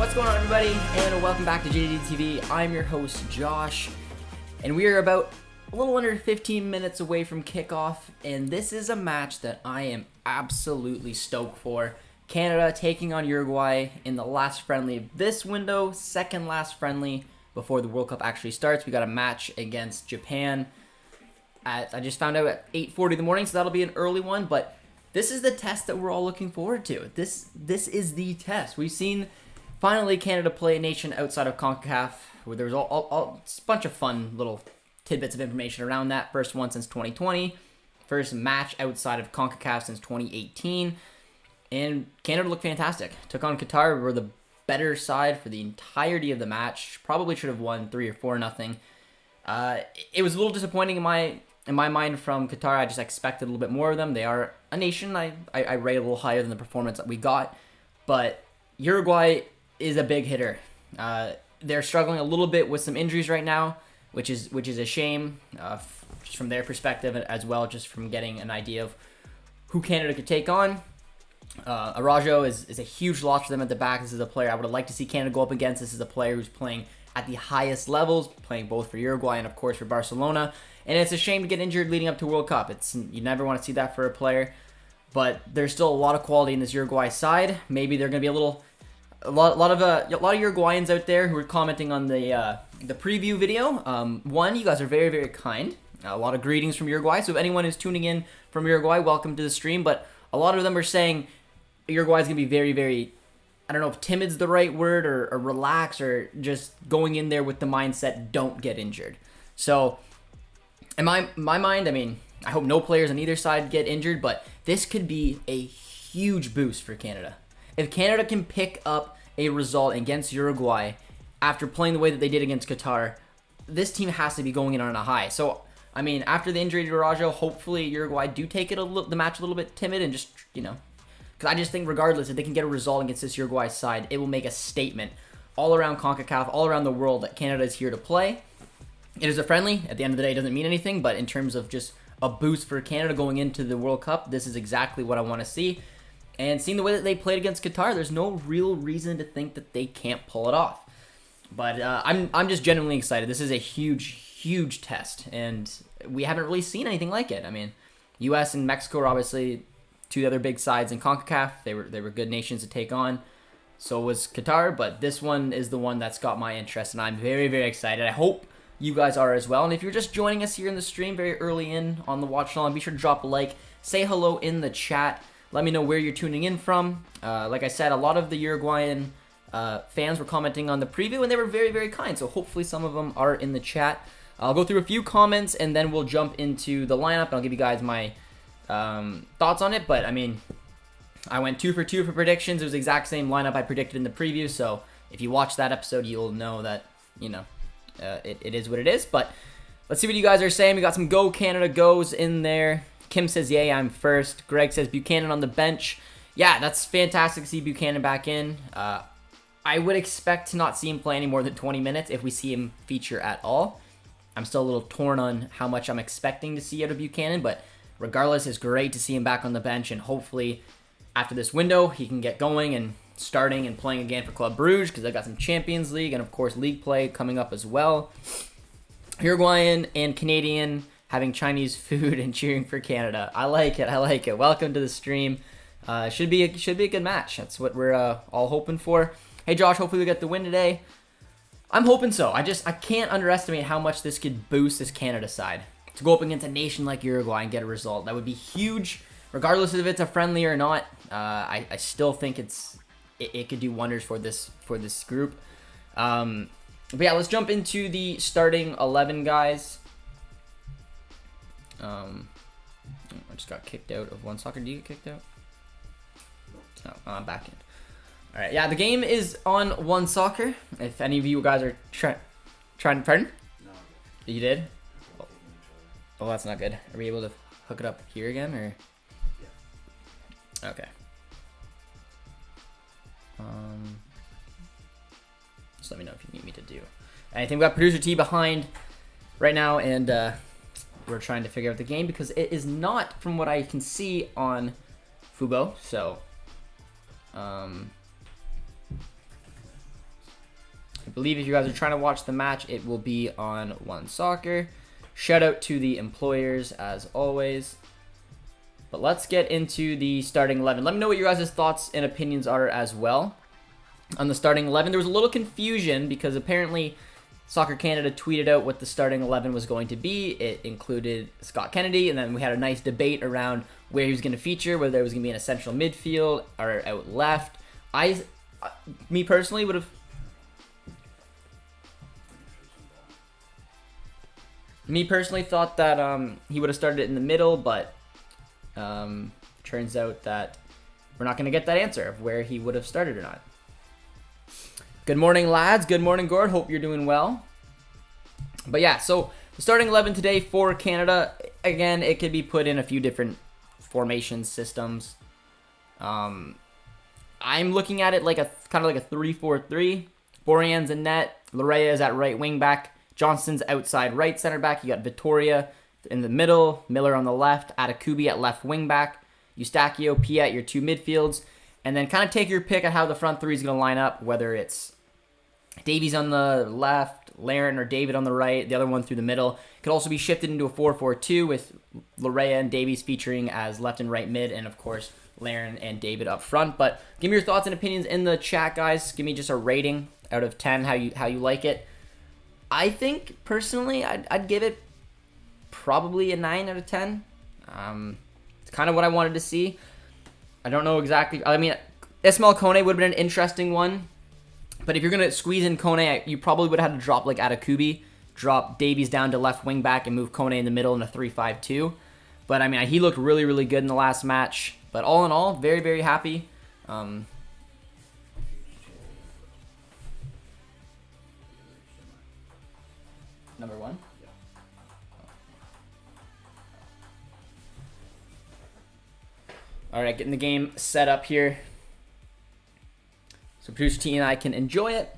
What's going on, everybody, and welcome back to JDD TV. I'm your host, Josh, and we are about a little under 15 minutes away from kickoff, and this is a match that I am absolutely stoked for. Canada taking on Uruguay in the last friendly of this window, second last friendly before the World Cup actually starts. We got a match against Japan I just found out at 8:40 in the morning, so that'll be an early one, but this is the test that we're all looking forward to. This is the test. We've seen finally Canada play a nation outside of CONCACAF, where there was a bunch of fun little tidbits of information around that. First one since 2020, first match outside of CONCACAF since 2018, and Canada looked fantastic. Took on Qatar. We were the better side for the entirety of the match. Probably should have won 3 or 4-0. It was a little disappointing in my mind from Qatar. I just expected a little bit more of them. They are a nation I rate a little higher than the performance that we got, but Uruguay is a big hitter. They're struggling a little bit with some injuries right now, which is a shame, just from their perspective, as well, just from getting an idea of who Canada could take on. Araujo is a huge loss for them at the back. This is a player I would have liked to see Canada go up against. This is a player who's playing at the highest levels, playing both for Uruguay and, of course, for Barcelona. And it's a shame to get injured leading up to World Cup. You never want to see that for a player. But there's still a lot of quality in this Uruguay side. Maybe they're going to be a lot of Uruguayans out there who are commenting on the preview video. One, you guys are very, very kind. A lot of greetings from Uruguay. So if anyone is tuning in from Uruguay, welcome to the stream. But a lot of them are saying Uruguay is going to be very, very, I don't know if timid's the right word, or relax, or just going in there with the mindset, don't get injured. So in my mind, I mean, I hope no players on either side get injured, but this could be a huge boost for Canada. If Canada can pick up a result against Uruguay after playing the way that they did against Qatar, this team has to be going in on a high. So, I mean, after the injury to Araujo, hopefully Uruguay do take the match a little bit timid and just, because I just think regardless, if they can get a result against this Uruguay side, it will make a statement all around CONCACAF, all around the world, that Canada is here to play. It is a friendly. At the end of the day, it doesn't mean anything, but in terms of just a boost for Canada going into the World Cup, this is exactly what I want to see. And seeing the way that they played against Qatar, there's no real reason to think that they can't pull it off. But I'm just genuinely excited. This is a huge, huge test, and we haven't really seen anything like it. I mean, U.S. and Mexico are obviously two other big sides in CONCACAF. They were good nations to take on. So was Qatar, but this one is the one that's got my interest, and I'm very, very excited. I hope you guys are as well. And if you're just joining us here in the stream very early in on the watch along, be sure to drop a like, say hello in the chat. Let me know where you're tuning in from. Like I said, a lot of the Uruguayan fans were commenting on the preview, and they were very, very kind. So hopefully some of them are in the chat. I'll go through a few comments, and then we'll jump into the lineup, and I'll give you guys my thoughts on it. But, I mean, I went 2 for 2 for predictions. It was the exact same lineup I predicted in the preview. So if you watch that episode, you'll know that, it is what it is. But let's see what you guys are saying. We got some Go Canada Goes in there. Kim says, yay, I'm first. Greg says, Buchanan on the bench. Yeah, that's fantastic to see Buchanan back in. I would expect to not see him play any more than 20 minutes if we see him feature at all. I'm still a little torn on how much I'm expecting to see out of Buchanan, but regardless, it's great to see him back on the bench, and hopefully after this window, he can get going and starting and playing again for Club Brugge, because they've got some Champions League and, of course, League play coming up as well. Uruguayan and Canadian having Chinese food and cheering for Canada. I like it. Welcome to the stream. Should be a good match. That's what we're all hoping for. Hey, Josh, hopefully we get the win today. I'm hoping so. I can't underestimate how much this could boost this Canada side. To go up against a nation like Uruguay and get a result, that would be huge. Regardless if it's a friendly or not, I still think it could do wonders for this group. But yeah, let's jump into the starting 11, guys. I just got kicked out of one soccer. Did you get kicked out? Oh, I'm back in. All right, yeah, the game is on one soccer. If any of you guys are trying, pardon? No. You did? Oh, that's not good. Are we able to hook it up here again, or? Yeah. Okay. Just let me know if you need me to do anything. We got producer T behind right now, and we're trying to figure out the game because it is not, from what I can see on Fubo. So, I believe if you guys are trying to watch the match, it will be on One Soccer. Shout out to the employers as always. But let's get into the starting 11. Let me know what your guys' thoughts and opinions are as well on the starting 11. There was a little confusion because apparently Soccer Canada tweeted out what the starting 11 was going to be. It included Scott Kennedy, and then we had a nice debate around where he was going to feature, whether it was going to be in a central midfield or out left. Me personally would have... Me personally thought that he would have started it in the middle, but turns out that we're not going to get that answer of where he would have started or not. Good morning, lads. Good morning, Gord. Hope you're doing well. But yeah, so the starting 11 today for Canada, again, it could be put in a few different formation systems. I'm looking at it like a kind of like a 3-4-3. Borjan's in net. Larea is at right wing back. Johnston's outside right center back. You got Vittoria in the middle. Miller on the left. Atakubi at left wing back. Eustachio, Pia at your two midfields. And then kind of take your pick at how the front three is going to line up, whether it's Davies on the left, Laren or David on the right, the other one through the middle. It could also be shifted into a 4-4-2 with Larea and Davies featuring as left and right mid, and of course Laren and David up front. But give me your thoughts and opinions in the chat, guys. Give me just a rating out of 10, how you like it. I think personally I'd give it probably a 9 out of 10. It's kind of what I wanted to see. I don't know exactly. I mean, Ismail Kone would have been an interesting one. But if you're going to squeeze in Kone, you probably would have had to drop like Atakubi, drop Davies down to left wing back and move Kone in the middle in a 3-5-2. But I mean, he looked really, really good in the last match. But all in all, very, very happy. Number 1? All right, getting the game set up here, so producer T and I can enjoy it.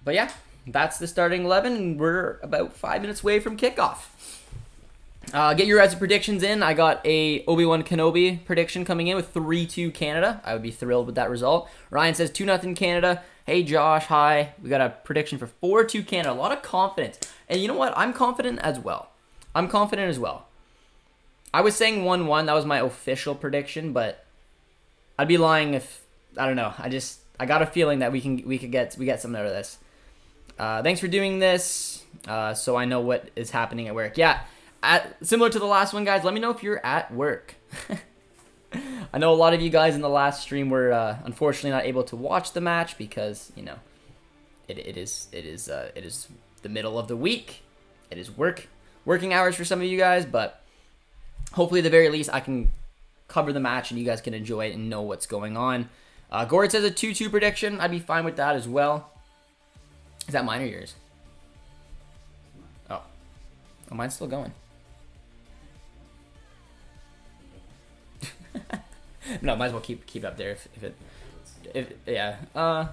But yeah, that's the starting 11, and we're about 5 minutes away from kickoff. Get your guys' predictions in. I got a Obi-Wan Kenobi prediction coming in with 3-2 Canada. I would be thrilled with that result. Ryan says 2-0 Canada. Hey Josh, hi. We got a prediction for 4-2 Canada. A lot of confidence. And you know what? I'm confident as well. I was saying 1-1. That was my official prediction, but I'd be lying if I don't know. I got a feeling that we get something out of this. Thanks for doing this. So I know what is happening at work. Yeah, similar to the last one, guys. Let me know if you're at work. I know a lot of you guys in the last stream were unfortunately not able to watch the match because it is the middle of the week. It is working hours for some of you guys, but hopefully at the very least I can cover the match and you guys can enjoy it and know what's going on. Gord says a 2-2 prediction. I'd be fine with that as well. Is that mine or yours? Oh, mine's still going. No, might as well keep up there if yeah. I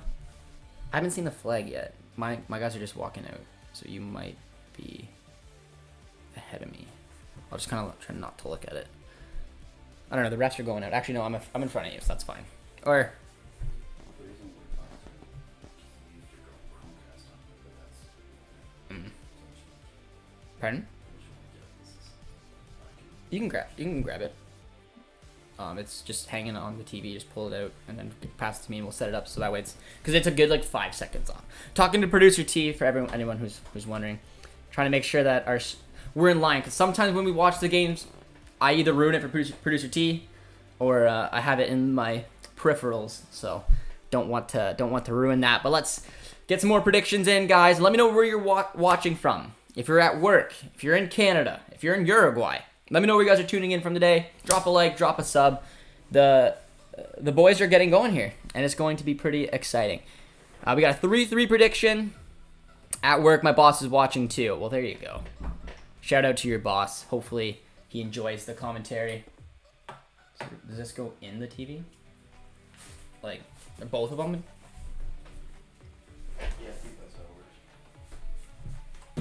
haven't seen the flag yet. My guys are just walking out, so you might be ahead of me. I'll just kind of try not to look at it. I don't know. The refs are going out. Actually, no. I'm in front of you, so that's fine. Or pardon? You can grab it. It's just hanging on the TV. Just pull it out and then pass it to me, and we'll set it up so that way because it's a good like 5 seconds on. Talking to producer T for anyone who's wondering, trying to make sure that we're in line because sometimes when we watch the games, I either ruin it for producer T, or I have it in my peripherals. So don't want to ruin that. But let's get some more predictions in, guys. Let me know where you're watching from. If you're at work, if you're in Canada, if you're in Uruguay, let me know where you guys are tuning in from today. Drop a like, drop a sub. The boys are getting going here, and it's going to be pretty exciting. We got a 3-3 prediction. At work, my boss is watching too. Well, there you go. Shout out to your boss. Hopefully he enjoys the commentary. So does this go in the TV? Like, are both of them? Yeah, I think that's how it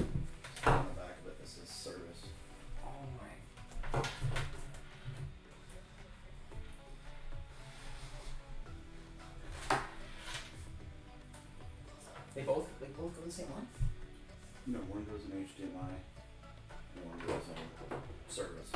works. On the back of it, this is service. Oh my. the same line? No, one goes in HDMI, and one goes in service.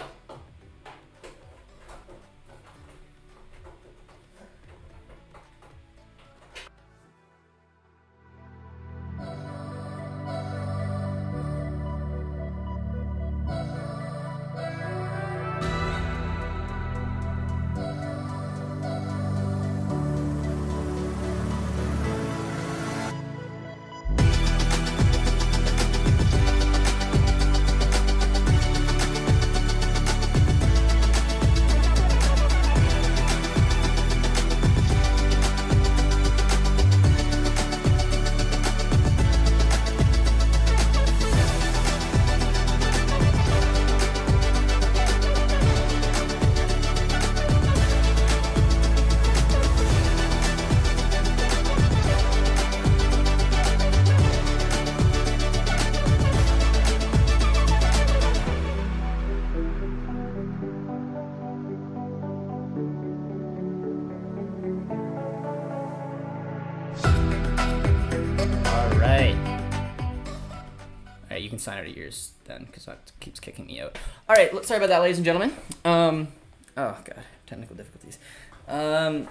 You can sign out of yours then, because that keeps kicking me out. All right, sorry about that, ladies and gentlemen. Oh god, technical difficulties. Had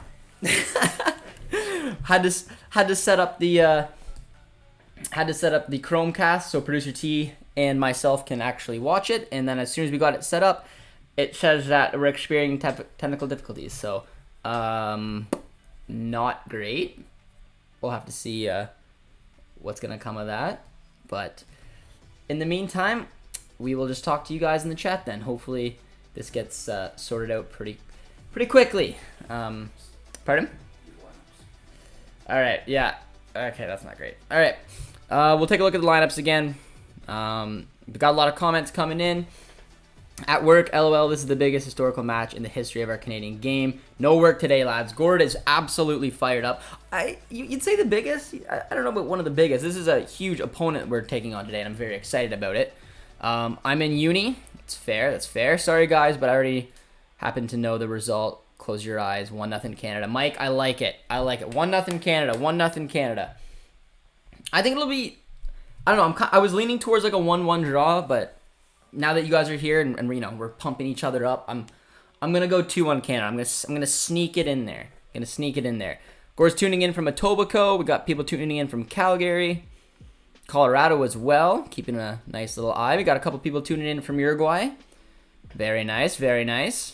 to set up the Chromecast so producer T and myself can actually watch it, and then as soon as we got it set up, it says that we're experiencing technical difficulties. So, not great. We'll have to see what's gonna come of that, but. In the meantime, we will just talk to you guys in the chat then. Hopefully, this gets sorted out pretty quickly. Pardon? All right, yeah. Okay, that's not great. All right, we'll take a look at the lineups again. We've got a lot of comments coming in. At work, LOL, this is the biggest historical match in the history of our Canadian game. No work today, lads. Gord is absolutely fired up. You'd say the biggest? I don't know about one of the biggest. This is a huge opponent we're taking on today, and I'm very excited about it. I'm in uni. It's fair. That's fair. Sorry, guys, but I already happen to know the result. Close your eyes. 1-0 Canada. Mike, I like it. 1-0 Canada. 1-0 Canada. I think it'll be... I don't know. I was leaning towards like a 1-1 draw, but... Now that you guys are here and you know we're pumping each other up, I'm gonna go 2-1 Canada. I'm gonna sneak it in there. Gore's tuning in from Etobicoke. We got people tuning in from Calgary, Colorado as well. Keeping a nice little eye. We got a couple people tuning in from Uruguay. Very nice, very nice.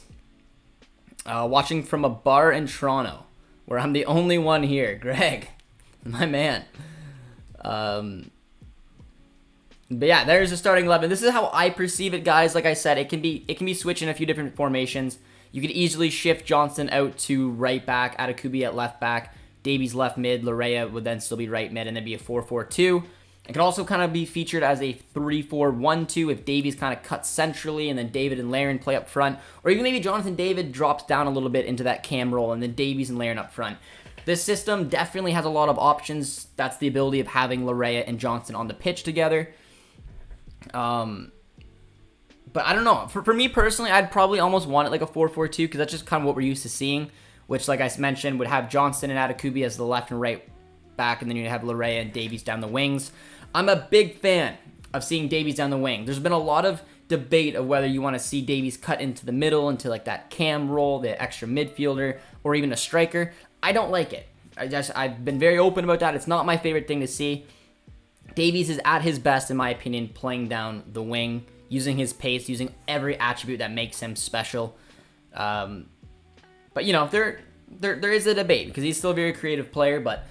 Watching from a bar in Toronto, where I'm the only one here. Greg, my man. But yeah, there's the starting 11. This is how I perceive it, guys. Like I said, it can be switched in a few different formations. You could easily shift Johnston out to right back, Atakubi at left back, Davies left mid, Larea would then still be right mid, and then be a 4-4-2. It could also kind of be featured as a 3-4-1-2 if Davies kind of cuts centrally, and then David and Laren play up front. Or even maybe Jonathan David drops down a little bit into that cam role, and then Davies and Laren up front. This system definitely has a lot of options. That's the ability of having Larea and Johnston on the pitch together. But I don't know. For me personally, I'd probably almost want it like a 4-4-2 because that's just kind of what we're used to seeing, which, like I mentioned, would have Johnston and Atakubi as the left and right back, and then you'd have Larea and Davies down the wings. I'm a big fan of seeing Davies down the wing. There's been a lot of debate of whether you want to see Davies cut into the middle, into like that cam role, the extra midfielder, or even a striker. I don't like it. I've been very open about that. It's not my favorite thing to see. Davies is at his best, in my opinion, playing down the wing, using his pace, using every attribute that makes him special. But you know, there is a debate because he's still a very creative player. But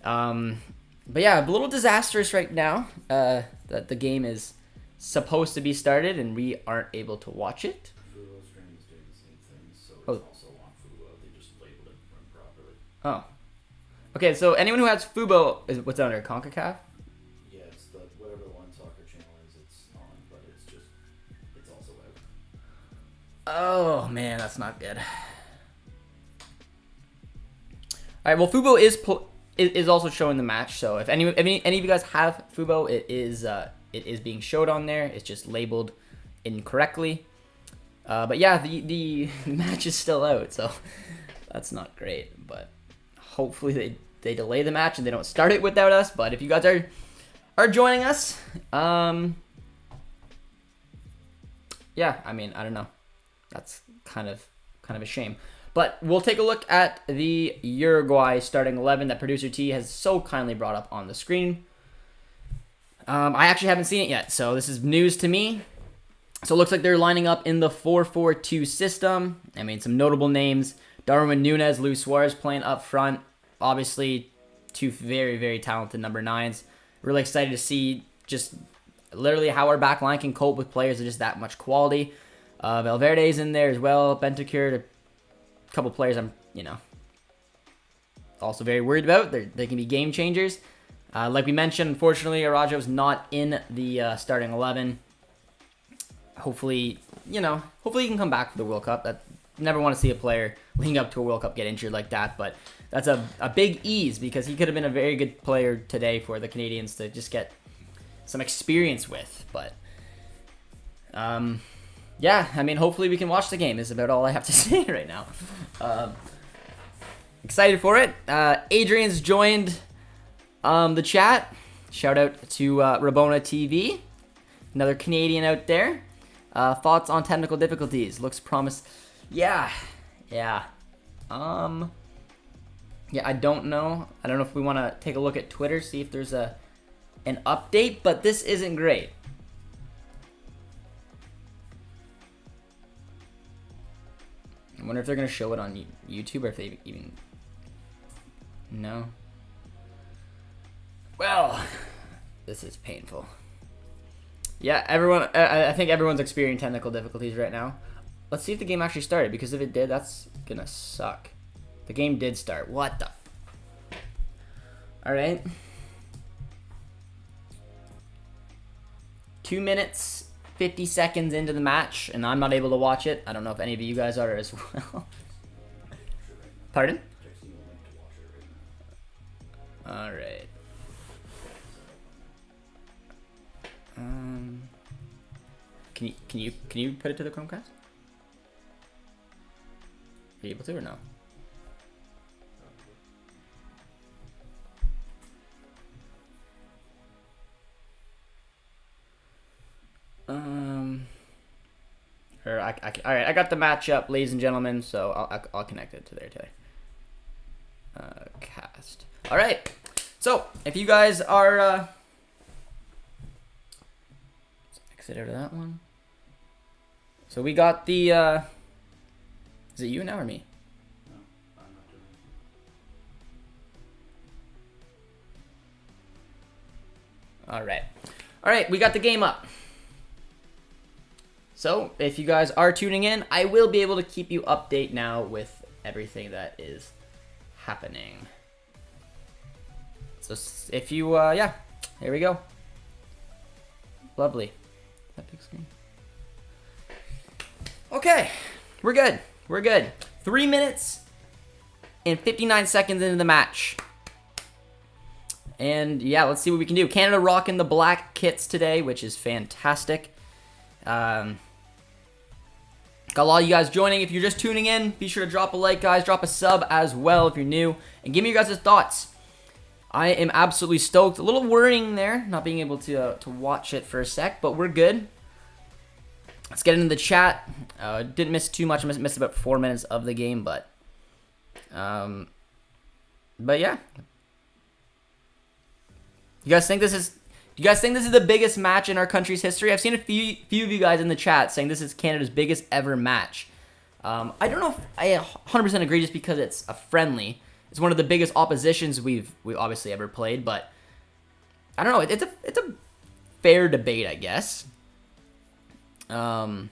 yeah, a little disastrous right now that the game is supposed to be started and we aren't able to watch it. Fubo's stream is doing the same thing, so it's also on Fubo. They just labeled it improperly. Oh. Okay, so anyone who has Fubo, is what's under CONCACAF? Yeah, it's the whatever the one soccer channel is, it's on, but it's also out. Oh man, that's not good. All right, well, Fubo is also showing the match. So if any of you guys have Fubo, it is being showed on there. It's just labeled incorrectly. But yeah, the match is still out, so that's not great. But hopefully they delay the match and they don't start it without us. But if you guys are are joining us. Yeah, I mean, I don't know. That's kind of a shame. But we'll take a look at the Uruguay starting 11 that producer T has so kindly brought up on the screen. I actually haven't seen it yet, so this is news to me. So it looks like they're lining up in the 4-4-2 system. I mean, some notable names. Darwin Núñez, Luis Suarez playing up front. Obviously, two very, very talented number 9s. Really excited to see just literally how our back line can cope with players of just that much quality. Valverde's in there as well. Bentancur, a couple players I'm, also very worried about. They can be game changers. Like we mentioned, unfortunately, Arajo's not in the starting 11. Hopefully, hopefully he can come back for the World Cup. Never want to see a player leading up to a World Cup get injured like that, but that's a big ease because he could have been a very good player today for the Canadians to just get some experience with. But, yeah, I mean, hopefully we can watch the game is about all I have to say right now. Excited for it. Adrian's joined the chat. Shout out to Rabona TV, another Canadian out there. Thoughts on technical difficulties? Looks promise. Yeah. Yeah, I don't know. I don't know if we want to take a look at Twitter, see if there's an update, but this isn't great. I wonder if they're going to show it on YouTube or if they even... No. Well, this is painful. Yeah, I think everyone's experiencing technical difficulties right now. Let's see if the game actually started, because if it did, that's gonna suck. The game did start. What the? Alright. 2 minutes, 50 seconds into the match, and I'm not able to watch it. I don't know if any of you guys are as well. Pardon? Alright. Can you put it to the Chromecast? Are you able to or no? All right, I got the match up, ladies and gentlemen, so I'll connect it to there today. Cast. All right. So if you guys are, let's exit out of that one. So we got the. Is it you now or me? No, I'm not doing it. All right, we got the game up. So if you guys are tuning in, I will be able to keep you update now with everything that is happening. So if you, yeah, here we go. Lovely. That big screen. Okay, we're good. We're good. 3 minutes and 59 seconds into the match. And yeah, let's see what we can do. Canada rocking the black kits today, which is fantastic. Got a lot of you guys joining. If you're just tuning in, be sure to drop a like, guys. Drop a sub as well if you're new. And give me your guys' thoughts. I am absolutely stoked. A little worrying there, not being able to watch it for a sec, but we're good. Let's get into the chat. Didn't miss too much. I missed about 4 minutes of the game, but yeah. Do you guys think this is the biggest match in our country's history? I've seen a few of you guys in the chat saying this is Canada's biggest ever match. I don't know if I 100% agree just because it's a friendly. It's one of the biggest oppositions we've obviously ever played, but I don't know. It's a fair debate, I guess. But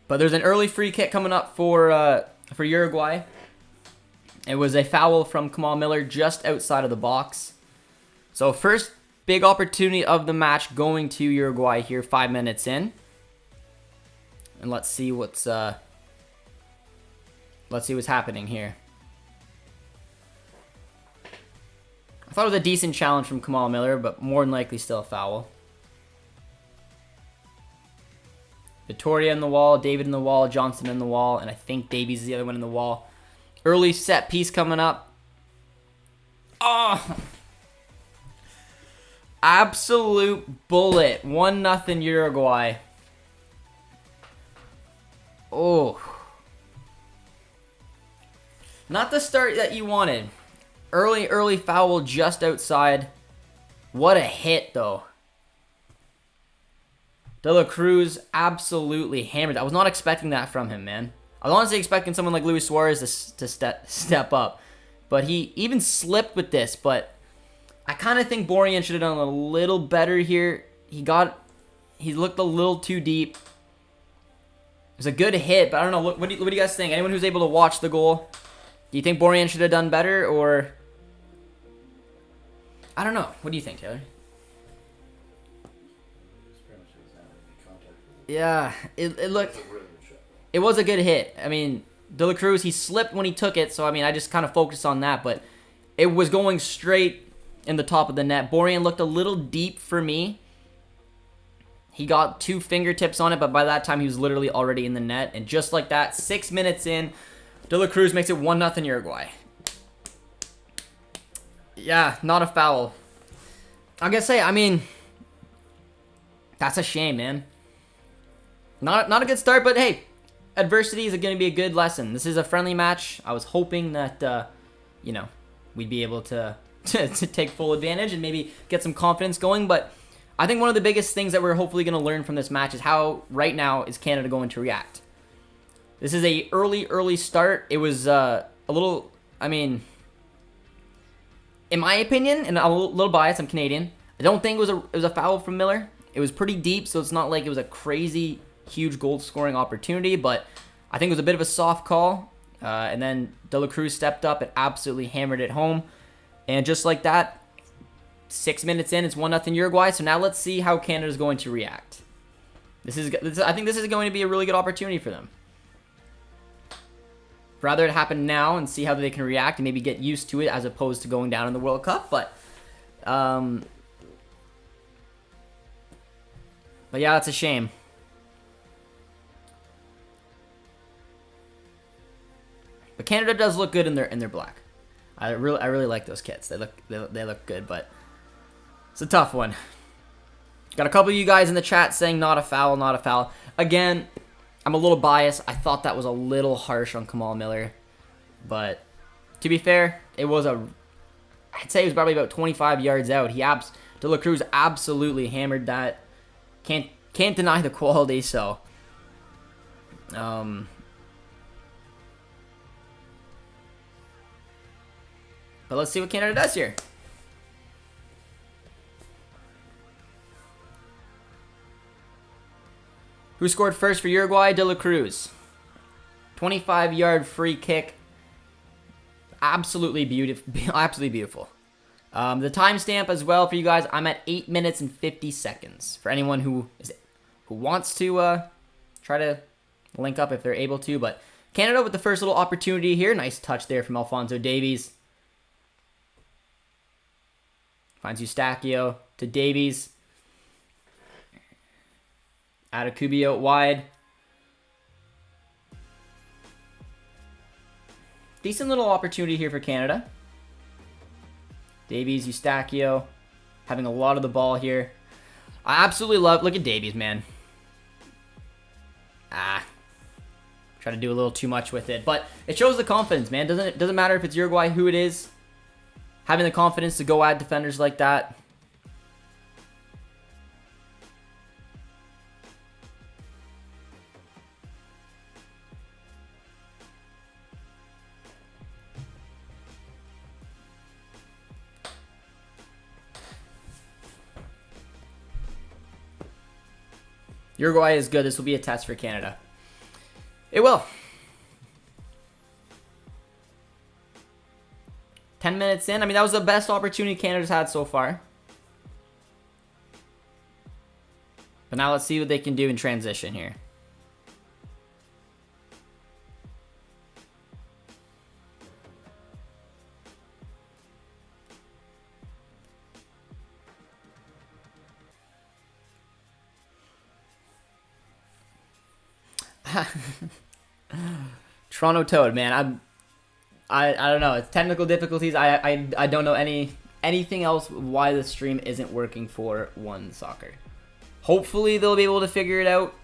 there's an early free kick coming up for Uruguay. It was a foul from Kamal Miller just outside of the box. So first big opportunity of the match going to Uruguay here, 5 minutes in. And let's see what's happening here. I thought it was a decent challenge from Kamal Miller, but more than likely still a foul. Victoria in the wall, David in the wall, Johnson in the wall, and I think Davies is the other one in the wall. Early set piece coming up. Oh! Absolute bullet. 1-0 Uruguay. Oh. Not the start that you wanted. Early foul just outside. What a hit, though. De La Cruz absolutely hammered. I was not expecting that from him, man. I was honestly expecting someone like Luis Suarez to step up. But he even slipped with this. But I kind of think Borjan should have done a little better here. He looked a little too deep. It was a good hit, but I don't know. What do you guys think? Anyone who's able to watch the goal, do you think Borjan should have done better, or... I don't know. What do you think, Taylor? Yeah, it looked... It was a good hit. I mean, De La Cruz, he slipped when he took it, so I mean, I just kind of focused on that, but it was going straight in the top of the net. Borjan looked a little deep for me. He got 2 fingertips on it, but by that time he was literally already in the net. And just like that, 6 minutes in, De La Cruz makes it 1-0 Uruguay. Yeah, not a foul. I'm gonna say, I mean, that's a shame, man. Not a good start, but hey, adversity is going to be a good lesson. This is a friendly match. I was hoping that, you know, we'd be able to take full advantage and maybe get some confidence going. But I think one of the biggest things that we're hopefully going to learn from this match is how right now is Canada going to react. This is a early start. It was a little, I mean, in my opinion, and I'm a little biased, I'm Canadian, I don't think it was a foul from Miller. It was pretty deep, so it's not like it was a crazy huge goal scoring opportunity, but I think it was a bit of a soft call. And then De La Cruz stepped up and absolutely hammered it home. And just like that, 6 minutes in, it's 1-0 Uruguay. So now let's see how Canada's going to react. I think this is going to be a really good opportunity for them. Rather it happen now and see how they can react and maybe get used to it as opposed to going down in the World Cup. But yeah, it's a shame. But Canada does look good in their black. I really like those kits. They look good, but it's a tough one. Got a couple of you guys in the chat saying not a foul, not a foul. Again, I'm a little biased. I thought that was a little harsh on Kamal Miller, but to be fair, I'd say it was probably about 25 yards out. De La Cruz absolutely hammered that. Can't deny the quality. So, but let's see what Canada does here. Who scored first for Uruguay? De La Cruz. 25-yard free kick. Absolutely beautiful. Absolutely beautiful. The timestamp as well for you guys. I'm at 8 minutes and 50 seconds. For anyone who wants to try to link up if they're able to. But Canada with the first little opportunity here. Nice touch there from Alphonso Davies. Finds Eustachio to Davies. Adekubio wide. Decent little opportunity here for Canada. Davies, Eustachio, having a lot of the ball here. I absolutely love... Look at Davies, man. Try to do a little too much with it. But it shows the confidence, man. Doesn't matter if it's Uruguay, who it is. Having the confidence to go at defenders like that. Uruguay is good. This will be a test for Canada. It will. 10 minutes in. I mean, that was the best opportunity Canada's had so far. But now let's see what they can do in transition here. Toronto Toad, man. I don't know. It's technical difficulties. I don't know any anything else why the stream isn't working for One Soccer. Hopefully they'll be able to figure it out,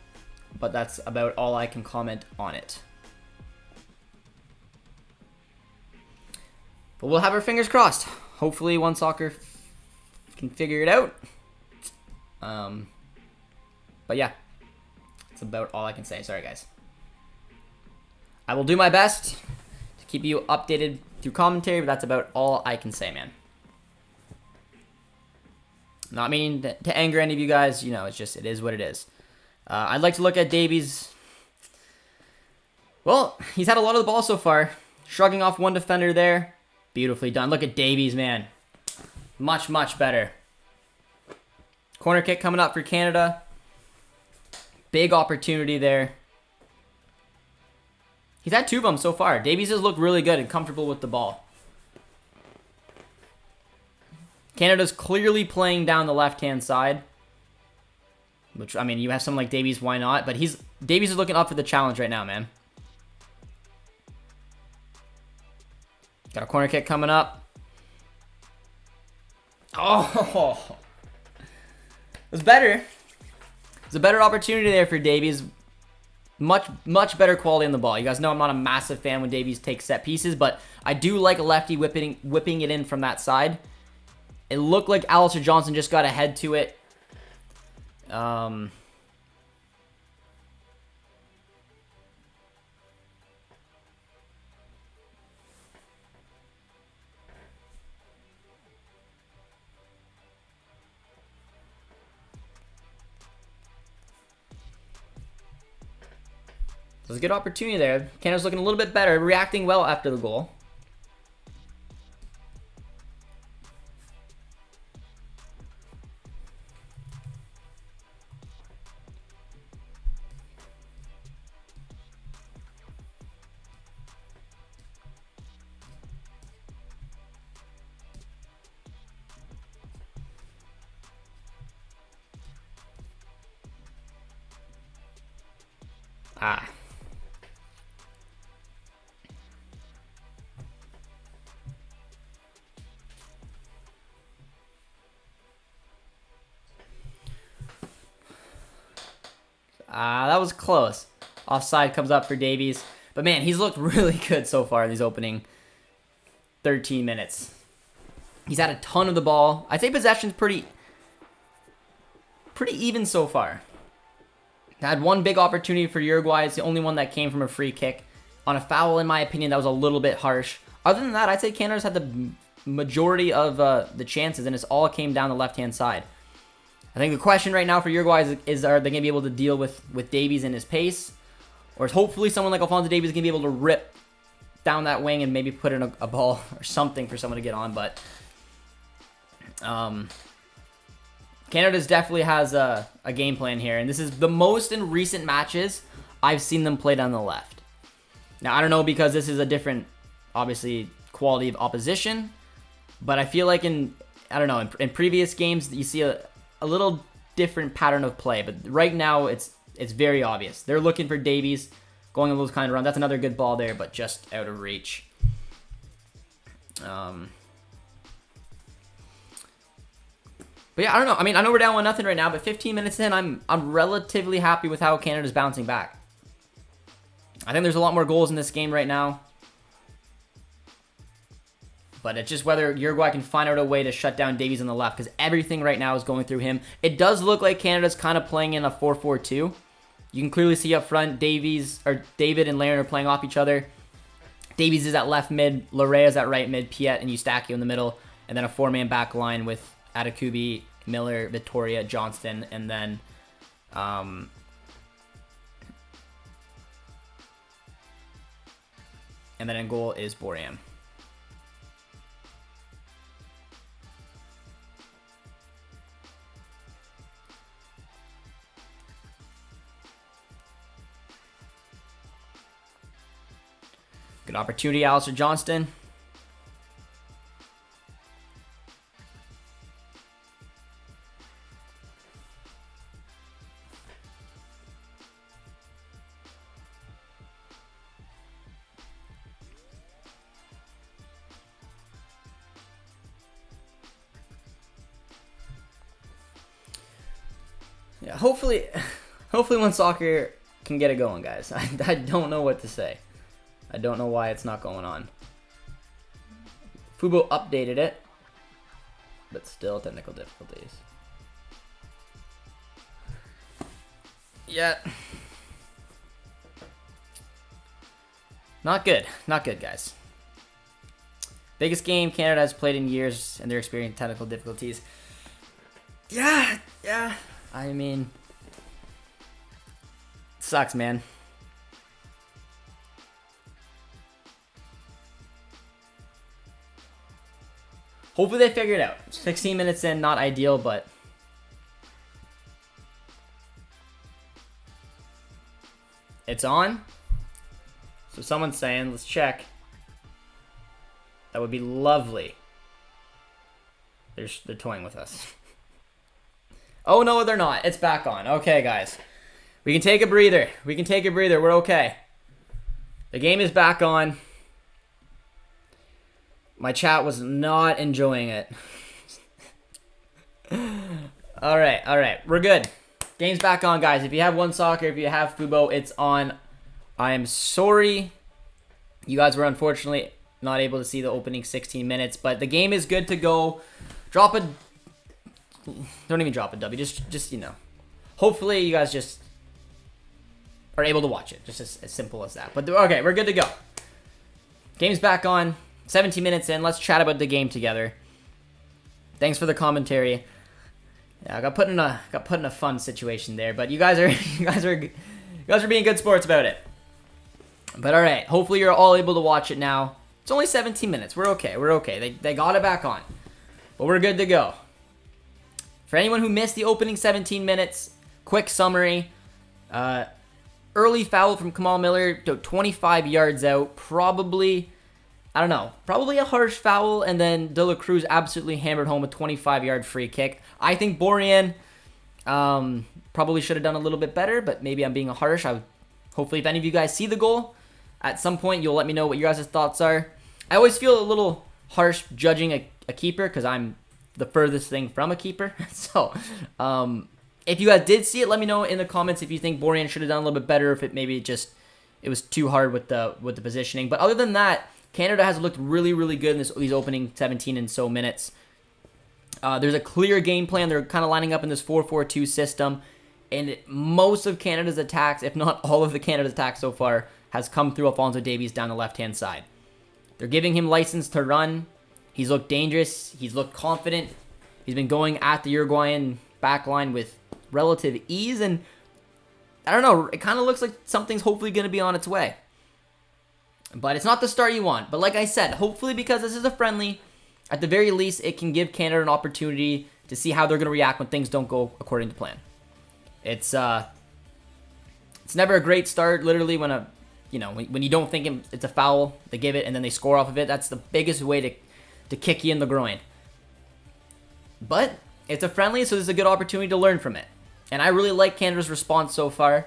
but that's about all I can comment on it. But we'll have our fingers crossed. Hopefully One Soccer can figure it out. But yeah, that's about all I can say. Sorry, guys. I will do my best to keep you updated through commentary, but that's about all I can say, man. Not meaning to anger any of you guys. You know, it's just, it is what it is. I'd like to look at Davies. Well, he's had a lot of the ball so far. Shrugging off one defender there. Beautifully done. Look at Davies, man. Much, much better. Corner kick coming up for Canada. Big opportunity there. He's had 2 of them so far. Davies has looked really good and comfortable with the ball. Canada's clearly playing down the left-hand side. Which, I mean, you have someone like Davies, why not? But Davies is looking up for the challenge right now, man. Got a corner kick coming up. Oh! It was better. It's a better opportunity there for Davies. Much, much better quality on the ball. You guys know I'm not a massive fan when Davies takes set pieces, but I do like a lefty whipping it in from that side. It looked like Alistair Johnston just got ahead to it. So it's a good opportunity there. Canada's looking a little bit better, reacting well after the goal. Ah. That was close. Offside comes up for Davies. But man, he's looked really good so far in these opening 13 minutes. He's had a ton of the ball. I'd say possession's pretty even so far. Had one big opportunity for Uruguay. It's the only one that came from a free kick. On a foul, in my opinion, that was a little bit harsh. Other than that, I'd say Canada's had the majority of the chances, and it's all came down the left-hand side. I think the question right now for Uruguay is are they going to be able to deal with Davies and his pace? Or is hopefully someone like Alphonso Davies going to be able to rip down that wing and maybe put in a ball or something for someone to get on. But Canada definitely has a game plan here. And this is the most in recent matches I've seen them play down the left. Now, I don't know because this is a different, obviously, quality of opposition. But I feel like in previous games, you see a little different pattern of play. But right now, it's very obvious. They're looking for Davies going on those kind of runs. That's another good ball there, but just out of reach. But yeah, I don't know. I mean, I know we're down 1-0 right now, but 15 minutes in, I'm relatively happy with how Canada's bouncing back. I think there's a lot more goals in this game right now. But it's just whether Uruguay can find out a way to shut down Davies on the left, because everything right now is going through him. It does look like Canada's kind of playing in a 4-4-2. You can clearly see up front, David and Larin are playing off each other. Davies is at left mid, Larea is at right mid, Piet and Eustachio in the middle, and then a 4-man back line with Atakubi, Miller, Vittoria, Johnston, and then in goal is Boream. Good opportunity, Alistair Johnston. Yeah, hopefully when soccer can get it going, guys. I don't know what to say. I don't know why it's not going on. Fubo updated it, but still technical difficulties. Yeah. Not good. Not good, guys. Biggest game Canada has played in years, and they're experiencing technical difficulties. Yeah. I mean, sucks, man. Hopefully they figure it out. 16 minutes in, not ideal, but it's on. So someone's saying, let's check. That would be lovely. They're toying with us. Oh no, they're not. It's back on. Okay, guys. We can take a breather. We're okay. The game is back on. My chat was not enjoying it. All right. We're good. Game's back on, guys. If you have One Soccer, if you have Fubo, it's on. I am sorry. You guys were unfortunately not able to see the opening 16 minutes, but the game is good to go. Don't even drop a W. Just you know. Hopefully you guys just are able to watch it. Just as simple as that. But okay, we're good to go. Game's back on. 17 minutes in. Let's chat about the game together. Thanks for the commentary. Yeah, I got put in a fun situation there, but you guys are being good sports about it. But all right, hopefully you're all able to watch it now. It's only 17 minutes. We're okay. They got it back on, but we're good to go. For anyone who missed the opening 17 minutes, quick summary. Early foul from Kamal Miller, 25 yards out. Probably a harsh foul, and then De La Cruz absolutely hammered home a 25-yard free kick. I think Borjan probably should have done a little bit better, but maybe I'm being harsh. Hopefully, if any of you guys see the goal, at some point, you'll let me know what your guys' thoughts are. I always feel a little harsh judging a keeper because I'm the furthest thing from a keeper. So, if you guys did see it, let me know in the comments if you think Borjan should have done a little bit better, if it was too hard with the positioning. But other than that, Canada has looked really, really good in these opening 17 and so minutes. There's a clear game plan. They're kind of lining up in this 4-4-2 system. And most of Canada's attacks, if not all of Canada's attacks so far, has come through Alphonso Davies down the left-hand side. They're giving him license to run. He's looked dangerous. He's looked confident. He's been going at the Uruguayan backline with relative ease. And I don't know, it kind of looks like something's hopefully going to be on its way. But it's not the start you want. But like I said, hopefully because this is a friendly, at the very least, it can give Canada an opportunity to see how they're going to react when things don't go according to plan. It's never a great start. Literally, when you don't think it's a foul, they give it and then they score off of it. That's the biggest way to kick you in the groin. But it's a friendly, so there's a good opportunity to learn from it. And I really like Canada's response so far.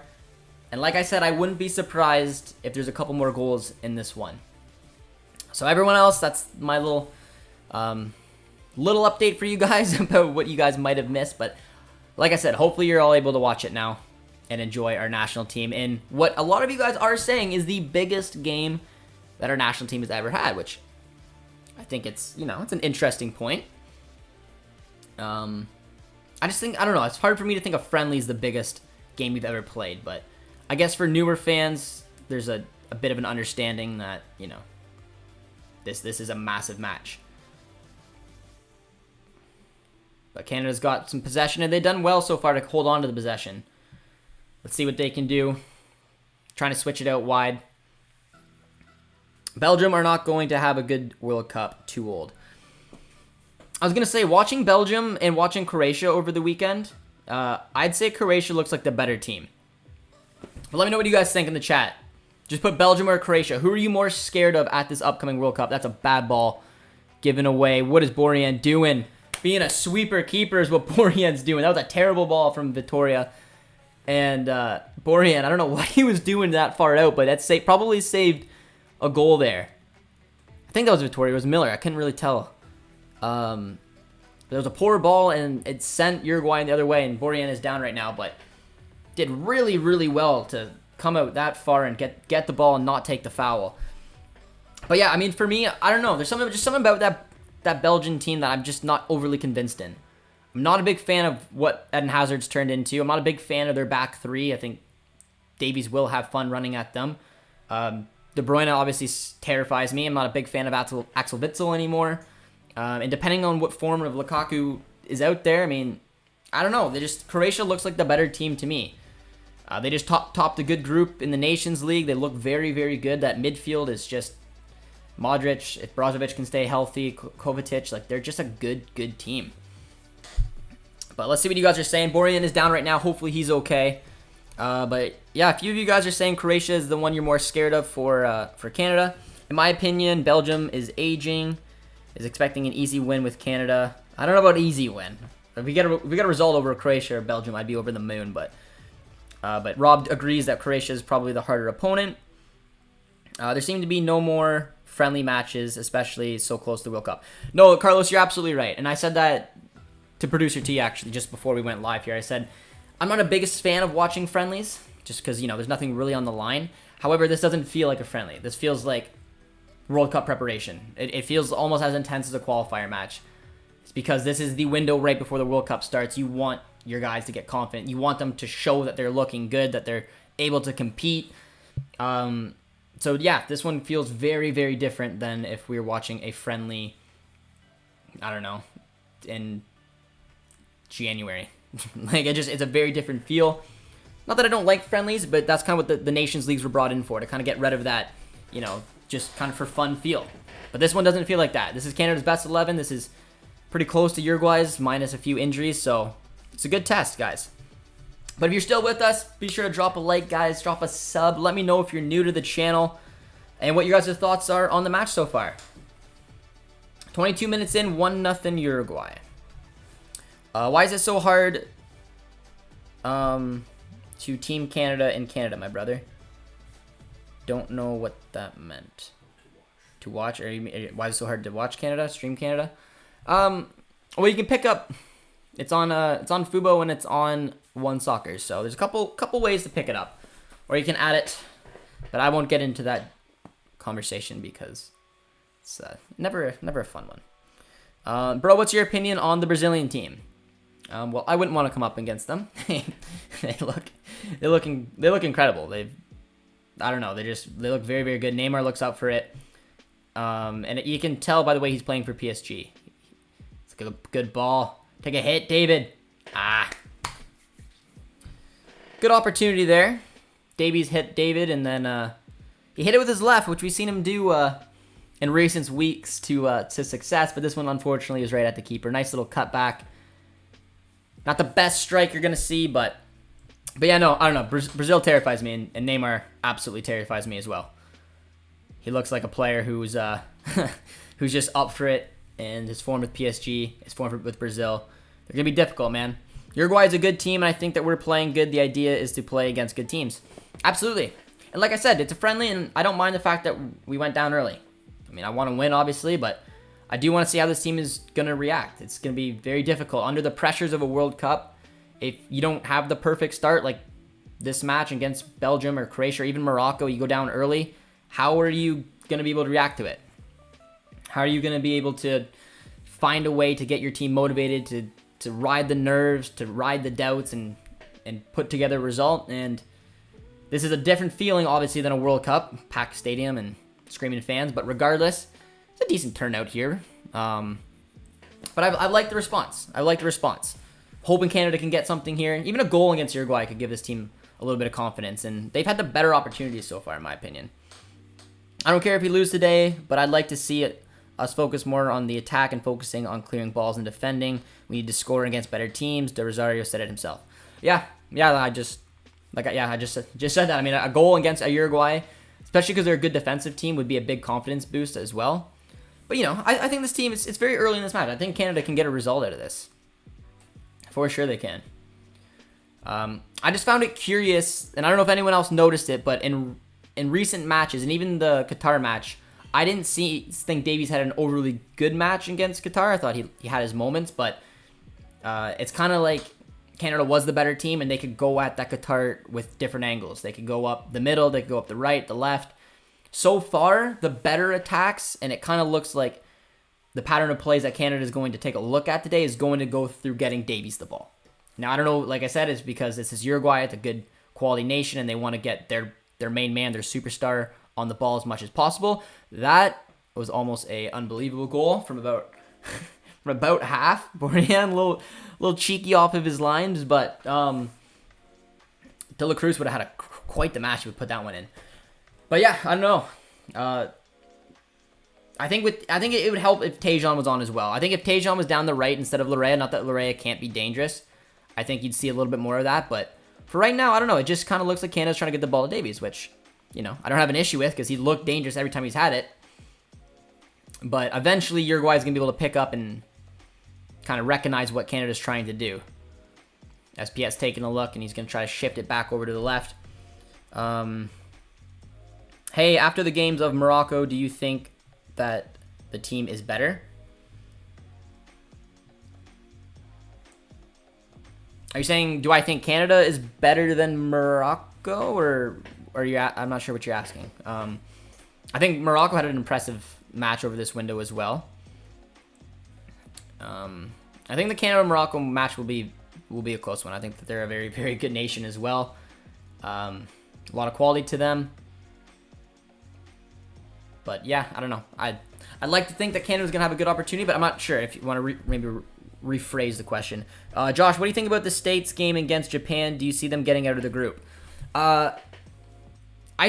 And like I said, I wouldn't be surprised if there's a couple more goals in this one. So everyone else, that's my little update for you guys about what you guys might have missed. But like I said, hopefully you're all able to watch it now and enjoy our national team in what a lot of you guys are saying is the biggest game that our national team has ever had, which I think it's an interesting point. I don't know, it's hard for me to think a friendly is the biggest game we've ever played, but I guess for newer fans, there's a bit of an understanding that, this is a massive match. But Canada's got some possession, and they've done well so far to hold on to the possession. Let's see what they can do. Trying to switch it out wide. Belgium are not going to have a good World Cup too old. I was going to say, watching Belgium and watching Croatia over the weekend, I'd say Croatia looks like the better team. But let me know what you guys think in the chat. Just put Belgium or Croatia. Who are you more scared of at this upcoming World Cup? That's a bad ball given away. What is Borjan doing? Being a sweeper keeper is what Borjan's doing. That was a terrible ball from Vitoria. And Borjan, I don't know what he was doing that far out, but that probably saved a goal there. I think that was Vitoria. It was Miller. I couldn't really tell. There was a poor ball, and it sent Uruguay the other way, and Borjan is down right now, but did really, really well to come out that far and get the ball and not take the foul. But yeah, I mean, for me, I don't know. There's something about that Belgian team that I'm just not overly convinced in. I'm not a big fan of what Eden Hazard's turned into. I'm not a big fan of their back three. I think Davies will have fun running at them. De Bruyne obviously terrifies me. I'm not a big fan of Axel Witsel anymore. And depending on what form of Lukaku is out there, I mean, I don't know. Croatia looks like the better team to me. They just topped a good group in the Nations League. They look very, very good. That midfield is just Modric. If Brozovic can stay healthy, Kovacic, like they're just a good team. But let's see what you guys are saying. Borjan is down right now. Hopefully he's okay. But yeah, a few of you guys are saying Croatia is the one you're more scared of for Canada. In my opinion, Belgium is aging, is expecting an easy win with Canada. I don't know about easy win. If we get a result over Croatia or Belgium, I'd be over the moon. But Rob agrees that Croatia is probably the harder opponent. There seem to be no more friendly matches, especially so close to the World Cup. No, Carlos, you're absolutely right. And I said that to producer T actually just before we went live here. I said I'm not a biggest fan of watching friendlies just because, there's nothing really on the line. However, this doesn't feel like a friendly. This feels like World Cup preparation. It feels almost as intense as a qualifier match. It's because this is the window right before the World Cup starts. You want your guys to get confident. You want them to show that they're looking good, that they're able to compete. So yeah, this one feels very, very different than if we were watching a friendly, I don't know, in January. It's a very different feel. Not that I don't like friendlies, but that's kind of what the Nations Leagues were brought in for, to kind of get rid of that, just kind of for fun feel. But this one doesn't feel like that. This is Canada's best 11. This is pretty close to Uruguay's, minus a few injuries, so it's a good test, guys. But if you're still with us, be sure to drop a like, guys. Drop a sub. Let me know if you're new to the channel and what your guys' thoughts are on the match so far. 22 minutes in, 1-0 Uruguay. Why is it so hard to Team Canada in Canada, my brother? Don't know what that meant. To watch? Why is it so hard to watch Canada? Stream Canada? Well, you can pick up. It's on Fubo and it's on One Soccer. So there's a couple ways to pick it up, or you can add it. But I won't get into that conversation because it's never a fun one. Bro, what's your opinion on the Brazilian team? Well, I wouldn't want to come up against them. they look incredible. I don't know. They look very, very good. Neymar looks up for it. And you can tell by the way he's playing for PSG. It's a good ball. Take a hit, David. Good opportunity there. Davies hit David, and then he hit it with his left, which we've seen him do in recent weeks to success. But this one, unfortunately, is right at the keeper. Nice little cutback. Not the best strike you're going to see, but yeah, no, I don't know. Brazil terrifies me, and Neymar absolutely terrifies me as well. He looks like a player who's who's just up for it, and his form with PSG, his form with Brazil, they're going to be difficult, man. Uruguay is a good team, and I think that we're playing good. The idea is to play against good teams. Absolutely. And like I said, it's a friendly, and I don't mind the fact that we went down early. I mean, I want to win, obviously, but I do want to see how this team is going to react. It's going to be very difficult. Under the pressures of a World Cup, if you don't have the perfect start, like this match against Belgium or Croatia or even Morocco, you go down early, how are you going to be able to react to it? How are you going to be able to find a way to get your team motivated, to ride the nerves, to ride the doubts, and put together a result? And this is a different feeling, obviously, than a World Cup, packed stadium and screaming fans. But regardless, it's a decent turnout here. But I like the response. Hoping Canada can get something here. Even a goal against Uruguay could give this team a little bit of confidence. And they've had the better opportunities so far, in my opinion. I don't care if we lose today, but I'd like to see us focus more on the attack and focusing on clearing balls and defending. We need to score against better teams. De Rosario said it himself. I just said that. I mean, a goal against a Uruguay, especially because they're a good defensive team, would be a big confidence boost as well. But, I think this team, it's very early in this match. I think Canada can get a result out of this. For sure they can. I just found it curious, and I don't know if anyone else noticed it, but in recent matches, and even the Qatar match, I didn't think Davies had an overly good match against Qatar. I thought he had his moments, but it's kind of like Canada was the better team, and they could go at that Qatar with different angles. They could go up the middle, they could go up the right, the left. So far, the better attacks, and it kind of looks like the pattern of plays that Canada is going to take a look at today is going to go through getting Davies the ball. Now, I don't know, like I said, it's because this is Uruguay. It's a good quality nation, and they want to get their main man, their superstar, on the ball as much as possible. That was almost a unbelievable goal from about from about half. Borjan, a little cheeky off of his lines, but De La Cruz would have had quite the match if he would put that one in. But yeah, I don't know. I think it would help if Tejan was on as well. I think if Tejan was down the right instead of Larea, not that Larea can't be dangerous, I think you'd see a little bit more of that. But for right now, I don't know. It just kind of looks like Canada's trying to get the ball to Davies, which, I don't have an issue with because he looked dangerous every time he's had it. But eventually, Uruguay is going to be able to pick up and kind of recognize what Canada's trying to do. SPS taking a look, and he's going to try to shift it back over to the left. Hey, after the games of Morocco, do you think that the team is better? Are you saying, do I think Canada is better than Morocco, or are you? I'm not sure what you're asking. I think Morocco had an impressive match over this window as well. I think the Canada-Morocco match will be a close one. I think that they're a very, very good nation as well. A lot of quality to them. But yeah, I don't know. I'd like to think that Canada's going to have a good opportunity, but I'm not sure. If you want to maybe rephrase the question. Josh, what do you think about the States game against Japan? Do you see them getting out of the group? I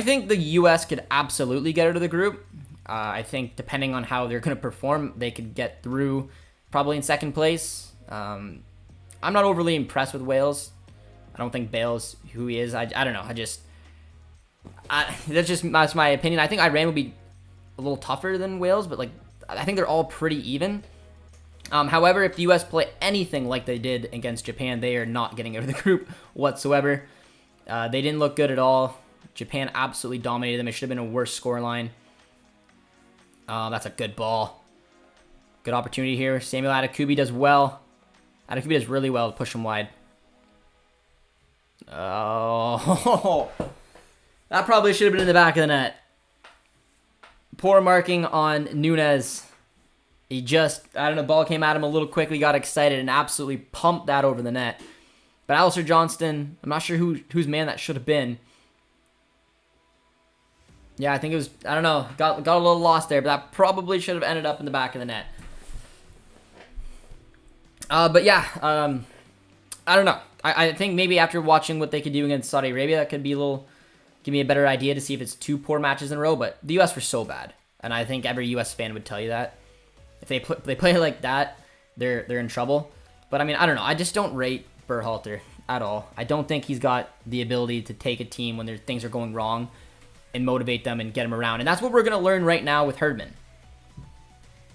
think the U.S. could absolutely get out of the group. I think depending on how they're going to perform, they could get through probably in second place. I'm not overly impressed with Wales. I don't think Bale's who he is. I don't know. That's my opinion. I think Iran will be a little tougher than Wales, but I think they're all pretty even. However, if the U.S. play anything like they did against Japan, they are not getting out of the group whatsoever. They didn't look good at all. Japan absolutely dominated them. It should have been a worse scoreline. That's a good ball. Good opportunity here. Samuel Adekubi does well. Adekubi does really well to push him wide. Oh, that probably should have been in the back of the net. Poor marking on Nunez. He the ball came at him a little quickly, got excited, and absolutely pumped that over the net. But Alistair Johnston, I'm not sure whose man that should have been. Yeah, I think it was, I don't know, got a little lost there, but that probably should have ended up in the back of the net. But yeah, I don't know. I think maybe after watching what they could do against Saudi Arabia, that could be give me a better idea to see if it's two poor matches in a row. But the U.S. were so bad, and I think every U.S. fan would tell you that. If they play like that, they're in trouble. But I mean, I don't know. I just don't rate Berhalter at all. I don't think he's got the ability to take a team when things are going wrong and motivate them and get them around. And that's what we're gonna learn right now with Herdman.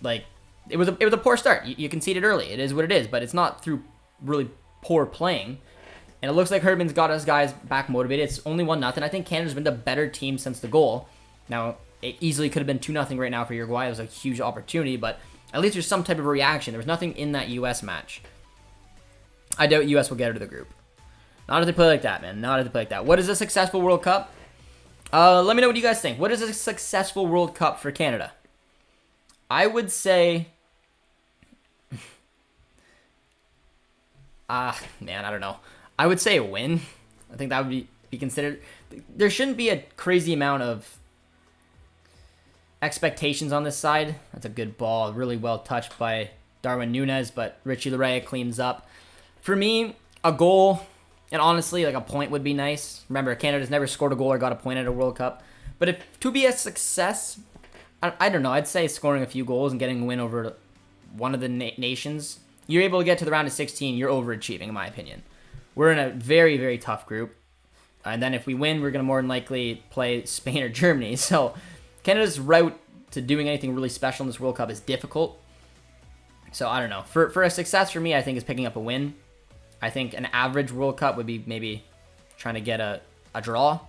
It was a poor start. You conceded early. It is what it is. But it's not through really poor playing. And it looks like Herdman's got his guys back motivated. It's only 1-0. I think Canada's been the better team since the goal. Now, it easily could have been 2-0 right now for Uruguay. It was a huge opportunity, but at least there's some type of reaction. There was nothing in that U.S. match. I doubt U.S. will get out of the group. Not if they play like that, man. Not if they play like that. What is a successful World Cup? Let me know what you guys think. What is a successful World Cup for Canada? I would say... man, I don't know. I would say a win. I think that would be considered. There shouldn't be a crazy amount of expectations on this side. That's a good ball. Really well touched by Darwin Nunez, but Richie Larea cleans up. For me, a goal, and honestly, a point would be nice. Remember, Canada's never scored a goal or got a point at a World Cup. But to be a success, I don't know. I'd say scoring a few goals and getting a win over one of the nations. You're able to get to the round of 16, you're overachieving, in my opinion. We're in a very, very tough group. And then if we win, we're going to more than likely play Spain or Germany. So Canada's route to doing anything really special in this World Cup is difficult. So I don't know. For a success for me, I think is picking up a win. I think an average World Cup would be maybe trying to get a draw.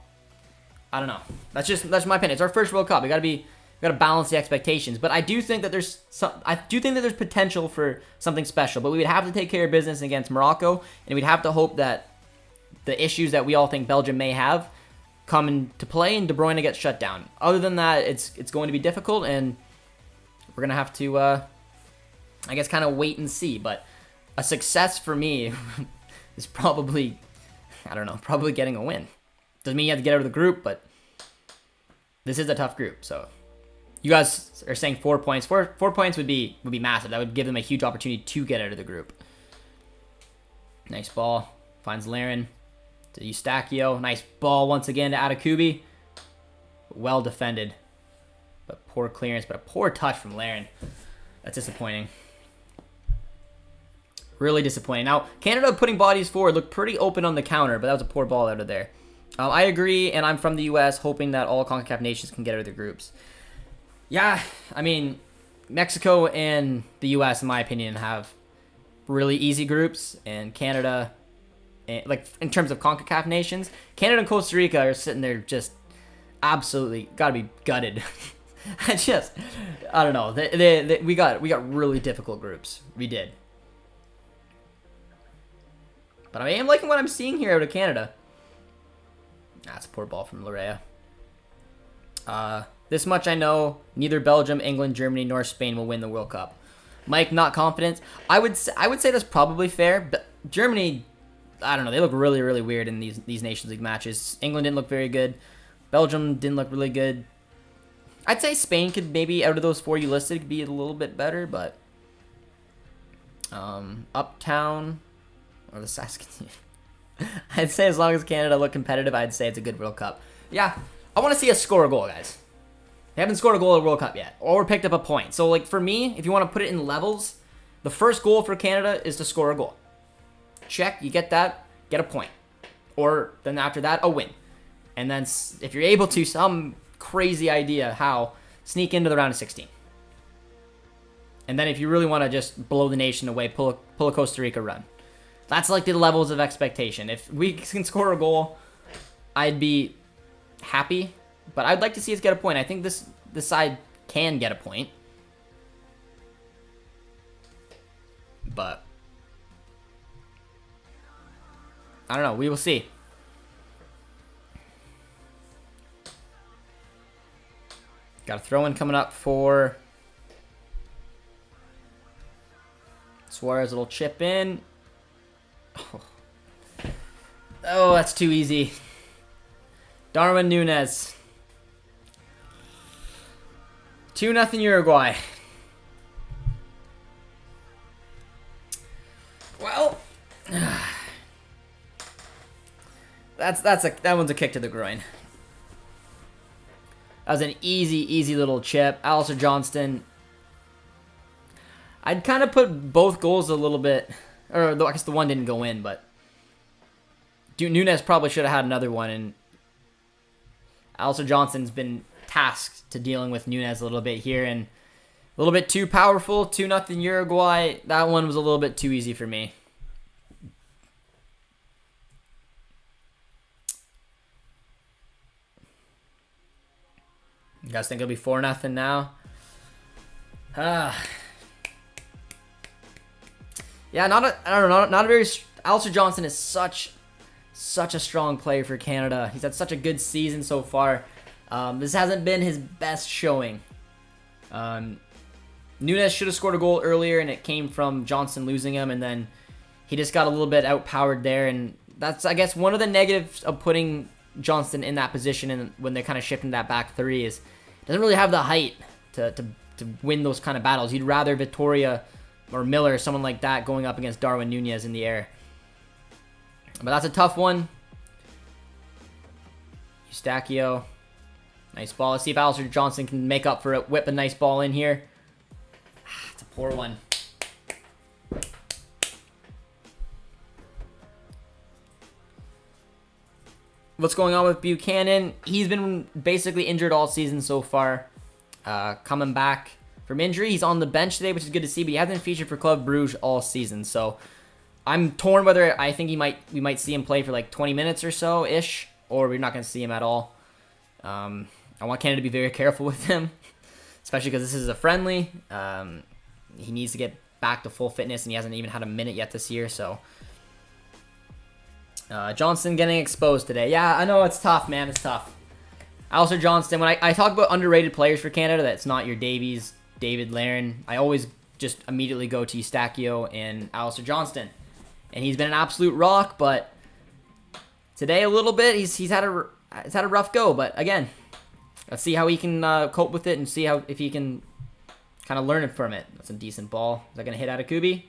I don't know. That's my opinion. It's our first World Cup. We got to be got to balance the expectations. But I do think that there's potential for something special. But we would have to take care of business against Morocco, and we'd have to hope that the issues that we all think Belgium may have come into play, and De Bruyne gets shut down. Other than that, it's going to be difficult, and we're gonna have to, I guess, kind of wait and see. But a success for me is probably, I don't know, probably getting a win. Doesn't mean you have to get out of the group, but this is a tough group. So you guys are saying 4 points. Four points would be massive. That would give them a huge opportunity to get out of the group. Nice ball. Finds Laren to Eustachio. Nice ball once again to Atakubi. Well defended. But poor clearance, but a poor touch from Laren. That's disappointing. Really disappointing. Now, Canada putting bodies forward looked pretty open on the counter, but that was a poor ball out of there. I agree, and I'm from the U.S., hoping that all CONCACAF nations can get out of their groups. Yeah, I mean, Mexico and the U.S., in my opinion, have really easy groups, and Canada, like in terms of CONCACAF nations, Canada and Costa Rica are sitting there just absolutely got to be gutted. I don't know. We got really difficult groups. We did. But I am liking what I'm seeing here out of Canada. That's a poor ball from Larea. This much I know, neither Belgium, England, Germany, nor Spain will win the World Cup. Mike, not confident. I would say that's probably fair, but Germany, I don't know, they look really, really weird in these Nations League matches. England didn't look very good. Belgium didn't look really good. I'd say Spain could maybe, out of those four you listed, be a little bit better, but Uptown or the Saskatoon. I'd say as long as Canada look competitive, I'd say it's a good World Cup. Yeah, I want to see us score a goal, guys. They haven't scored a goal at World Cup yet, or picked up a point. So, like, for me, if you want to put it in levels, the first goal for Canada is to score a goal. Check, you get that, get a point. Or then after that, a win. And then if you're able to, some crazy idea how, sneak into the round of 16. And then if you really want to just blow the nation away, pull a Costa Rica run. That's like the levels of expectation. If we can score a goal, I'd be happy. But I'd like to see us get a point. I think this side can get a point. But I don't know. We will see. Got a throw-in coming up for Suarez. Little chip in. Oh, that's too easy. Darwin Núñez. 2-0 Uruguay. Well, that one's a kick to the groin. That was an easy little chip. Alistair Johnston. I'd kind of put both goals a little bit, or I guess the one didn't go in, but Núñez probably should have had another one, and Alistair Johnston's been tasked to dealing with Núñez a little bit here, and a little bit too powerful. 2-0 Uruguay. That one was a little bit too easy for me. You guys think it'll be 4-0 now? Yeah, not a very. Alistair Johnston is such a strong player for Canada. He's had such a good season so far. This hasn't been his best showing. Núñez should have scored a goal earlier, and it came from Johnston losing him, and then he just got a little bit outpowered there, and that's, I guess, one of the negatives of putting Johnston in that position, and when they kind of shift into that back three, is doesn't really have the height to win those kind of battles. You'd rather Victoria or Miller, someone like that, going up against Darwin Núñez in the air. But that's a tough one. Eustachio. Nice ball. Let's see if Alistair Johnston can make up for it. Whip a nice ball in here. It's a poor one. What's going on with Buchanan? He's been basically injured all season so far. Coming back from injury. He's on the bench today, which is good to see, but he hasn't featured for Club Brugge all season. So I'm torn whether I think we might see him play for like 20 minutes or so-ish, or we're not going to see him at all. I want Canada to be very careful with him. especially because this is a friendly. He needs to get back to full fitness, and he hasn't even had a minute yet this year. So Johnston getting exposed today. Yeah, I know it's tough, man. It's tough. Alistair Johnston, when I talk about underrated players for Canada, that's not your Davies, David Larin, I always just immediately go to Eustaquio and Alistair Johnston. And he's been an absolute rock, but today a little bit, he's had a rough go. But again, let's see how he can cope with it and see if he can kind of learn it from it. That's a decent ball. Is that going to hit Atakubi?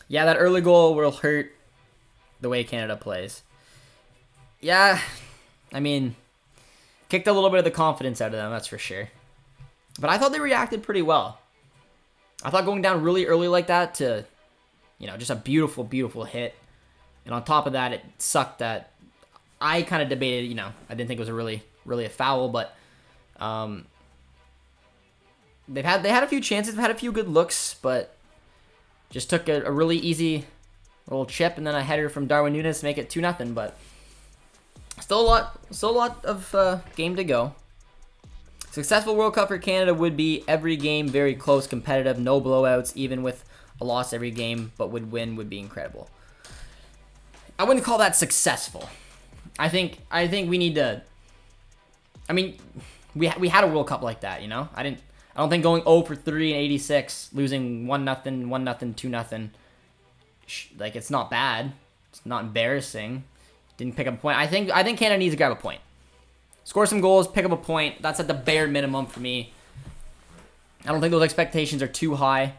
Yeah, that early goal will hurt the way Canada plays. Yeah, I mean, kicked a little bit of the confidence out of them, that's for sure. But I thought they reacted pretty well. I thought going down really early like that to, just a beautiful, beautiful hit. And on top of that, it sucked that I kind of debated, I didn't think it was really a foul, but they had a few chances, they've had a few good looks, but just took a really easy little chip and then a header from Darwin Núñez to make it 2-0, but still a lot of game to go. Successful World Cup for Canada would be every game very close, competitive, no blowouts, even with a loss every game, but would be incredible. I wouldn't call that successful. I think we need to. I mean, we had a World Cup like that, I don't think going 0 for 3 in 86, losing 1-0, 1-0, 2-0, like it's not bad. It's not embarrassing. Didn't pick up a point. I think Canada needs to grab a point. Score some goals, pick up a point. That's at the bare minimum for me. I don't think those expectations are too high,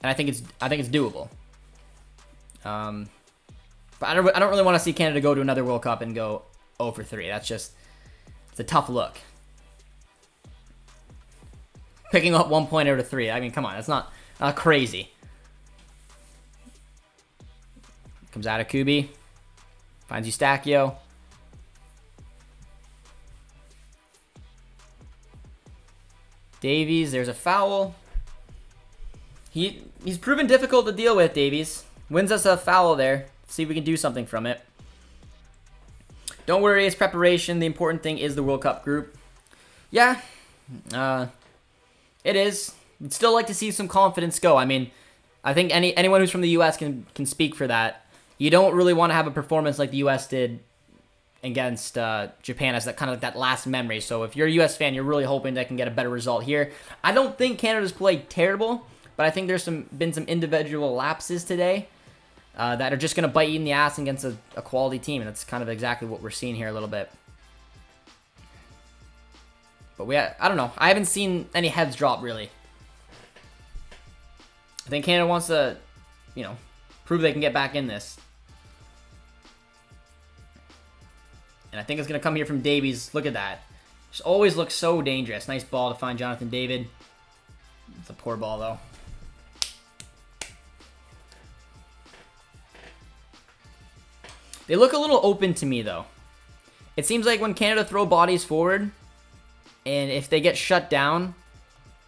and I think it's doable. But I don't really want to see Canada go to another World Cup and go 0 for 3. It's a tough look. Picking up 1 point out of 3. I mean, come on, that's not crazy. Comes out of Kubi. Finds Eustaquio. Davies, there's a foul. He's proven difficult to deal with, Davies. Wins us a foul there. See if we can do something from it. Don't worry, it's preparation. The important thing is the World Cup group. Yeah, it is. I'd still like to see some confidence go. I mean, I think anyone who's from the U.S. can speak for that. You don't really want to have a performance like the U.S. did against Japan as that last memory. So if you're a U.S. fan, you're really hoping they can get a better result here. I don't think Canada's played terrible, but I think there's been some individual lapses today that are just going to bite you in the ass against a quality team, and that's kind of exactly what we're seeing here a little bit. But I don't know. I haven't seen any heads drop, really. I think Canada wants to, prove they can get back in this. And I think it's going to come here from Davies. Look at that. Just always looks so dangerous. Nice ball to find Jonathan David. It's a poor ball, though. They look a little open to me, though. It seems like when Canada throw bodies forward, and if they get shut down,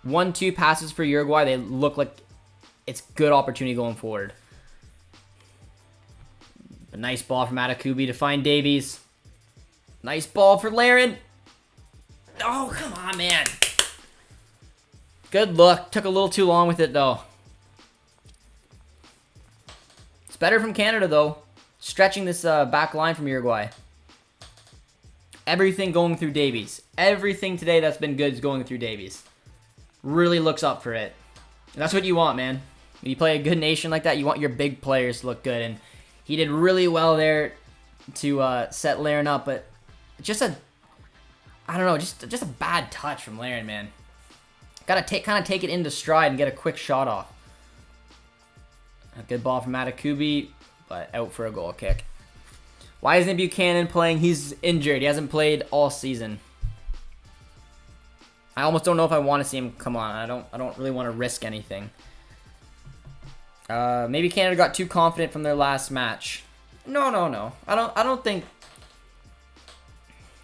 1-2 passes for Uruguay, they look like it's good opportunity going forward. A nice ball from Atakubi to find Davies. Nice ball for Larin. Oh, come on, man. Good look. Took a little too long with it, though. It's better from Canada, though. Stretching this back line from Uruguay. Everything going through Davies. Everything today that's been good is going through Davies. Really looks up for it. And that's what you want, man. When you play a good nation like that, you want your big players to look good. And he did really well there to set Larin up, but just a bad touch from Larin, man. Gotta kind of take it into stride and get a quick shot off. A good ball from Atakubi, but out for a goal kick. Why isn't Buchanan playing? He's injured. He hasn't played all season. I almost don't know if I want to see him come on. I don't really want to risk anything. Maybe Canada got too confident from their last match. No. I don't think.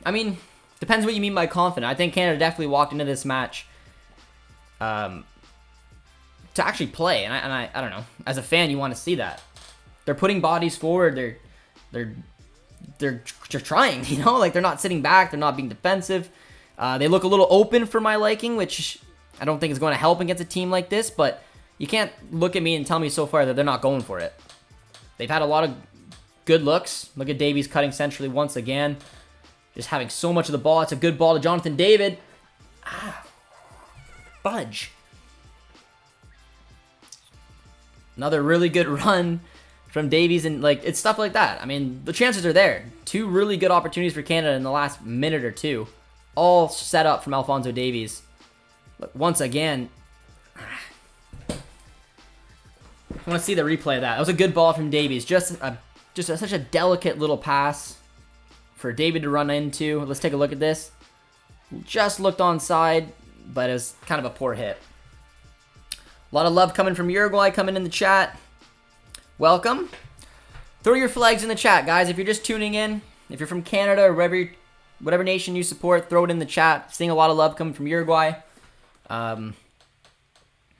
I mean, depends what you mean by confident. I think Canada definitely walked into this match to actually play, and I don't know. As a fan, you want to see that. they're putting bodies forward. They're trying, you know, like they're not sitting back. They're not being defensive. They look a little open for my liking, which I don't think is going to help against a team like this. But you can't look at me and tell me so far that they're not going for it. They've had a lot of good looks. Look at Davies cutting centrally once again. Just having so much of the ball. It's a good ball to Jonathan David. Fudge. Another really good run from Davies, and like it's stuff like that. I mean, the chances are there. 2 really good opportunities for Canada in the last minute or two, all set up from Alphonso Davies. But once again, I want to see the replay of that. That was a good ball from Davies. Just such a delicate little pass for David to run into. Let's take a look at this. Just looked onside, but it was kind of a poor hit. A lot of love coming from Uruguay coming in the chat. Welcome. Throw your flags in the chat, guys. If you're just tuning in, if you're from Canada or whatever nation you support, throw it in the chat. Seeing a lot of love coming from Uruguay. Got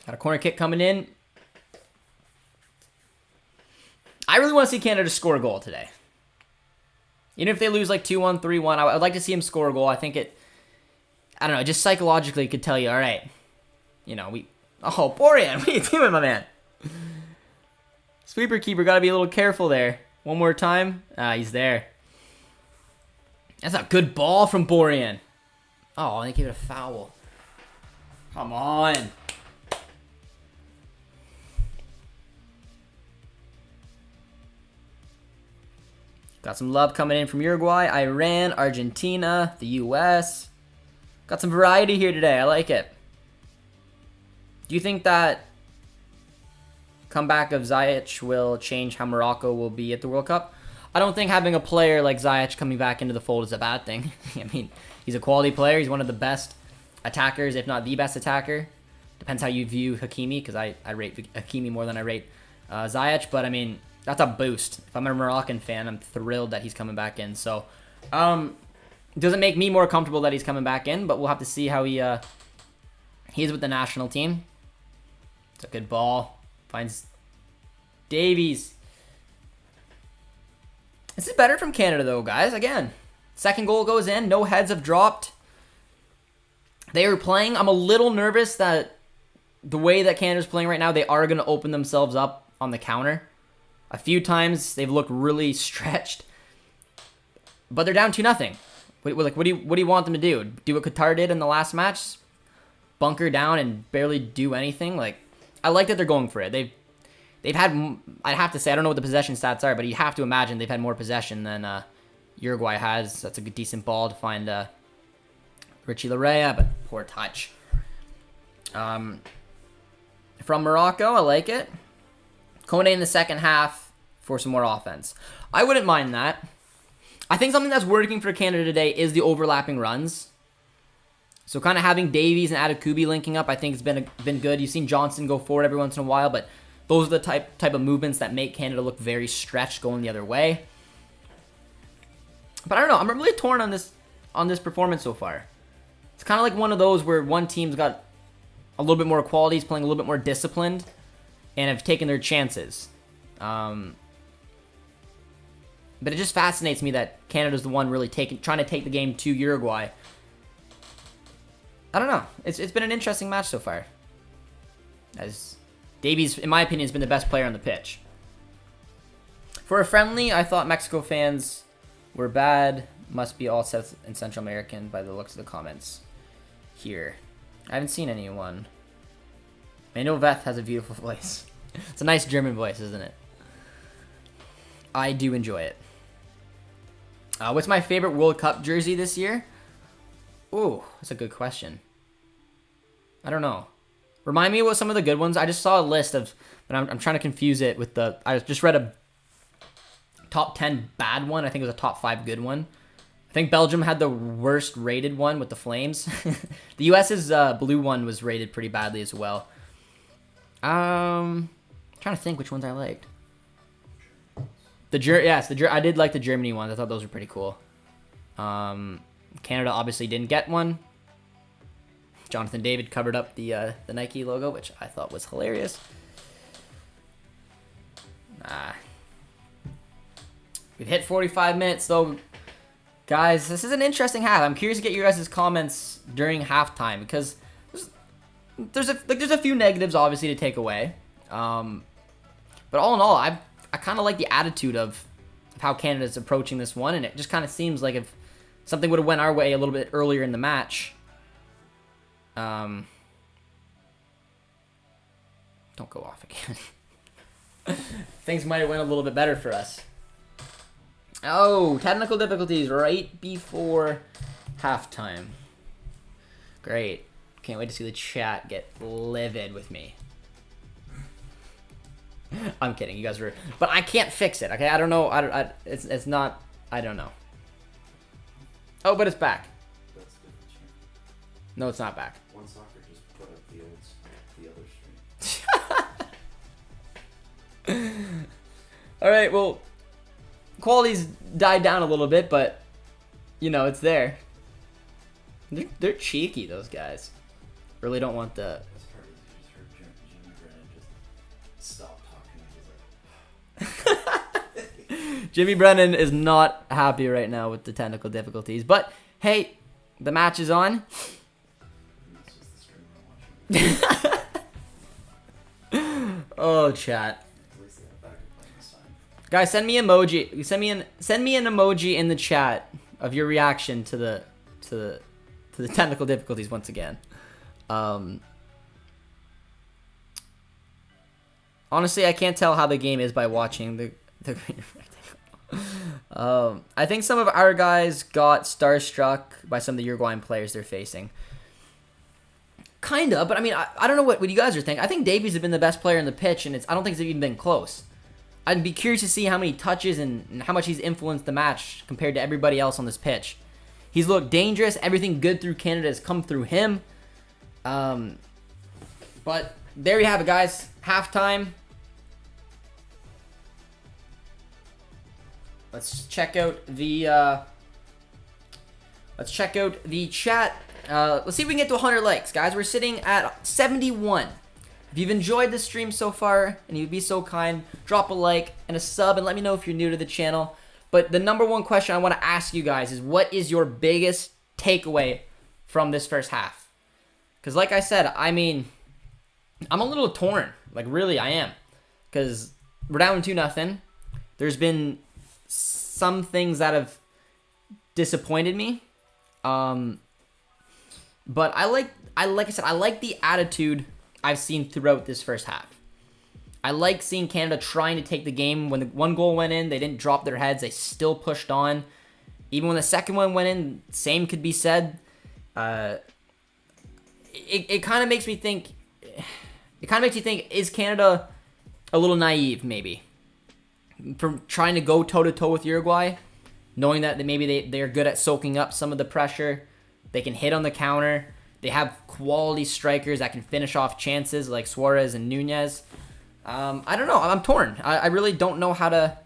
a corner kick coming in. I really want to see Canada score a goal today. Even if they lose like 2-1, 3-1, I'd like to see him score a goal. I think I don't know, just psychologically could tell you, all right, you know, oh, Borian, what are you doing, my man? Sweeper keeper, got to be a little careful there. One more time. He's there. That's a good ball from Borian. Oh, they gave it a foul. Come on. Got some love coming in from Uruguay, Iran, Argentina, the U.S. Got some variety here today. I like it. Do you think that comeback of Ziyech will change how Morocco will be at the World Cup? I don't think having a player like Ziyech coming back into the fold is a bad thing. I mean, he's a quality player. He's one of the best attackers, if not the best attacker. Depends how you view Hakimi, because I rate Hakimi more than I rate Ziyech. But, I mean, that's a boost. If I'm a Moroccan fan, I'm thrilled that he's coming back in. So, doesn't make me more comfortable that he's coming back in, but we'll have to see how he is with the national team. It's a good ball. Finds Davies. This is better from Canada, though, guys. Again, second goal goes in. No heads have dropped. They were playing. I'm a little nervous that the way that Canada's playing right now, they are going to open themselves up on the counter. A few times they've looked really stretched, but they're down 2-0. What do you want them to do? Do what Qatar did in the last match? Bunker down and barely do anything? Like, I like that they're going for it. They've had, I'd have to say, I don't know what the possession stats are, but you have to imagine they've had more possession than Uruguay has. That's a good, decent ball to find Richie Larea, but poor touch. From Morocco, I like it. Kone in the second half for some more offense. I wouldn't mind that. I think something that's working for Canada today is the overlapping runs. So kind of having Davies and Adekubi linking up, I think has been good. You've seen Johnson go forward every once in a while, but those are the type of movements that make Canada look very stretched going the other way. But I don't know. I'm really torn on this performance so far. It's kind of like one of those where one team's got a little bit more quality, is playing a little bit more disciplined, and have taken their chances. But it just fascinates me that Canada's the one really trying to take the game to Uruguay. I don't know. It's been an interesting match so far. As Davies, in my opinion, has been the best player on the pitch. For a friendly, I thought Mexico fans were bad. Must be all South and Central American by the looks of the comments here. I haven't seen anyone. I know Veth has a beautiful voice. It's a nice German voice, isn't it? I do enjoy it. What's my favorite World Cup jersey this year? Ooh, that's a good question. I don't know. Remind me what some of the good ones. I just saw a list of, but I'm trying to confuse it with the. I just read a top 10 bad one. I think it was a top 5 good one. I think Belgium had the worst rated one with the Flames. The US's blue one was rated pretty badly as well. I'm trying to think which ones I liked. I did like the Germany ones. I thought those were pretty cool. Canada obviously didn't get one. Jonathan David covered up the Nike logo, which I thought was hilarious. We've hit 45 minutes, though. Guys, this is an interesting half. I'm curious to get your guys' comments during halftime because there's a few negatives, obviously, to take away. But all in all, I kind of like the attitude of how Canada's approaching this one, and it just kind of seems like if something would have went our way a little bit earlier in the match. Don't go off again. Things might have went a little bit better for us. Oh, technical difficulties right before halftime. Great. Can't wait to see the chat get livid with me. I'm kidding. You guys were... But I can't fix it, okay? I don't know. It's not... I don't know. Oh, but it's back. That's a different stream. No, it's not back. One soccer just put up the other stream. All right, well, quality's died down a little bit, but, you know, it's there. They're cheeky, those guys. Really don't want the... That's part of it. You just heard Jimmy Brennan just stop talking. He's like... Jimmy Brennan is not happy right now with the technical difficulties. But, hey, the match is on. And that's just the stream we're watching. Oh, chat. At least they got backup plan this time. Guys, send me emoji. Send me an emoji in the chat of your reaction to the technical difficulties once again. Honestly, I can't tell how the game is by watching the green rectangle. I think some of our guys got starstruck by some of the Uruguayan players they're facing. Kinda, but I mean, I don't know what you guys are thinking. I think Davies has been the best player in the pitch, and I don't think it's even been close. I'd be curious to see how many touches and how much he's influenced the match compared to everybody else on this pitch. He's looked dangerous. Everything good through Canada has come through him. But there you have it, guys. Halftime. Let's check out the chat. Let's see if we can get to 100 likes, guys. We're sitting at 71. If you've enjoyed this stream so far, and you'd be so kind, drop a like and a sub, and let me know if you're new to the channel. But the number one question I want to ask you guys is, what is your biggest takeaway from this first half? Because like I said, I mean, I'm a little torn. Like, really, I am. Because we're down 2-0. There's been some things that have disappointed me. But like I said, I like the attitude I've seen throughout this first half. I like seeing Canada trying to take the game. When the one goal went in, they didn't drop their heads. They still pushed on. Even when the second one went in, same could be said. It kind of makes me think... It kind of makes you think, is Canada a little naive, maybe? From trying to go toe-to-toe with Uruguay, knowing that maybe they're good at soaking up some of the pressure. They can hit on the counter. They have quality strikers that can finish off chances like Suarez and Nunez. I don't know. I'm torn. I really don't know how to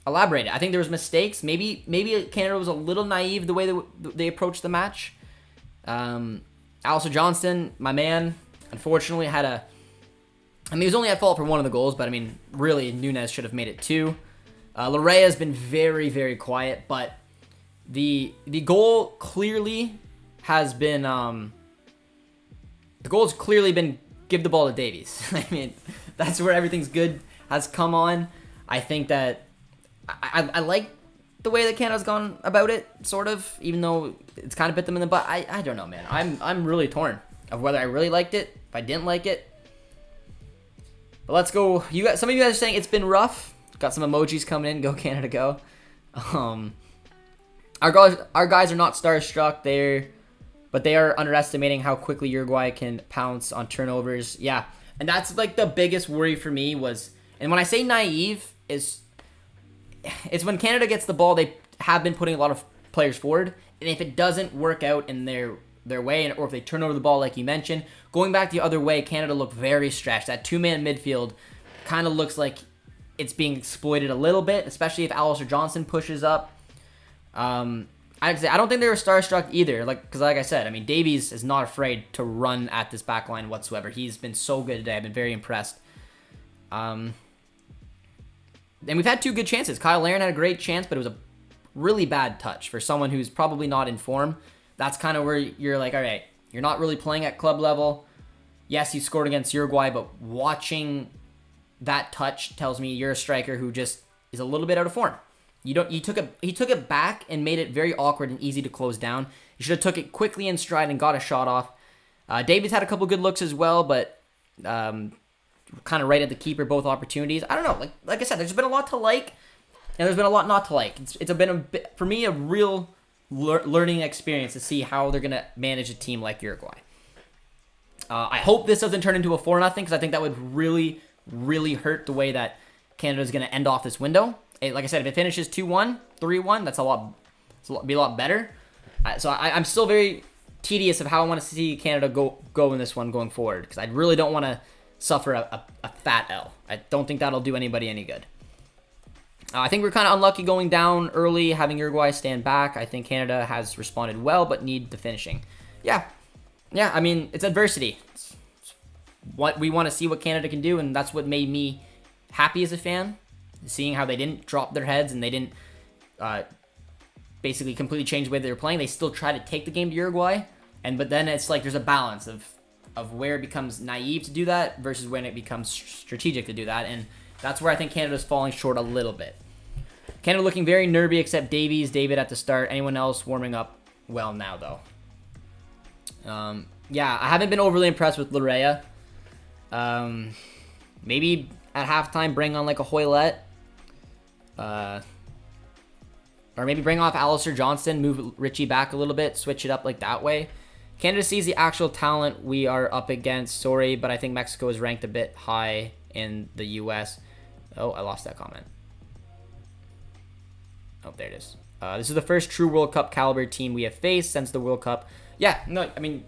elaborate it. I think there was mistakes. Maybe Canada was a little naive the way they approached the match. Alistair Johnston, my man, unfortunately had a... I mean, he was only at fault for one of the goals, but I mean, really, Nunez should have made it two. Larea has been very, very quiet, but the goal clearly has been... the goal has clearly been give the ball to Davies. I mean, that's where everything's good has come on. I think that... I like the way that Canada's gone about it, sort of, even though it's kind of bit them in the butt. I don't know, man. I'm really torn of whether I really liked it, if I didn't like it. But let's go. Some of you guys are saying it's been rough. Got some emojis coming in. Go Canada, go. Our guys are not starstruck. But they are underestimating how quickly Uruguay can pounce on turnovers. Yeah, and that's like the biggest worry for me was. And when I say naive, it's when Canada gets the ball, they have been putting a lot of players forward, and if it doesn't work out in their way, or if they turn over the ball like you mentioned, going back the other way, Canada looked very stretched. That two-man midfield kind of looks like it's being exploited a little bit, especially if Alistair Johnston pushes up. I don't think they were starstruck either, because like I said, I mean, Davies is not afraid to run at this back line whatsoever. He's been so good today. I've been very impressed. And we've had 2 good chances. Kyle Larin had a great chance, but it was a really bad touch for someone who's probably not in form. That's kind of where you're like, all right, you're not really playing at club level. Yes, you scored against Uruguay, but watching that touch tells me you're a striker who just is a little bit out of form. He took it back and made it very awkward and easy to close down. You should have took it quickly in stride and got a shot off. Davies had a couple good looks as well, but kind of right at the keeper both opportunities. I don't know. Like I said, there's been a lot to like, and there's been a lot not to like. It's been for me a real learning experience to see how they're gonna manage a team like Uruguay. I hope this doesn't turn into a 4-0 because I think that would really, really hurt the way that Canada's gonna end off this window. Like I said, if it finishes 2-1, 3-1, that's be a lot better. So I'm still very tedious of how I want to see Canada go in this one going forward because I really don't want to suffer a fat L. I don't think that'll do anybody any good. I think we're kind of unlucky going down early, having Uruguay stand back. I think Canada has responded well, but need the finishing. Yeah, I mean, it's adversity. It's what we want to see what Canada can do, and that's what made me happy as a fan, seeing how they didn't drop their heads and they didn't basically completely change the way they were playing. They still try to take the game to Uruguay, but then it's like there's a balance of where it becomes naive to do that versus when it becomes strategic to do that, and that's where I think Canada's falling short a little bit. Canada looking very nervy except David at the start. Anyone else warming up well now, though. Yeah, I haven't been overly impressed with Larea. Maybe at halftime bring on like a Hoylett. Or maybe bring off Alistair Johnston, move Richie back a little bit, switch it up like that way. Canada sees the actual talent we are up against. Sorry, but I think Mexico is ranked a bit high in the U.S. Oh, I lost that comment. Oh, there it is. This is the first true World Cup caliber team we have faced since the World Cup. Yeah, no, I mean,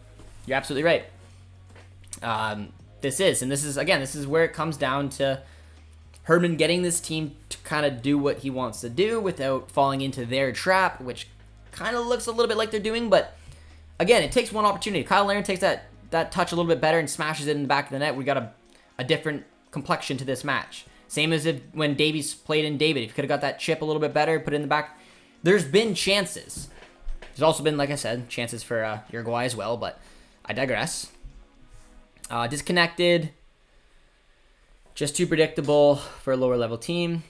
you're absolutely right. This is where it comes down to Herman getting this team to kind of do what he wants to do without falling into their trap, which kind of looks a little bit like they're doing. But again, it takes one opportunity. Kyle Larin takes that touch a little bit better and smashes it in the back of the net. We got a different complexion to this match. Same as when Davies played in David. If you could have got that chip a little bit better, put it in the back. There's been chances. There's also been, like I said, chances for Uruguay as well, but I digress. Disconnected. Just too predictable for a lower level team.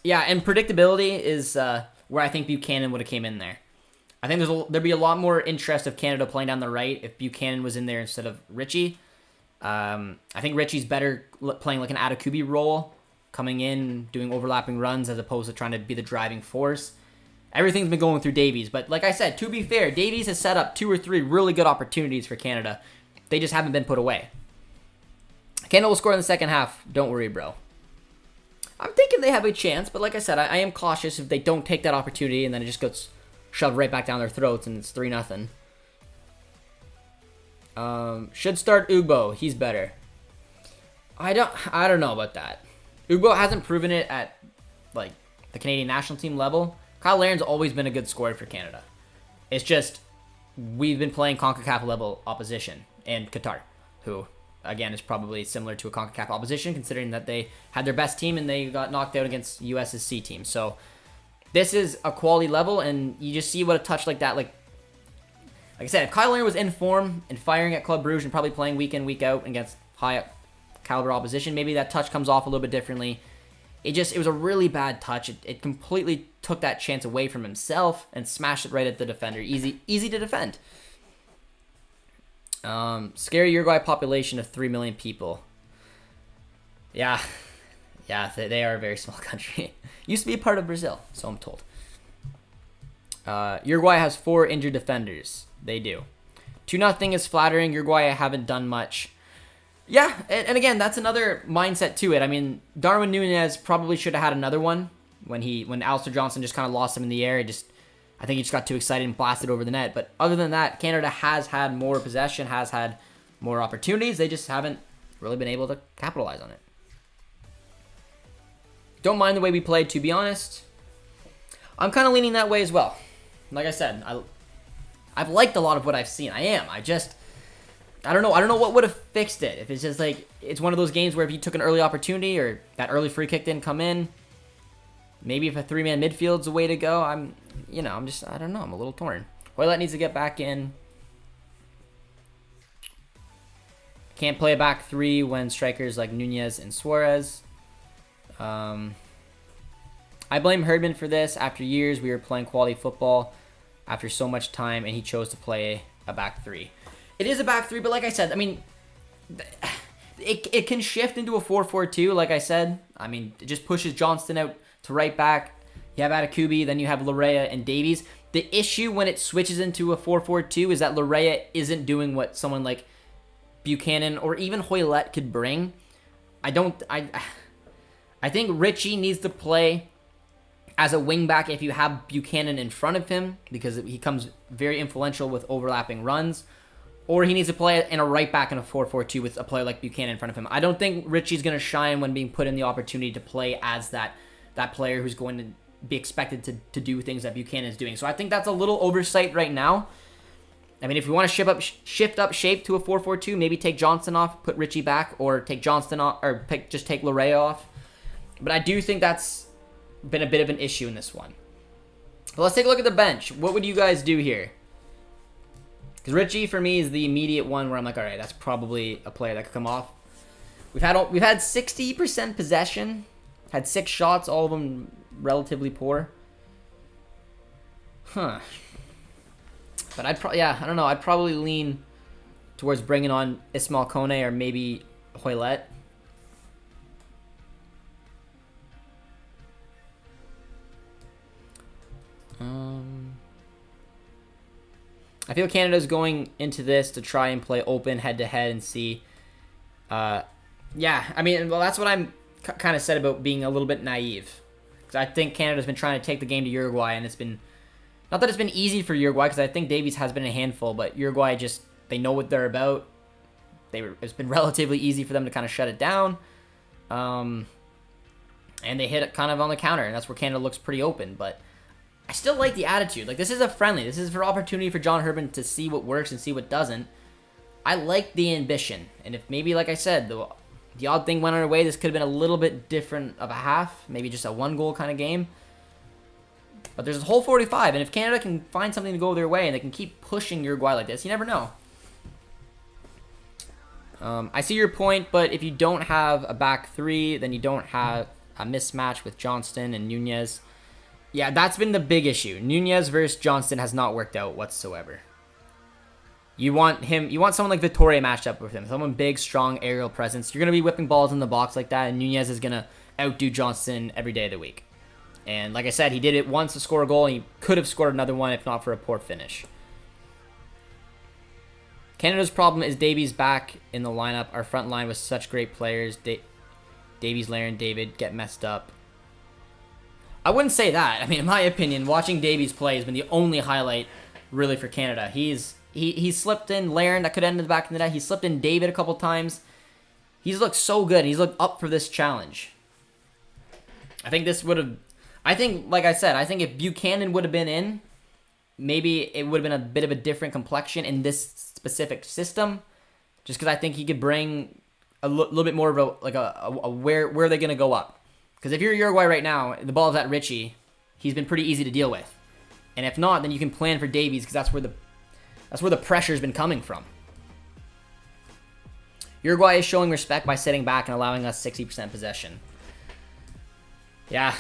Yeah, and predictability is where I think Buchanan would have came in there. I think there'd be a lot more interest of Canada playing down the right if Buchanan was in there instead of Richie. I think Richie's better playing like an Atakubi role, coming in, doing overlapping runs as opposed to trying to be the driving force. Everything's been going through Davies, but like I said, to be fair, Davies has set up 2 or 3 really good opportunities for Canada. They just haven't been put away. Canada will score in the second half. Don't worry, bro. I'm thinking they have a chance, but like I said, I am cautious if they don't take that opportunity and then it just gets shoved right back down their throats and it's 3-0. Should start Ugbo. He's better. I don't know about that. Ugbo hasn't proven it at like the Canadian national team level. Kyle Larin's always been a good scorer for Canada. It's just we've been playing CONCACAF level opposition and Qatar, who again is probably similar to a CONCACAF opposition considering that they had their best team and they got knocked out against US's C team. So this is a quality level, and you just see what a touch like that, like I said, if Kyle Larin was in form and firing at Club Brugge and probably playing week in, week out against high caliber opposition, maybe that touch comes off a little bit differently. It was a really bad touch. It completely took that chance away from himself and smashed it right at the defender. Easy to defend. Scary Uruguay population of 3 million people. Yeah, they are a very small country. Used to be a part of Brazil, so I'm told. Uruguay has 4 injured defenders. They do. 2-0 is flattering. Uruguay haven't done much. Yeah, and again, that's another mindset to it. I mean, Darwin Núñez probably should have had another one when Alistair Johnston just kind of lost him in the air. I think he just got too excited and blasted over the net. But other than that, Canada has had more possession, has had more opportunities. They just haven't really been able to capitalize on it. Don't mind the way we played, to be honest. I'm kind of leaning that way as well. Like I said, I've liked a lot of what I've seen. I don't know what would have fixed it. If it's just like, it's one of those games where if you took an early opportunity or that early free kick didn't come in, Maybe if a 3-man midfield's the way to go, I don't know. I'm a little torn. Hoylett needs to get back in. Can't play a back three when strikers like Nunez and Suarez. I blame Herdman for this. After years, we were playing quality football after so much time, and he chose to play a back three. It is a back three, but like I said, I mean, it can shift into a 4-4-2, like I said. I mean, it just pushes Johnston out to right back. You have Atakubi, then you have Larea and Davies. The issue when it switches into a 4-4-2 is that Larea isn't doing what someone like Buchanan or even Hoylett could bring. I think Richie needs to play as a wingback if you have Buchanan in front of him, because he comes very influential with overlapping runs. Or he needs to play in a right back in a 4-4-2 with a player like Buchanan in front of him. I don't think Richie's going to shine when being put in the opportunity to play as that player who's going to be expected to do things that Buchanan is doing. So I think that's a little oversight right now. I mean, if we want to shift up shape to a 4-4-2, maybe take Johnston off, put Richie back, or take Johnston off, or just take Larea off. But I do think that's been a bit of an issue in this one. But let's take a look at the bench. What would you guys do here? Because Richie, for me, is the immediate one where I'm like, all right, that's probably a player that could come off. We've had 60% possession, had 6 shots, all of them relatively poor. But I don't know. I'd probably lean towards bringing on Ismail Kone or maybe Hoylett. I feel Canada's going into this to try and play open head-to-head and see. I mean, well, that's what I'm kind of said about being a little bit naive. Because I think Canada's been trying to take the game to Uruguay, and it's been... Not that it's been easy for Uruguay, because I think Davies has been a handful, but Uruguay they know what they're about. It's been relatively easy for them to kind of shut it down. And they hit it kind of on the counter, and that's where Canada looks pretty open, but... I still like the attitude. Like, this is a friendly. This is for opportunity for John Herdman to see what works and see what doesn't. I like the ambition. And if maybe, like I said, the odd thing went our way, this could have been a little bit different of a half. Maybe just a 1-goal kind of game. But there's a whole 45. And if Canada can find something to go their way and they can keep pushing Uruguay like this, you never know. I see your point, but if you don't have a back three, then you don't have a mismatch with Johnston and Nunez. Yeah, that's been the big issue. Nunez versus Johnston has not worked out whatsoever. You want someone like Vittoria matched up with him. Someone big, strong, aerial presence. You're going to be whipping balls in the box like that, and Nunez is going to outdo Johnston every day of the week. And like I said, he did it once to score a goal, and he could have scored another one if not for a poor finish. Canada's problem is Davies back in the lineup. Our front line with such great players. Davies, Larin, David get messed up. I wouldn't say that. I mean, in my opinion, watching Davies play has been the only highlight really for Canada. He's slipped in Larin that could end in the back of the net. He slipped in David a couple times. He's looked so good. He's looked up for this challenge. I think like I said, I think if Buchanan would have been in, maybe it would have been a bit of a different complexion in this specific system. Just because I think he could bring a little bit more of a where are they going to go up. Because if you're Uruguay right now, the ball's at Richie, he's been pretty easy to deal with. And if not, then you can plan for Davies, because that's where the pressure's been coming from. Uruguay is showing respect by sitting back and allowing us 60% possession. Yeah.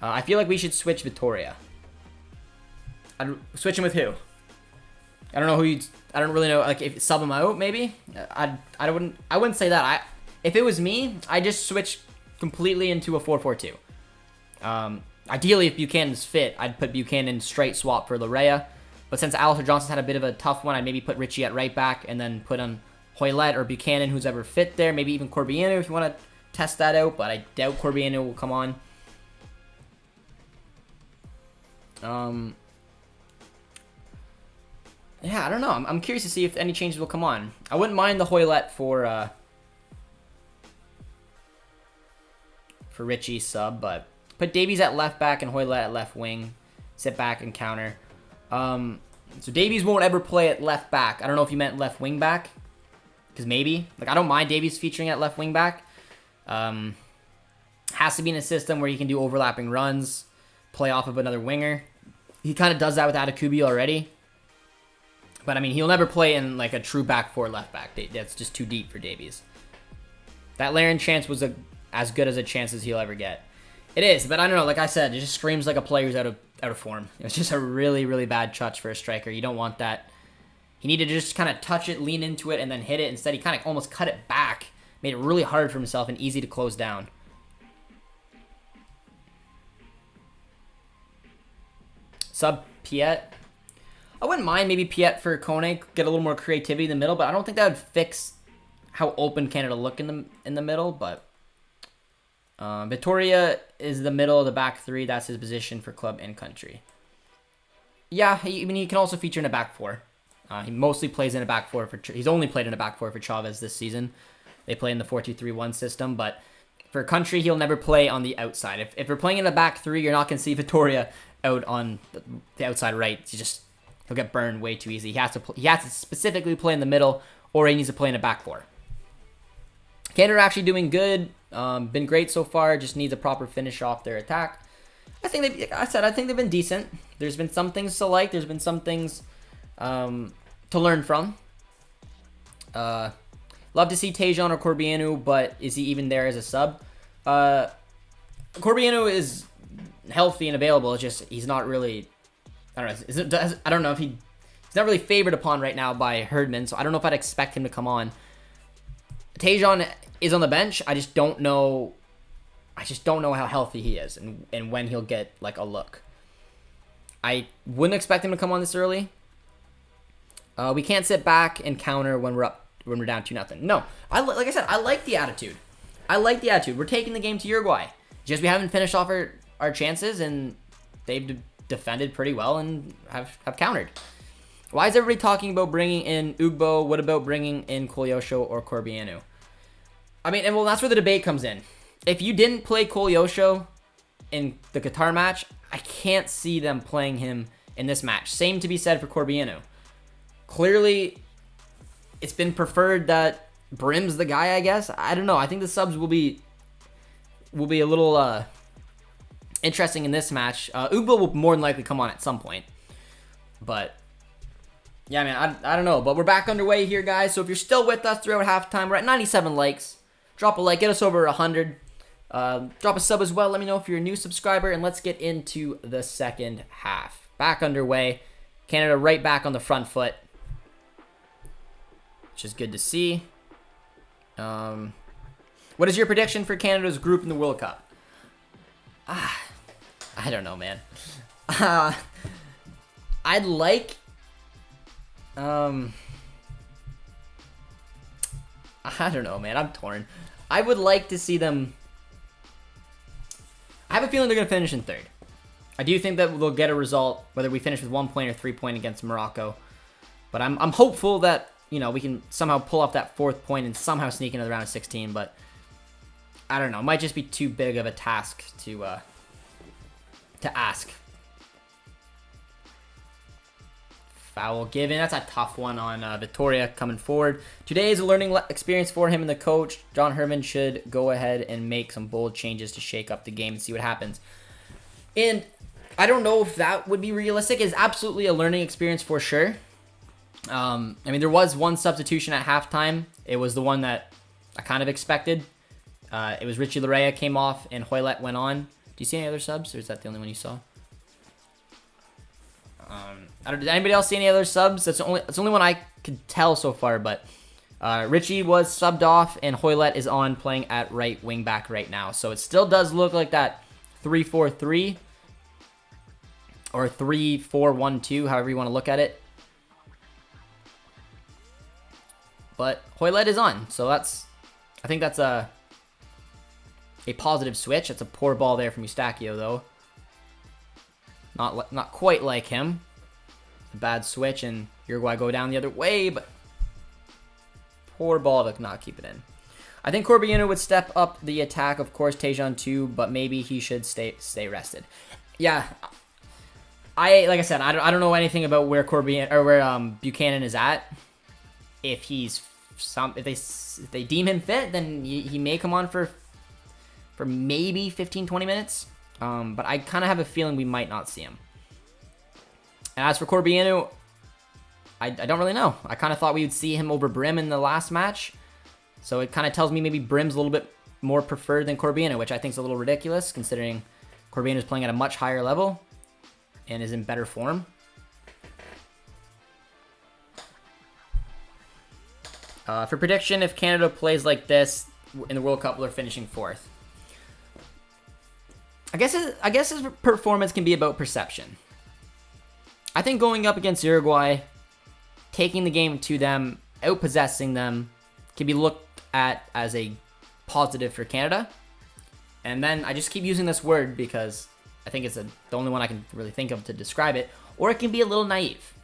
I feel like we should switch Vittoria. I'd switch him with who? I don't know who I don't really know. Like, if sub him out, maybe. I wouldn't say that. If it was me, I'd just switch completely into a 4-4-2. Ideally, if Buchanan's fit, I'd put Buchanan straight swap for Larea. But since Alistair Johnson's had a bit of a tough one, I'd maybe put Richie at right back and then put on Hoylett or Buchanan, who's ever fit there. Maybe even Corbiano if you want to test that out, but I doubt Corbiano will come on. Yeah, I don't know. I'm curious to see if any changes will come on. I wouldn't mind the Hoylett for Richie sub, but put Davies at left back and Hoylett at left wing. Sit back and counter. So Davies won't ever play at left back. I don't know if you meant left wing back, because maybe. Like, I don't mind Davies featuring at left wing back. And Has to be in a system where he can do overlapping runs, play off of another winger. He kind of does that with Atakubi already. But, I mean, he'll never play in, like, a true back four left back. That's just too deep for Davies. That Laren chance was as good as a chance as he'll ever get. It is, but I don't know. Like I said, it just screams like a player who's out of form. It's just a really, really bad touch for a striker. You don't want that. He needed to just kind of touch it, lean into it, and then hit it. Instead, he kind of almost cut it back. Made it really hard for himself and easy to close down. Sub Piet. I wouldn't mind maybe Piet for Kone, get a little more creativity in the middle, but I don't think that would fix how open Canada look in the middle. But Victoria is the middle of the back three. That's his position for club and country. Yeah, he can also feature in a back four. He mostly plays in a back four. He's only played in a back four for Chavez this season. They play in the 4-2-3-1 system, but for country, he'll never play on the outside. If we're playing in a back three, you're not going to see Victoria out on the outside right. He'll get burned way too easy. He has to specifically play in the middle, or he needs to play in a back four. Canada are actually doing good. Been great so far. Just needs a proper finish off their attack. I think they've been decent. There's been some things to like. There's been some things to learn from. Love to see Tejan or Corbianu, but is he even there as a sub? Corbianu is healthy and available. It's just he's not really. I don't know if he's not really favored upon right now by Herdman, so I don't know if I'd expect him to come on. Tejan is on the bench. I just don't know how healthy he is and when he'll get like a look. I wouldn't expect him to come on this early. We can't sit back and counter when we're down 2-0. No, like I said, I like the attitude. We're taking the game to Uruguay. Just we haven't finished off our chances, and they've defended pretty well and have countered. Why is everybody talking about bringing in Ugbo? What about bringing in Kolyosho or Corbianu? I mean, and well, that's where the debate comes in. If you didn't play Kolyosho in the Qatar match, I can't see them playing him in this match. Same to be said for Corbianu. Clearly, it's been preferred that Brim's the guy, I guess. I don't know. I think the subs will be a little interesting in this match. Ugbo will more than likely come on at some point. But yeah, man, I don't know. But we're back underway here, guys. So if you're still with us throughout halftime, we're at 97 likes. Drop a like, get us over 100. Drop a sub as well. Let me know if you're a new subscriber, and let's get into the second half. Back underway. Canada right back on the front foot, which is good to see. What is your prediction for Canada's group in the World Cup? I don't know, man. I'd like... I don't know, man. I'm torn. I would like to see them... I have a feeling they're going to finish in third. I do think that they'll get a result, whether we finish with 1 point or 3 point against Morocco. But I'm hopeful that, you know, we can somehow pull off that 4th point and somehow sneak into the round of 16. But I don't know. It might just be too big of a task to ask. Foul given. That's a tough one on Victoria coming forward. Today is a learning experience for him and the coach. John Herman should go ahead and make some bold changes to shake up the game and see what happens. And I don't know if that would be realistic. It's absolutely a learning experience for sure. I mean, there was one substitution at halftime. It was the one that I kind of expected. It was Richie Larea came off and Hoylett went on. Do you see any other subs, or is that the only one you saw? Did anybody else see any other subs? That's the only one I could tell so far. But Richie was subbed off, and Hoylett is on playing at right wing back right now. So it still does look like that 3-4-3 or 3-4-1-2, however you want to look at it. But Hoylett is on, so I think that's a positive switch. It's a poor ball there from Eustachio, though. Not quite like him. A bad switch, and Uruguay go down the other way, but poor ball to not keep it in. I think Corbianu would step up the attack, of course, Tejan too, but maybe he should stay rested. Yeah, like I said, I don't know anything about where Buchanan is at. If they deem him fit, then he may come on for for maybe 15-20 minutes. But I kind of have a feeling we might not see him. And as for Corbeanu, I don't really know. I kind of thought we would see him over Brim in the last match. So it kind of tells me maybe Brim's a little bit more preferred than Corbeanu, which I think is a little ridiculous considering Corbeanu is playing at a much higher level and is in better form. For prediction, if Canada plays like this in the World Cup, they're finishing 4th. I guess his performance can be about perception. I think going up against Uruguay, taking the game to them, outpossessing them, can be looked at as a positive for Canada. And then I just keep using this word because I think it's the only one I can really think of to describe it. Or it can be a little naive.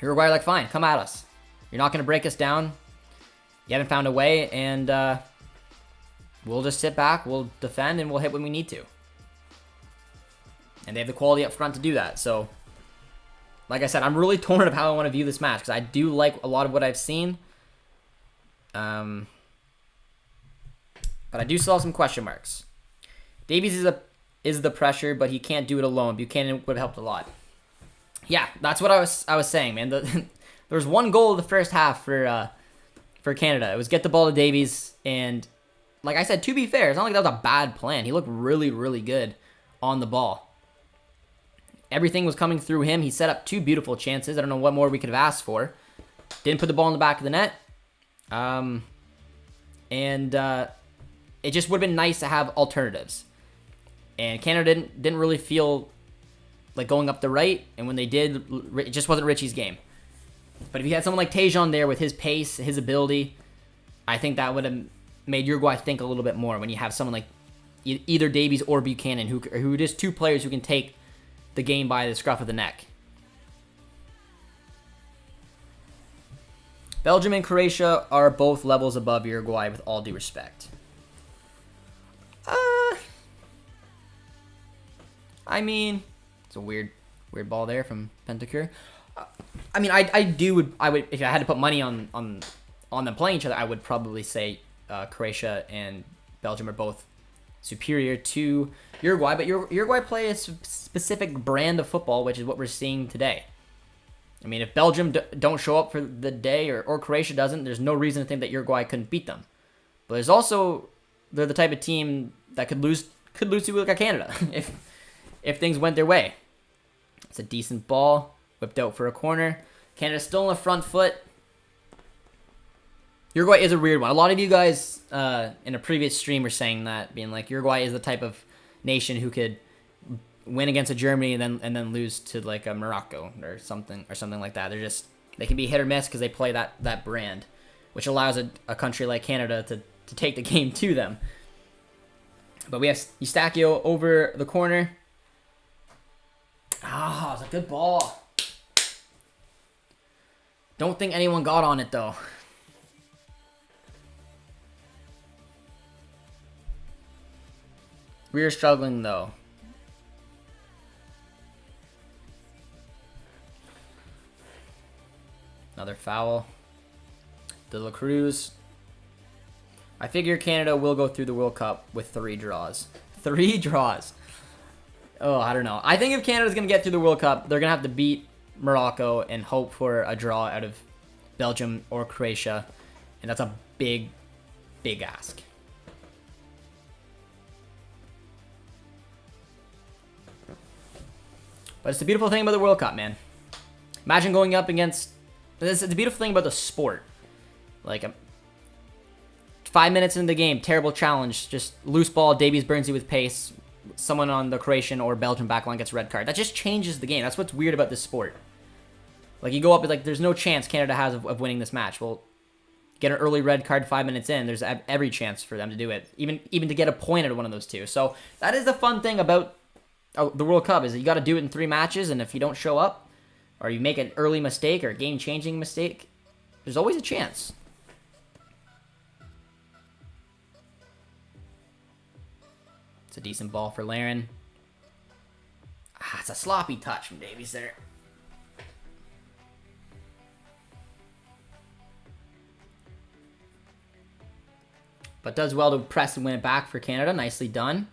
Uruguay are like, fine, come at us. You're not going to break us down. You haven't found a way, and we'll just sit back, we'll defend, and we'll hit when we need to. And they have the quality up front to do that. So, like I said, I'm really torn of how I want to view this match because I do like a lot of what I've seen. But I do still have some question marks. Davies is the pressure, but he can't do it alone. Buchanan would have helped a lot. Yeah, that's what I was saying, man. There was one goal in the first half for Canada. It was get the ball to Davies, and like I said, to be fair, it's not like that was a bad plan. He looked really, really good on the ball. Everything was coming through him. He set up 2 beautiful chances. I don't know what more we could have asked for. Didn't put the ball in the back of the net. It just would have been nice to have alternatives. And Canada didn't really feel like going up the right, and when they did, it just wasn't Richie's game. But if you had someone like Tejan there with his pace, his ability, I think that would have made Uruguay think a little bit more when you have someone like either Davies or Buchanan, who are just 2 players who can take the game by the scruff of the neck. Belgium and Croatia are both levels above Uruguay with all due respect. I mean, it's a weird ball there from Pentacure. I mean, I would if I had to put money on them playing each other, I would probably say Croatia and Belgium are both superior to Uruguay, but Uruguay play a specific brand of football, which is what we're seeing today. I mean, if Belgium don't show up for the day or Croatia doesn't, there's no reason to think that Uruguay couldn't beat them. But there's also, they're the type of team that could lose to like Canada if things went their way. It's a decent ball. Whipped out for a corner. Canada's still on the front foot. Uruguay is a weird one. A lot of you guys in a previous stream were saying that, being like Uruguay is the type of nation who could win against a Germany and then lose to like a Morocco or something like that. They can be hit or miss because they play that brand, which allows a country like Canada to take the game to them. But we have Eustachio over the corner. Ah, it's a good ball. Don't think anyone got on it, though. We are struggling, though. Another foul. De La Cruz. I figure Canada will go through the World Cup with 3 draws. 3 draws. Oh, I don't know. I think if Canada's going to get through the World Cup, they're going to have to beat Morocco and hope for a draw out of Belgium or Croatia, and that's a big ask. But it's the beautiful thing about the World Cup, man. Imagine going up against... It's the beautiful thing about the sport. Like, 5 minutes into the game, terrible challenge, just loose ball, Davies burns you with pace, someone on the Croatian or Belgian backline gets a red card. That just changes the game. That's what's weird about this sport. Like, you go up, like, there's no chance Canada has of winning this match. Well, get an early red card 5 minutes in, there's every chance for them to do it, even to get a point out of one of those 2. So that is the fun thing about the World Cup, is that you got to do it in 3 matches, and if you don't show up, or you make an early mistake or a game-changing mistake, there's always a chance. It's a decent ball for Laren. Ah, it's a sloppy touch from Davies there. but does well to press and win it back for Canada. Nicely done.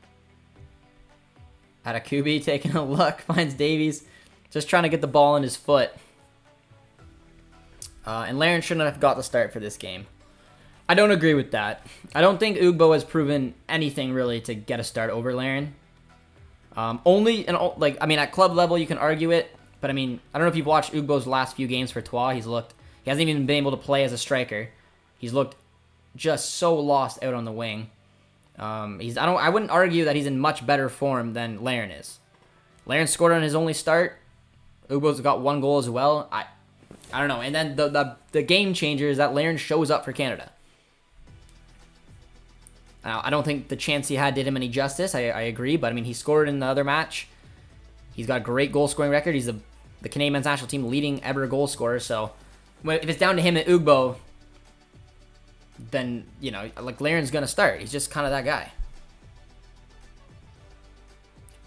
Atakubi taking a look, finds Davies, just trying to get the ball in his foot. And Laren shouldn't have got the start for this game. I don't agree with that. I don't think Ugbo has proven anything really to get a start over Laren. At club level you can argue it, but I don't know if you've watched Ugbo's last few games for Troyes. He hasn't even been able to play as a striker. He's looked just so lost out on the wing. I wouldn't argue that he's in much better form than Laren is. Laren scored on his only start. Ugbo's got 1 goal as well. I don't know. And then the game changer is that Laren shows up for Canada. I don't think the chance he had did him any justice. I agree, but he scored in the other match. He's got a great goal scoring record. He's the Canadian men's national team leading ever goal scorer. So if it's down to him and Ugbo, then Laren's gonna start. He's just kind of that guy.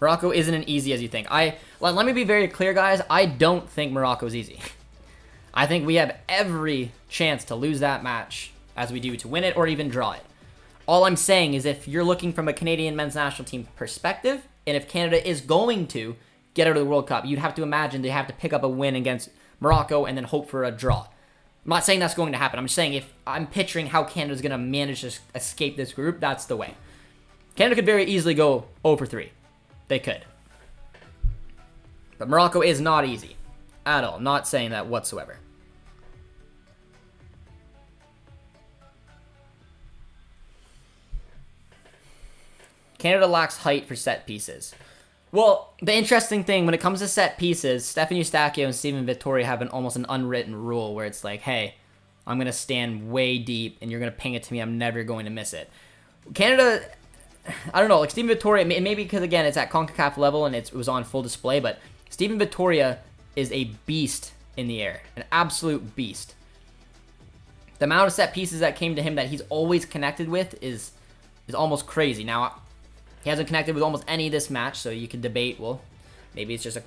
Morocco isn't as easy as you think. Let me be very clear, guys. I don't think Morocco's easy. I think we have every chance to lose that match as we do to win it or even draw it. All I'm saying is if you're looking from a Canadian men's national team perspective, and if Canada is going to get out of the World Cup, you'd have to imagine they have to pick up a win against Morocco and then hope for a draw. I'm not saying that's going to happen. I'm just saying if I'm picturing how Canada's going to manage to escape this group, that's the way. Canada could very easily go 0-3. They could. But Morocco is not easy. At all. Not saying that whatsoever. Canada lacks height for set pieces. Well, the interesting thing when it comes to set pieces, Stefan Eustachio and Steven Vittoria have almost an unwritten rule where it's like, hey, I'm going to stand way deep and you're going to ping it to me. I'm never going to miss it. Canada, I don't know, Steven Vittoria, maybe because, again, it's at CONCACAF level and it was on full display, but Steven Vittoria is a beast in the air, an absolute beast. The amount of set pieces that came to him that he's always connected with is almost crazy. Now, he hasn't connected with almost any of this match, so you could debate, well, maybe it's just a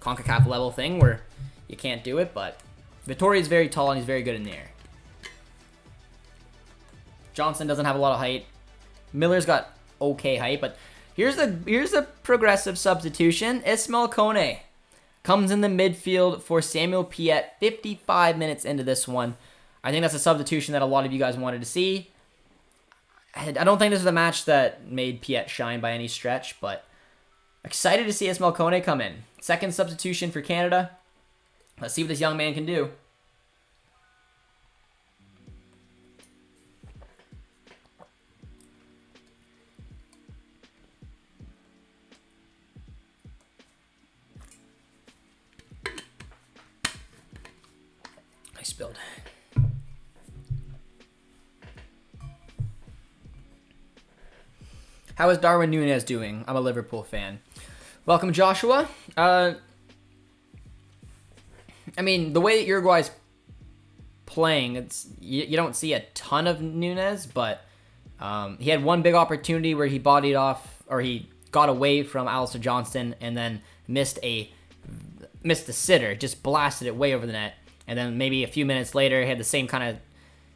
CONCACAF level thing where you can't do it, but Vittoria is very tall and he's very good in the air. Johnson doesn't have a lot of height. Miller's got okay height, but here's the progressive substitution. Ismail Kone comes in the midfield for Samuel Piette 55 minutes into this one. I think that's a substitution that a lot of you guys wanted to see. I don't think this was a match that made Piette shine by any stretch, but excited to see Ismail Kone come in. Second substitution for Canada. Let's see what this young man can do. I spilled. How is Darwin Núñez doing? I'm a Liverpool fan. Welcome, Joshua. The way that Uruguay's playing, you don't see a ton of Núñez, but he had one big opportunity where he bodied off, or he got away from Alistair Johnston and then missed a sitter, just blasted it way over the net. And then maybe a few minutes later, he had the same kind of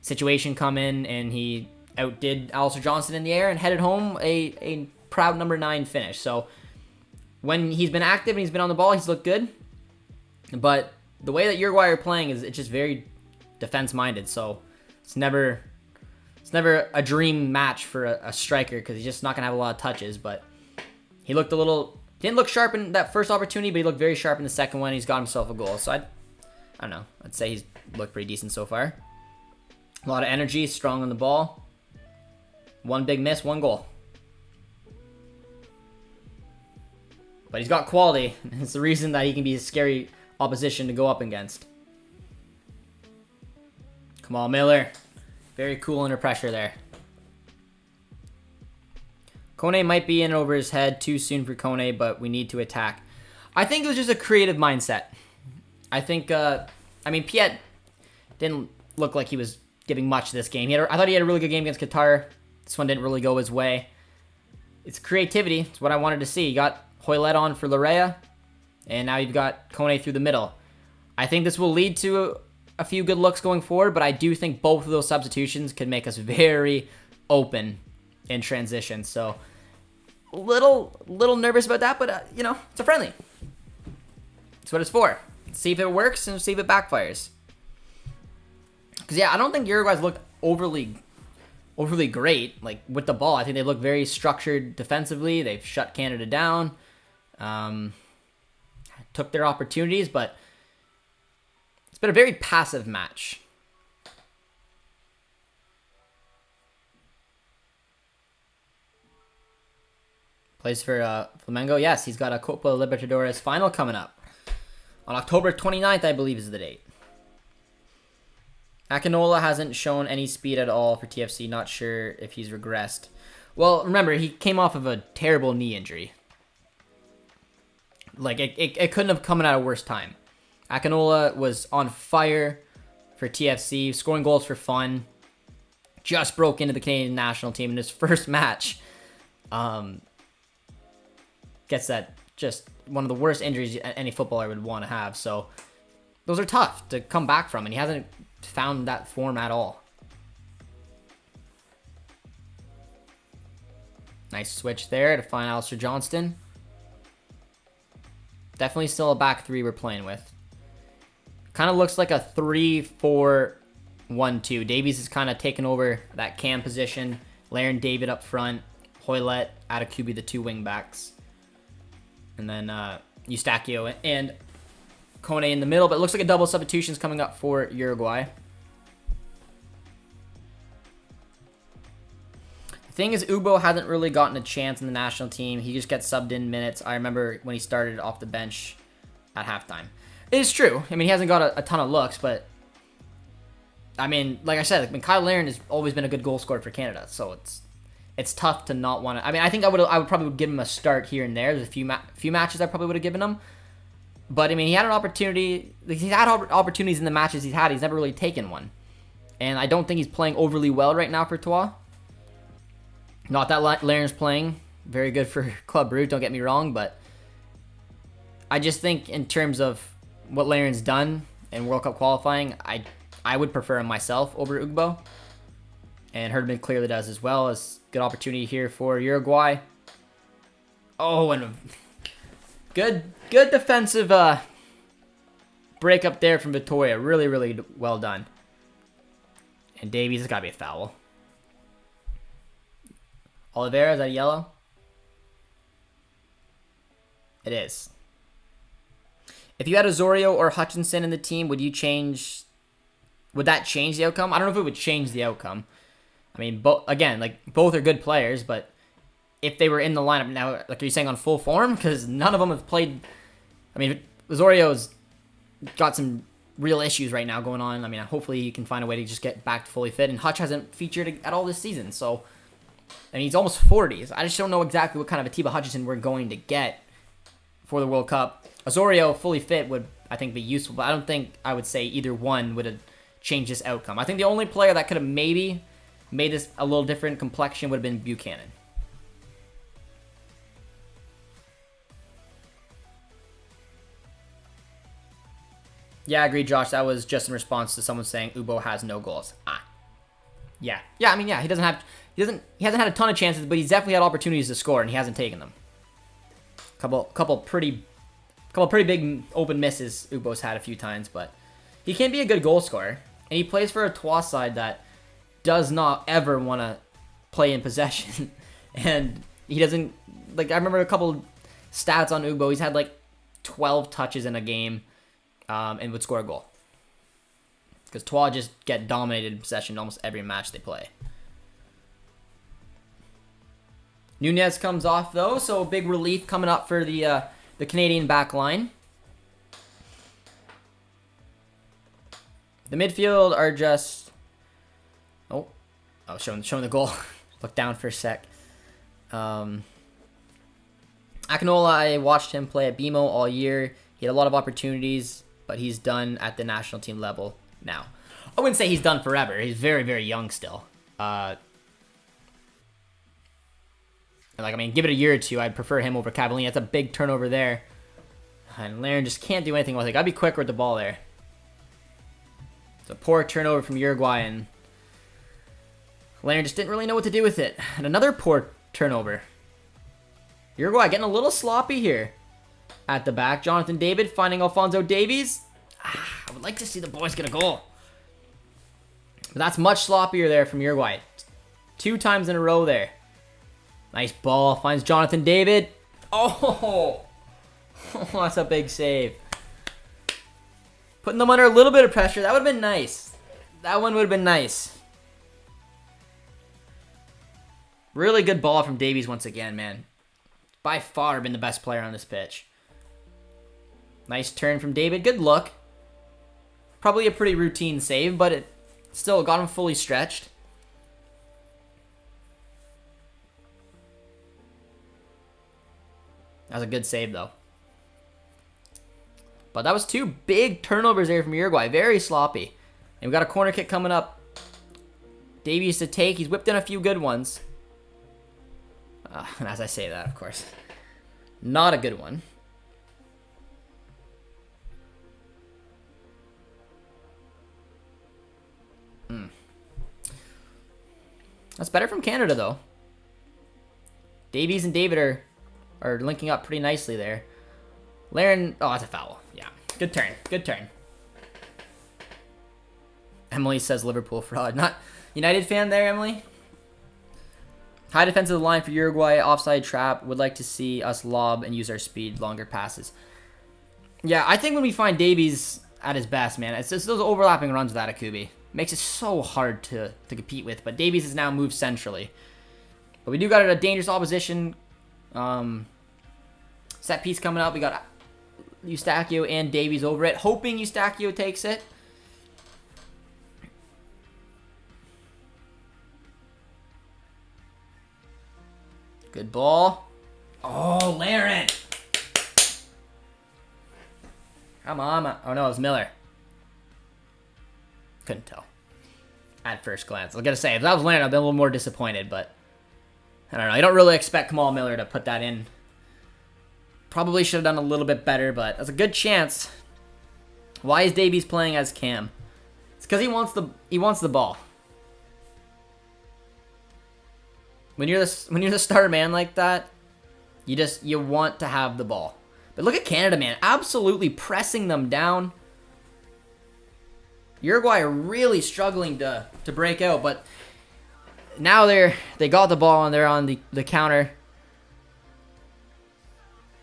situation come in, and he outdid Alistair Johnston in the air and headed home a proud number 9 finish. So when he's been active and he's been on the ball, he's looked good. But the way that Uruguay are playing is it's just very defense-minded. So it's never a dream match for a striker because he's just not going to have a lot of touches. But he looked didn't look sharp in that first opportunity, but he looked very sharp in the second one. He's got himself a goal. So I don't know. I'd say he's looked pretty decent so far. A lot of energy, strong on the ball. One big miss, 1 goal. But he's got quality. It's the reason that he can be a scary opposition to go up against. Come on, Miller. Very cool under pressure there. Kone might be in over his head. Too soon for Kone, but we need to attack. I think it was just a creative mindset. I think, Piette didn't look like he was giving much this game. I thought he had a really good game against Qatar. This one didn't really go his way. It's creativity. It's what I wanted to see. You got Hoylett on for Larea, and now you've got Kone through the middle. I think this will lead to a few good looks going forward, but I do think both of those substitutions could make us very, open in transition. So little nervous about that, but you know, it's a friendly. That's what it's for. See if it works and see if it backfires. Because yeah, I don't think Uruguay's looked overly great like with the ball. I think they look very structured defensively. They've shut Canada down, took their opportunities, but it's been a very passive match. Plays for Flamengo. Yes, he's got a Copa Libertadores final coming up on October 29th, I believe is the date. Akinola hasn't shown any speed at all for TFC. Not sure if he's regressed. Well, remember, he came off of a terrible knee injury. Like, it couldn't have come at a worse time. Akinola was on fire for TFC, scoring goals for fun. Just broke into the Canadian national team in his first match. Gets that just one of the worst injuries any footballer would want to have. So those are tough to come back from, and he hasn't found that form at all. Nice switch there to find Alistair Johnston. Definitely still a back three we're playing with. Kind of looks like a 3-4-1-2. Davies is kind of taking over that cam position. Larin David up front. Hoylett, Atakubi, the two wing backs. And then Eustachio and Kone in the middle. But it looks like a double substitutions coming up for Uruguay. The thing is, Ugbo hasn't really gotten a chance in the national team. He just gets subbed in minutes. I remember when he started off the bench at halftime. It is true. I mean, he hasn't got a ton of looks, but I mean, like I said, Kyle Larin has always been a good goal scorer for Canada, so it's tough to not want to. I mean, I think I would probably give him a start here and there. There's a few matches I probably would have given him, but I mean, he had an opportunity. He's had opportunities in the matches he's had. He's never really taken one, and I don't think he's playing overly well right now for Troyes. Not that Larin's playing very good for Club Brugge, don't get me wrong, but I just think in terms of what Larin's done in World Cup qualifying, I would prefer him myself over Ugbo. And Herdman clearly does as well. As good opportunity here for Uruguay. Oh, and a good defensive break up there from Vittoria. Really, really well done. And Davies, it's got to be a foul. Oliveira, is that a yellow? It is. If you had Osorio or Hutchinson in the team, would that change the outcome? I don't know if it would change the outcome. I mean, both are good players, but if they were in the lineup now, like, are you saying on full form? Because none of them have played. I mean, Osorio's got some real issues right now going on. I mean, hopefully he can find a way to just get back to fully fit. And Hutch hasn't featured at all this season, so I mean, he's almost 40. So I just don't know exactly what kind of Atiba Hutchinson we're going to get for the World Cup. Osorio fully fit would, I think, be useful, but I don't think I would say either one would have changed this outcome. I think the only player that could have maybe made this a little different complexion would have been Buchanan. Yeah, I agree, Josh. That was just in response to someone saying Ubo has no goals. Yeah. I mean, yeah, he hasn't had a ton of chances, but he's definitely had opportunities to score, and he hasn't taken them. Couple pretty big open misses Ubo's had a few times, but he can be a good goal scorer, and he plays for a Troyes side that does not ever want to play in possession, and he doesn't, like, I remember a couple stats on Ubo. He's had like 12 touches in a game, and would score a goal. Because Troyes just get dominated in possession almost every match they play. Nunez comes off, though, so big relief coming up for the Canadian back line. The midfield are just... showing the goal. Look down for a sec. Akinola, I watched him play at BMO all year. He had a lot of opportunities, but he's done at the national team level now. I wouldn't say he's done forever. He's very, very young still. Give it a year or two, I'd prefer him over Cavallini. That's a big turnover there. And Larin just can't do anything with it. Gotta be quicker with the ball there. It's a poor turnover from Uruguay, and Laren just didn't really know what to do with it. And another poor turnover. Uruguay getting a little sloppy here. At the back, Jonathan David finding Alphonso Davies. I would like to see the boys get a goal. But that's much sloppier there from Uruguay. 2 times in a row there. Nice ball. Finds Jonathan David. Oh! That's a big save. Putting them under a little bit of pressure. That would have been nice. That one would have been nice. Really good ball from Davies once again, man. By far been the best player on this pitch. Nice turn from David. Good look. Probably a pretty routine save, but it still got him fully stretched. That was a good save, though. But that was 2 big turnovers there from Uruguay. Very sloppy. And we got a corner kick coming up. Davies to take. He's whipped in a few good ones. And as I say that, of course. Not a good one. That's better from Canada, though. Davies and David are linking up pretty nicely there. Laren, oh, that's a foul. Yeah, good turn, good turn. Emily says Liverpool fraud. Not United fan there, Emily? High defensive line for Uruguay, offside trap. Would like to see us lob and use our speed, longer passes. Yeah, I think when we find Davies at his best, man, it's just those overlapping runs with Atakubi. Makes it so hard to compete with, but Davies has now moved centrally. But we do got a dangerous opposition. Set piece coming up. We got Eustachio and Davies over it. Hoping Eustachio takes it. Good ball. Oh, Laren. Come on. Oh, no, it was Miller. Couldn't tell at first glance. I was going to say, if that was Laren, I'd been a little more disappointed, but I don't know. I don't really expect Kamal Miller to put that in. Probably should have done a little bit better, but that's a good chance. Why is Davies playing as Cam? It's because he wants the ball. When you're the starter man like that, you want to have the ball. But look at Canada, man, absolutely pressing them down. Uruguay are really struggling to break out, but now they got the ball and they're on the counter.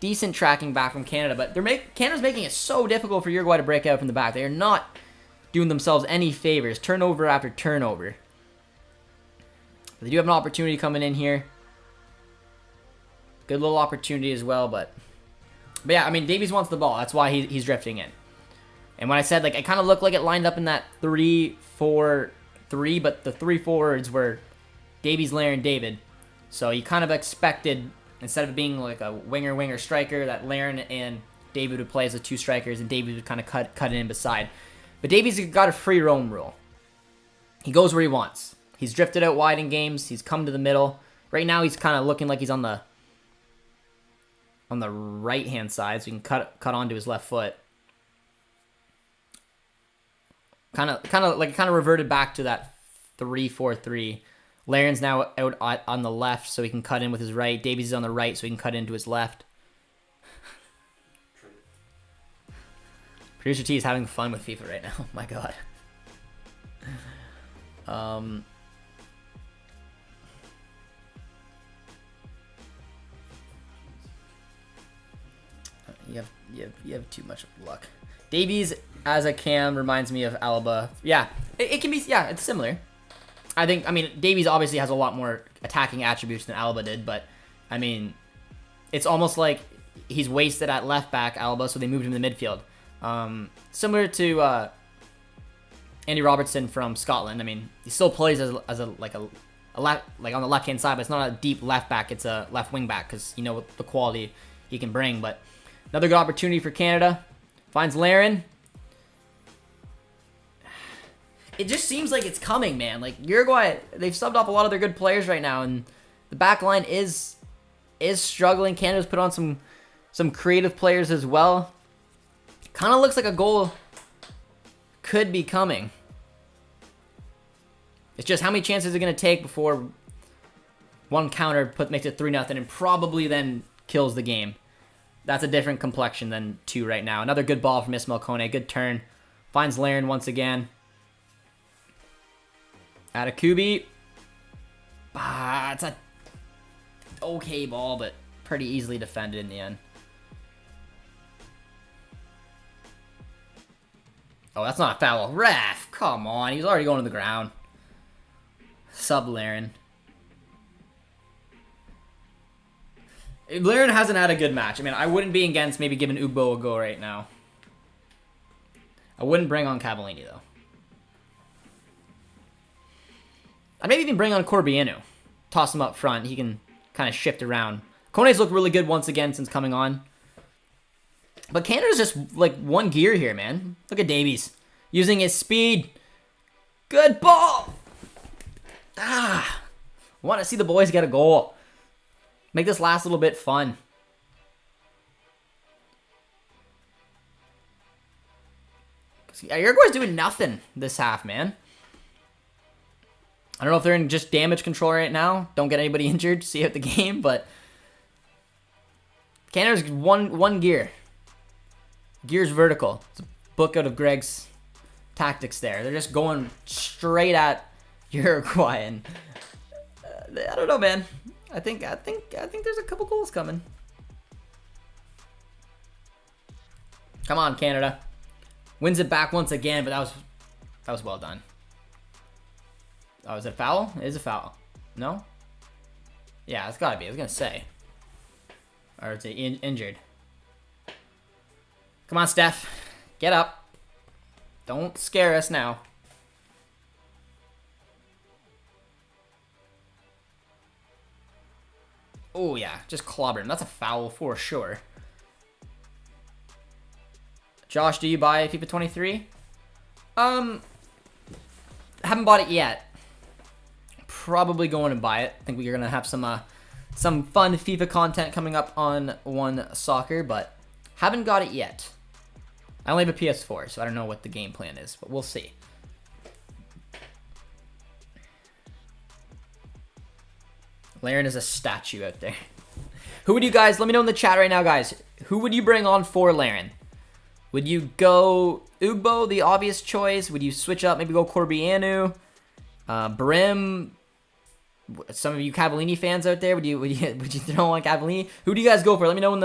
Decent tracking back from Canada, but Canada's making it so difficult for Uruguay to break out from the back. They are not doing themselves any favors, turnover after turnover. But they do have an opportunity coming in here. Good little opportunity as well, but yeah, I mean, Davies wants the ball. That's why he's drifting in. And when I said, like, it kind of looked like it lined up in that 3-4-3, but the 3 forwards were Davies, Laren, David. So you kind of expected, instead of being like a winger striker, that Laren and David would play as the 2 strikers, and David would kind of cut it in beside. But Davies has got a free roam rule. He goes where he wants. He's drifted out wide in games. He's come to the middle. Right now, he's kind of looking like he's on the right-hand side, so he can cut onto his left foot. Kind of reverted back to that 3-4-3. Laren's now out on the left, so he can cut in with his right. Davies is on the right, so he can cut into his left. Producer T is having fun with FIFA right now. Oh my god. You have too much luck. Davies as a cam reminds me of Alaba. Yeah, it can be. Yeah, it's similar. I mean, Davies obviously has a lot more attacking attributes than Alaba did, but I mean, it's almost like he's wasted at left back, Alaba, so they moved him to the midfield. Similar to Andy Robertson from Scotland. I mean, he still plays as a on the left hand side, but it's not a deep left back. It's a left wing back because you know the quality he can bring. But another good opportunity for Canada. Finds Laren. It just seems like it's coming, man. Like Uruguay, they've subbed off a lot of their good players right now, and the back line is struggling. Canada's put on some creative players as well. Kind of looks like a goal could be coming. It's just how many chances is it going to take before one counter makes it 3-0 and probably then kills the game. That's a different complexion than 2 right now. Another good ball from Ismail Kone. Good turn. Finds Laren once again. Atakubi. It's a okay ball, but pretty easily defended in the end. Oh, that's not a foul. Ref, come on. He was already going to the ground. Sub Laren. Laren hasn't had a good match. I mean, I wouldn't be against maybe giving Ugbo a go right now. I wouldn't bring on Cavallini, though. I'd maybe even bring on Corbianu. Toss him up front. He can kind of shift around. Kone's looked really good once again since coming on. But Canada's just like one gear here, man. Look at Davies. Using his speed. Good ball. Want to see the boys get a goal. Make this last a little bit fun. Uruguay's doing nothing this half, man. I don't know if they're in just damage control right now. Don't get anybody injured. See out the game, but Canada's one gear. Gear's vertical. It's a book out of Greg's tactics there. They're just going straight at Uruguay, and I don't know, man. I think there's a couple goals coming. Come on, Canada. Wins it back once again, but that was well done. Oh, is it a foul? It is a foul. No? Yeah, it's gotta be. I was gonna say. Or is it injured? Come on, Steph. Get up. Don't scare us now. Oh, yeah. Just clobber him. That's a foul for sure. Josh, do you buy FIFA 23? Haven't bought it yet. Probably going to buy it. I think we're going to have some fun FIFA content coming up on One Soccer, but haven't got it yet. I only have a PS4, so I don't know what the game plan is, but we'll see. Laren is a statue out there. Who would you guys, let me know in the chat right now, guys. Who would you bring on for Laren? Would you go Ugbo, the obvious choice? Would you switch up, maybe go Corbianu? Brim? Some of you Cavallini fans out there, would you throw on Cavallini? Who do you guys go for? Let me know in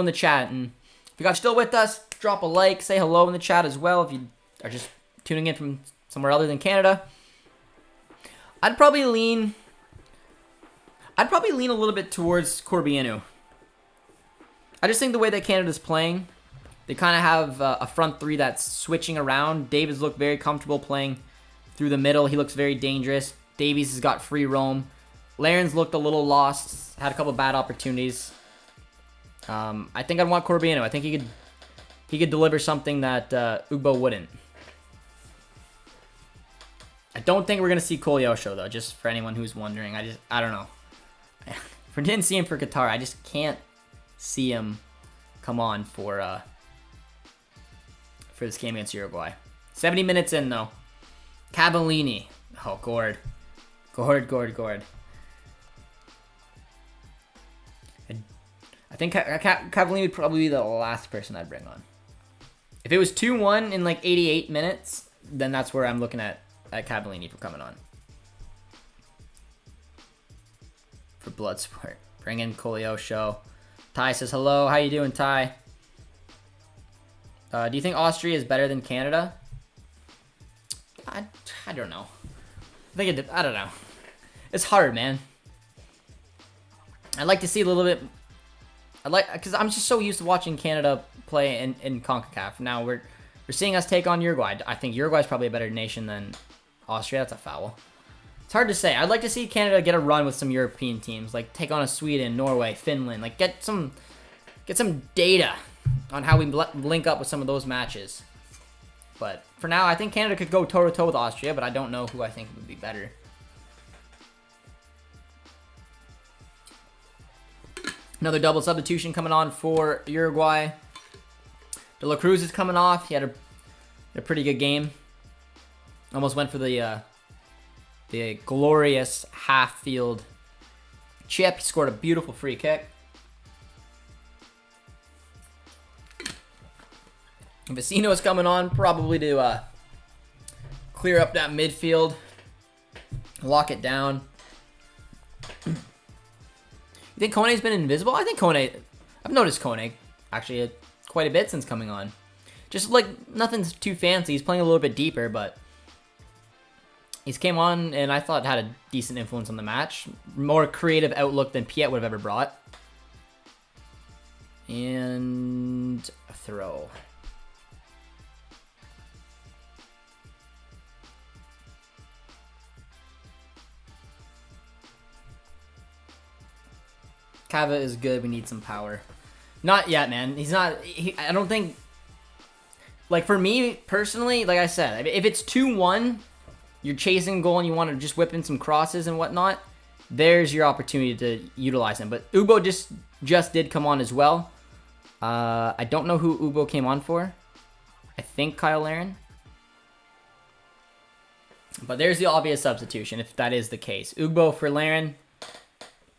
the chat. And if you guys still with us, drop a like, say hello in the chat as well if you are just tuning in from somewhere other than Canada. I'd probably lean a little bit towards Corbianu. I just think the way that Canada's playing, they kind of have a front three that's switching around. Davies looked very comfortable playing through the middle. He looks very dangerous. Davies has got free roam. Laren's looked a little lost. Had a couple bad opportunities. I think I'd want Corbianu. I think he could deliver something that Ugbo wouldn't. I don't think we're gonna see Kolyosho though. Just for anyone who's wondering, I don't know. If we didn't see him for Qatar, I just can't see him come on for this game against Uruguay. 70 minutes in though. Cavallini. Oh, Gord. I think Cavallini would probably be the last person I'd bring on. If it was 2-1 in like 88 minutes, then that's where I'm looking at Cavallini for coming on. For Bloodsport. Bring in Kolyosho. Ty says hello. How you doing, Ty? Do you think Austria is better than Canada? I don't know. I don't know. It's hard, man. I'd like to see a little bit. Because I'm just so used to watching Canada play in CONCACAF. Now we're seeing us take on Uruguay. I think Uruguay's probably a better nation than Austria. That's a foul. It's hard to say. I'd like to see Canada get a run with some European teams, like take on a Sweden, Norway, Finland. Like get some data on how we link up with some of those matches. But for now, I think Canada could go toe-to-toe with Austria, but I don't know who I think would be better. Another double substitution coming on for Uruguay. De La Cruz is coming off. He had a pretty good game. Almost went for the the glorious half-field chip. He scored a beautiful free kick. Vecino's coming on, probably to clear up that midfield, lock it down. You think Kone's been invisible? I think I've noticed Kone actually quite a bit since coming on. Just like nothing's too fancy. He's playing a little bit deeper, but he's came on and I thought had a decent influence on the match. More creative outlook than Piet would have ever brought. And a throw. Kava is good. We need some power. Not yet, man. He's not... I don't think... Like, for me, personally, like I said, if it's 2-1, you're chasing goal and you want to just whip in some crosses and whatnot, there's your opportunity to utilize him. But Ubo just did come on as well. I don't know who Ubo came on for. I think Kyle Larin. But there's the obvious substitution, if that is the case. Ugbo for Larin.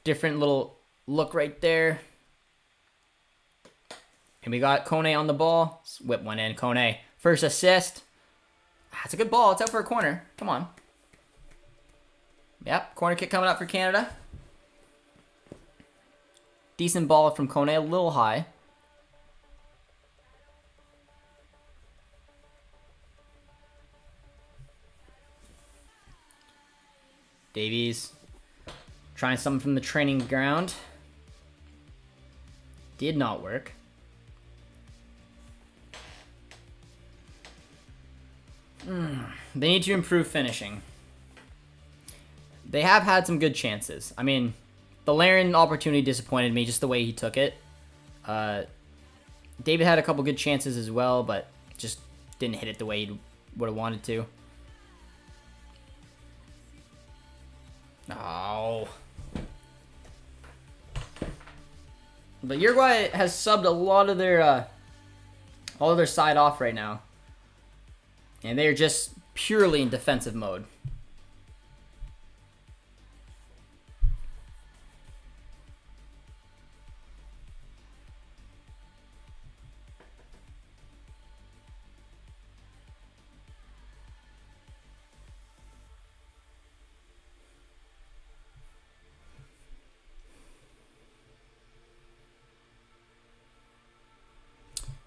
Different little look right there. And we got Kone on the ball. Let's whip one in. Kone, first assist. That's a good ball. It's out for a corner. Come on. Yep, corner kick coming up for Canada. Decent ball from Kone, a little high. Davies trying something from the training ground. Did not work. They need to improve finishing. They have had some good chances. I mean, the Larin opportunity disappointed me, just the way he took it. David had a couple good chances as well, but just didn't hit it the way he would have wanted to. Oh. But Uruguay has subbed a lot of their all of their side off right now. And they are just purely in defensive mode.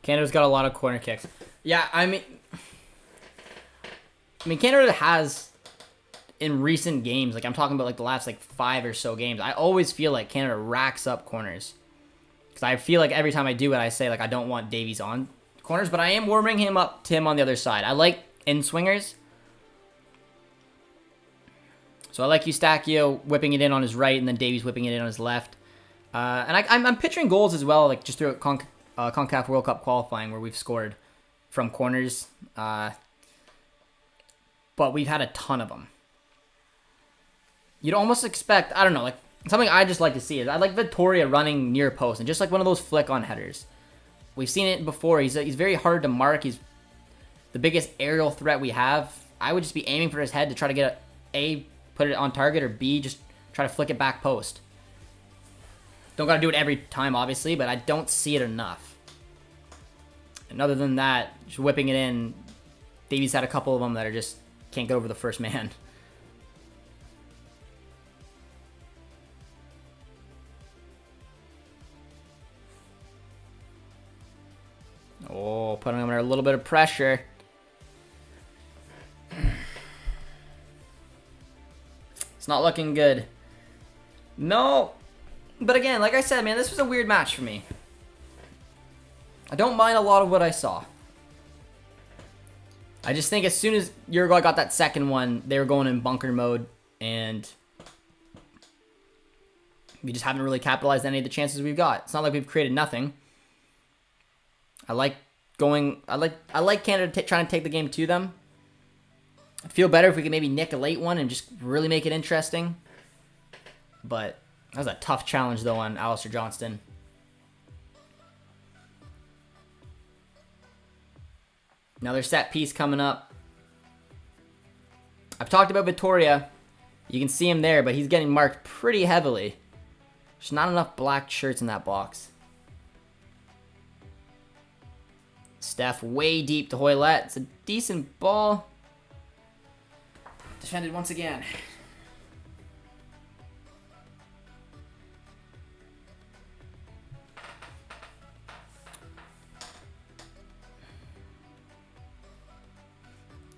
Canada's got a lot of corner kicks. Yeah, I mean, Canada has, in recent games, like I'm talking about like the last like 5 or so games, I always feel like Canada racks up corners. Because I feel like every time I do it, I say like I don't want Davies on corners, but I am warming him up to him on the other side. I like in-swingers. So I like Eustachio whipping it in on his right and then Davies whipping it in on his left. And I'm picturing goals as well, like just through CONCACAF World Cup qualifying where we've scored from corners. But we've had a ton of them. You'd almost expect, I don't know, like something I just like to see is I like Vittoria running near post and just like one of those flick-on headers. We've seen it before. He's very hard to mark. He's the biggest aerial threat we have. I would just be aiming for his head to try to get A, put it on target, or B, just try to flick it back post. Don't got to do it every time, obviously, but I don't see it enough. And other than that, just whipping it in, Davies had a couple of them that are just can't get over the first man. Oh, putting him under a little bit of pressure. It's not looking good. No. But again, like I said, man, this was a weird match for me. I don't mind a lot of what I saw. I just think as soon as Uruguay got that second one, they were going in bunker mode, and we just haven't really capitalized any of the chances we've got. It's not like we've created nothing. I like Canada trying to take the game to them. I'd feel better if we could maybe nick a late one and just really make it interesting. But that was a tough challenge, though, on Alistair Johnston. Another set piece coming up. I've talked about Vittoria You can see him there, but he's getting marked pretty heavily. There's not enough black shirts in that box. Steph way deep to Hoylett. It's a decent ball. Defended once again.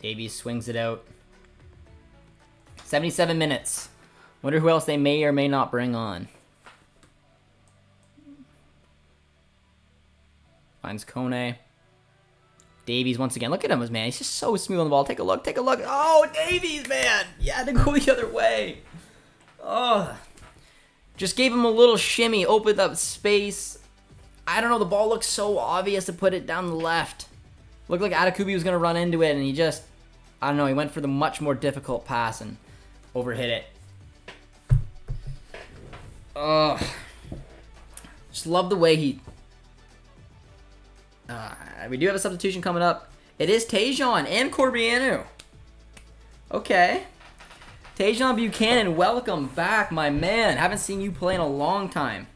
Davies swings it out. 77 minutes. Wonder who else they may or may not bring on. Finds Kone. Davies once again. Look at him, man. He's just so smooth on the ball. Take a look. Take a look. Oh, Davies, man. Yeah, to go the other way. Oh. Just gave him a little shimmy. Opened up space. I don't know. The ball looked so obvious to put it down the left. Looked like Atakubi was going to run into it, and he just... I don't know. He went for the much more difficult pass and overhit it. Oh. Just love the way he... we do have a substitution coming up. It is Tajon and Corbianu. Okay. Tajon Buchanan, welcome back, my man. Haven't seen you play in a long time.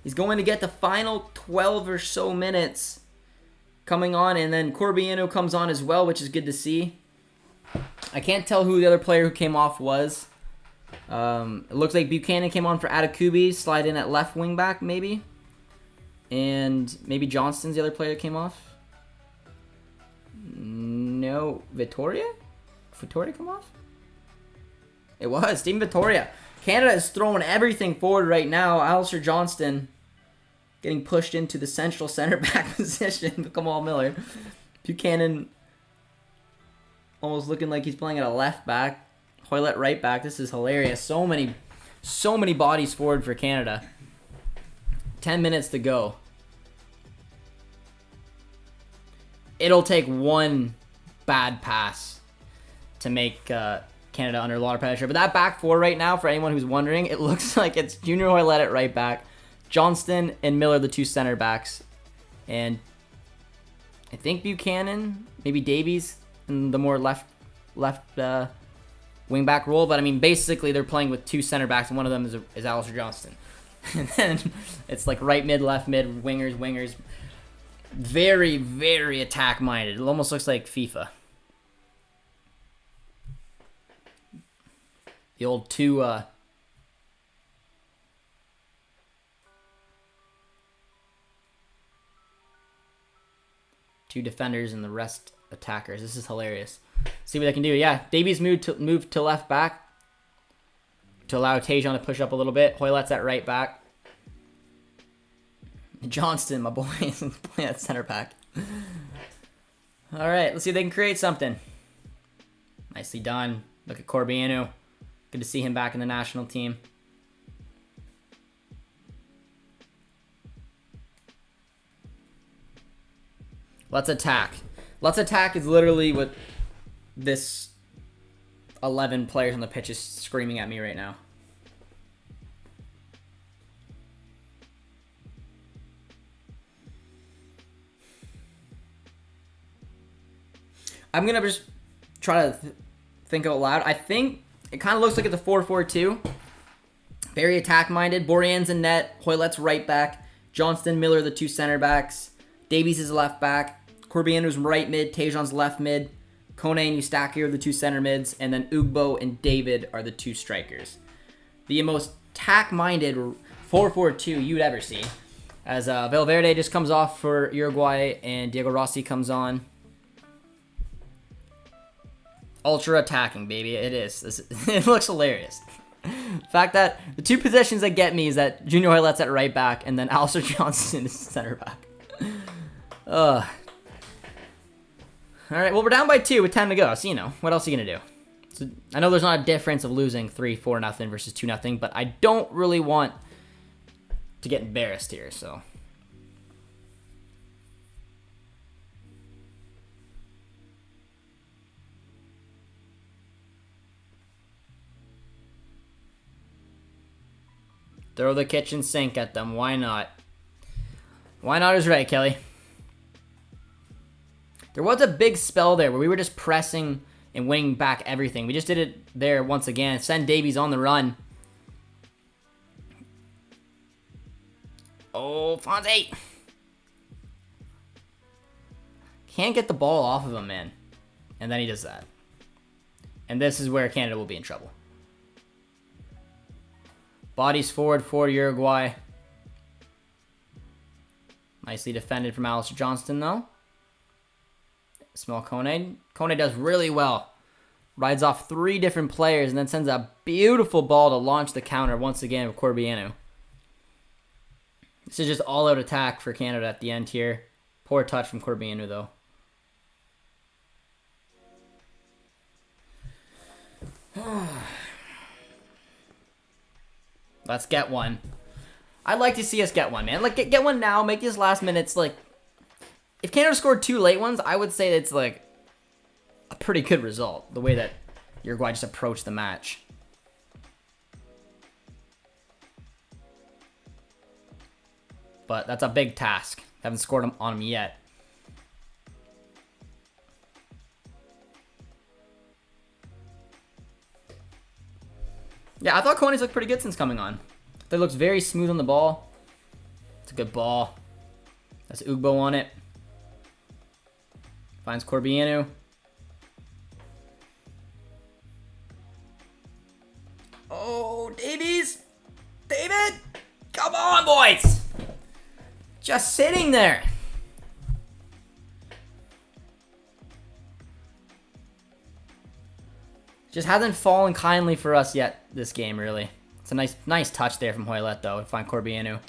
He's going to get the final 12 or so minutes coming on, and then Corbianu comes on as well, which is good to see. I can't tell who the other player who came off was. It looks like Buchanan came on for Atakubi, slide in at left wing back, maybe. And maybe Johnston's the other player that came off. No, Vittoria? Vittoria come off? It was, Steven Vittoria. Canada is throwing everything forward right now. Alistair Johnston getting pushed into the central center back position with Kamal Miller. Buchanan almost looking like he's playing at a left back. Hoylett right back. This is hilarious. So many bodies forward for Canada. 10 minutes to go. It'll take one bad pass to make Canada under a lot of pressure. But that back four right now, for anyone who's wondering, it looks like it's Junior Hoylett at right back, Johnston and Miller the two center backs, and I think Buchanan, maybe Davies in the more left wing back role. But I mean, basically they're playing with two center backs, and one of them is Alistair Johnston. And then it's like right mid, left mid, wingers. Very, very attack-minded. It almost looks like FIFA. The old two defenders and the rest attackers. This is hilarious. See what I can do. Yeah, Davies moved to left back to allow Tajon to push up a little bit. Hoylett's at right back. Johnston, my boy, is playing at center back. All right, let's see if they can create something. Nicely done. Look at Corbianu. Good to see him back in the national team. Let's attack. Let's attack is literally what this 11 players on the pitch is screaming at me right now. I'm going to just try to think out loud. I think it kind of looks like it's a 4-4-2. Very attack-minded. Borjan's in net. Hoylett's right back. Johnston, Miller, the two center backs. Davies is left back. Corbianu's right mid. Tajon's left mid. Kone and Eustachio are the two center mids. And then Ugbo and David are the two strikers. The most attack-minded 4-4-2 you'd ever see. As Valverde just comes off for Uruguay and Diego Rossi comes on. Ultra attacking, baby. It is. It looks hilarious. The fact that the two positions that get me is that Junior Hoylett's at right back and then Alistair Johnston is center back. All right, well, we're down by 2 with 10 to go. So, you know, what else are you going to do? So, I know there's not a difference of losing 3-4-0 versus 2-0, but I don't really want to get embarrassed here, so... Throw the kitchen sink at them. Why not? Why not is right, Kelly. There was a big spell there where we were just pressing and winning back everything. We just did it there once again. Send Davies on the run. Oh, Fonzie. Can't get the ball off of him, man. And then he does that. And this is where Canada will be in trouble. Bodies forward for Uruguay. Nicely defended from Alistair Johnston, though. Small Kone. Kone does really well. Rides off 3 different players and then sends a beautiful ball to launch the counter once again with Corbianu. This is just all-out attack for Canada at the end here. Poor touch from Corbianu, though. Let's get one. I'd like to see us get one, man. Like, get one now. Make these last minutes, like... If Canada scored 2 late ones, I would say it's, like, a pretty good result. The way that Uruguay just approached the match. But that's a big task. Haven't scored on him yet. Yeah, I thought Kone's looked pretty good since coming on. They looks very smooth on the ball. It's a good ball. That's Ugbo on it. Finds Corbianu. Oh, Davies! David! Come on, boys! Just sitting there. Just hasn't fallen kindly for us yet this game, really. It's a nice touch there from Hoylett, though, to find Corbianu.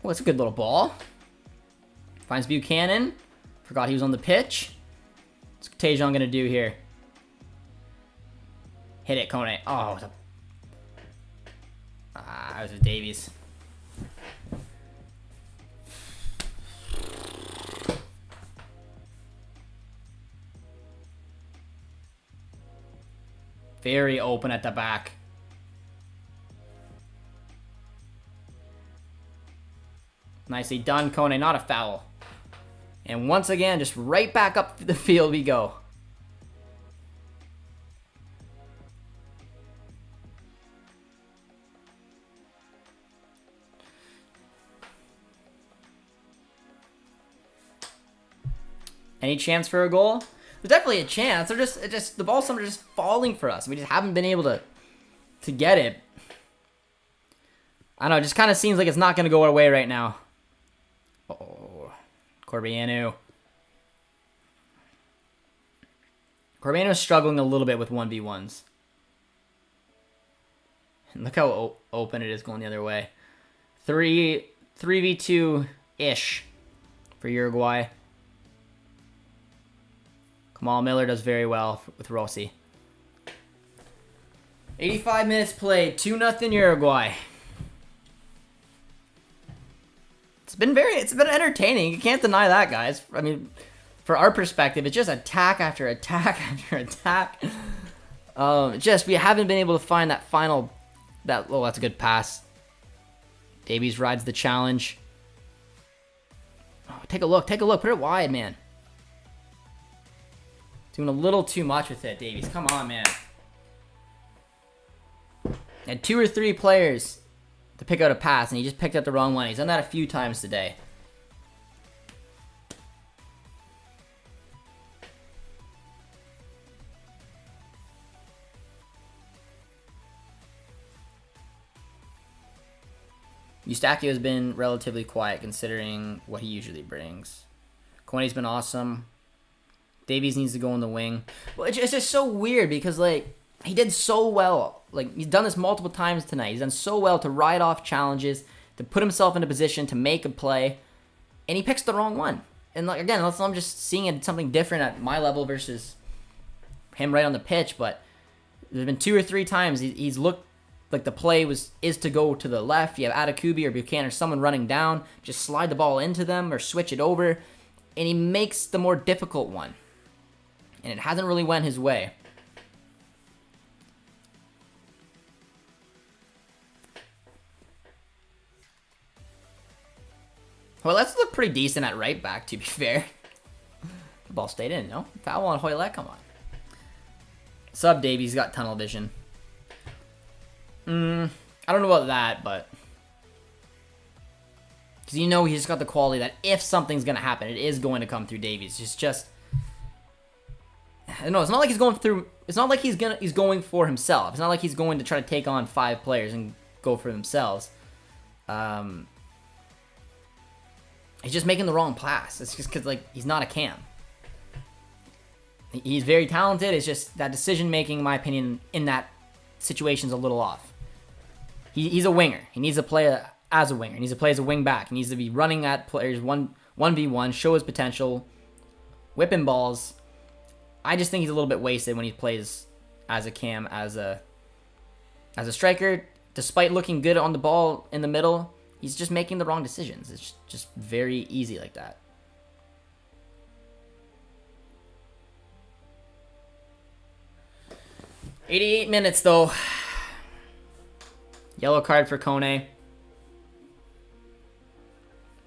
Oh, it's a good little ball. Finds Buchanan. Forgot he was on the pitch. What's Tejan going to do here? Hit it, Kone. Oh, it was with Davies. Very open at the back. Nicely done, Kone. Not a foul. And once again, just right back up the field we go. Any chance for a goal? There's definitely a chance. They're just the ball's somewhere just falling for us. We just haven't been able to get it. I don't know. It just kind of seems like it's not going to go our way right now. Oh, Corbianu. Corbianu's struggling a little bit with 1v1s. And look how open it is going the other way. 3v2-ish for Uruguay. Kamal Miller does very well with Rossi. 85 minutes played, 2-0 Uruguay. It's been entertaining. You can't deny that, guys. I mean, for our perspective, it's just attack after attack after attack. We haven't been able to find that final. Oh, that's a good pass. Davies rides the challenge. Oh, take a look. Put it wide, man. Doing a little too much with it, Davies. Come on, man. Had 2 or 3 players to pick out a pass, and he just picked up the wrong one. He's done that a few times today. Eustachio has been relatively quiet considering what he usually brings. Kone's been awesome. Davies needs to go in the wing. Well, it's just so weird because, like, he did so well. Like, he's done this multiple times tonight. He's done so well to ride off challenges, to put himself in a position to make a play, and he picks the wrong one. And, like, again, I'm just seeing it something different at my level versus him right on the pitch, but there's been 2 or 3 times he's looked like the play is to go to the left. You have Atakubi or Buchanan or someone running down, just slide the ball into them or switch it over, and he makes the more difficult one. And it hasn't really went his way. Well, let's look pretty decent at right back, to be fair. The ball stayed in, no? Foul on Hoylett, come on. Sub Davies got tunnel vision. I don't know about that, but... Because you know he's got the quality that if something's going to happen, it is going to come through Davies. It's just... No, it's not like he's going through... It's not like he's going for himself. It's not like he's going to try to take on 5 players and go for themselves. He's just making the wrong pass. It's just because, like, he's not a cam. He's very talented. It's just that decision-making, in my opinion, in that situation is a little off. He's a winger. He needs to play as a winger. He needs to play as a wing back. He needs to be running at players 1v1, show his potential, whipping balls. I just think he's a little bit wasted when he plays as a cam, as a striker. Despite looking good on the ball in the middle, he's just making the wrong decisions. It's just very easy like that. "88 minutes, though. Yellow card for Kone.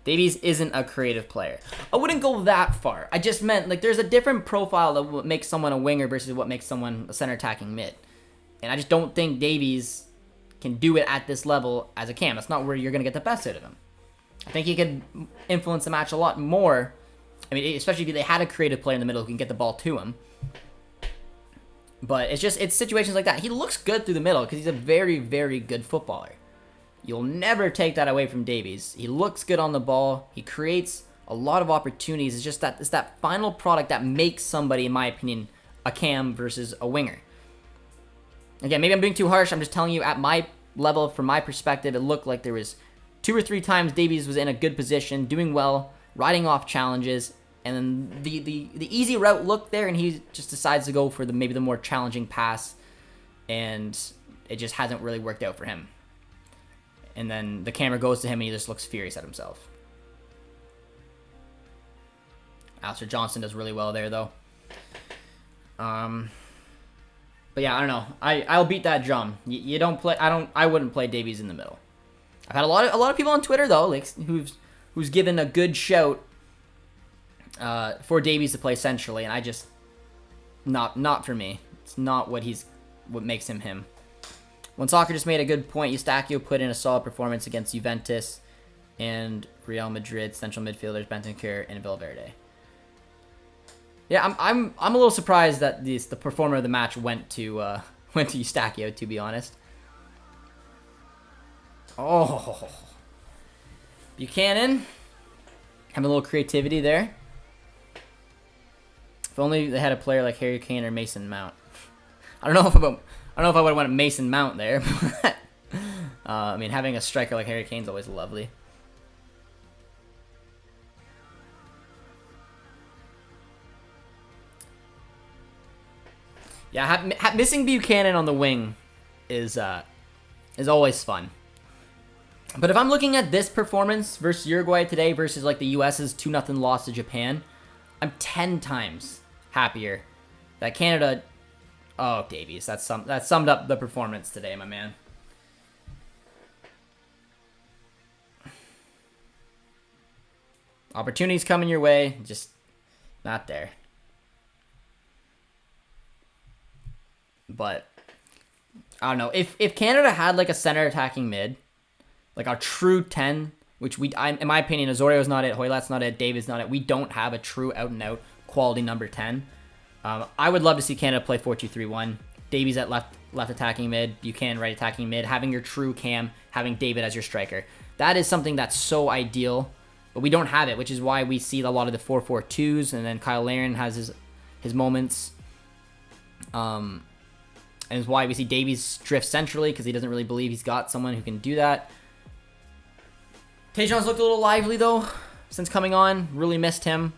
Davies isn't a creative player. I wouldn't go that far. I just meant, like, there's a different profile of what makes someone a winger versus what makes someone a center attacking mid. And I just don't think Davies can do it at this level as a cam. That's not where you're going to get the best out of him. I think he could influence the match a lot more. I mean, especially if they had a creative player in the middle who can get the ball to him. But it's situations like that. He looks good through the middle because he's a very, very good footballer. You'll never take that away from Davies. He looks good on the ball. He creates a lot of opportunities. It's just that it's that final product that makes somebody, in my opinion, a cam versus a winger. Again, maybe I'm being too harsh. I'm just telling you at my level, from my perspective, it looked like there was 2 or 3 times Davies was in a good position, doing well, riding off challenges, and then the easy route looked there, and he just decides to go for maybe the more challenging pass, and it just hasn't really worked out for him. And then the camera goes to him, and he just looks furious at himself. Alistair Johnston does really well there, though. But yeah, I don't know. I'll beat that drum. You don't play. I wouldn't play Davies in the middle. I've had a lot of people on Twitter though, like who's given a good shout for Davies to play centrally, and I just not for me. It's not what makes him him. When Soccer just made a good point, Eustachio put in a solid performance against Juventus and Real Madrid central midfielders Bentancur and Valverde. Yeah, I'm a little surprised that the performer of the match went to Eustachio, to be honest. Oh, Buchanan having a little creativity there. If only they had a player like Harry Kane or Mason Mount. I don't know if I would have went Mason Mount there. But, I mean, having a striker like Harry Kane's always lovely. Yeah, missing Buchanan on the wing is always fun. But if I'm looking at this performance versus Uruguay today versus like the US's 2-0 loss to Japan, I'm 10 times happier that Canada. Oh, Davies, that summed up the performance today, my man. Opportunities coming your way, just not there. But I don't know, if Canada had like a center attacking mid, like a true 10, which in my opinion, Osorio's not it, Hoylett's not it, David's not it. We don't have a true out and out quality number 10. I would love to see Canada play 4-2-3-1. Davies at left attacking mid, Buchanan right attacking mid, having your true cam, having David as your striker. That is something that's so ideal, but we don't have it, which is why we see a lot of the 4-4-2s, and then Kyle Larin has his moments. And it's why we see Davies drift centrally, because he doesn't really believe he's got someone who can do that. Tejan's looked a little lively, though, since coming on. Really missed him.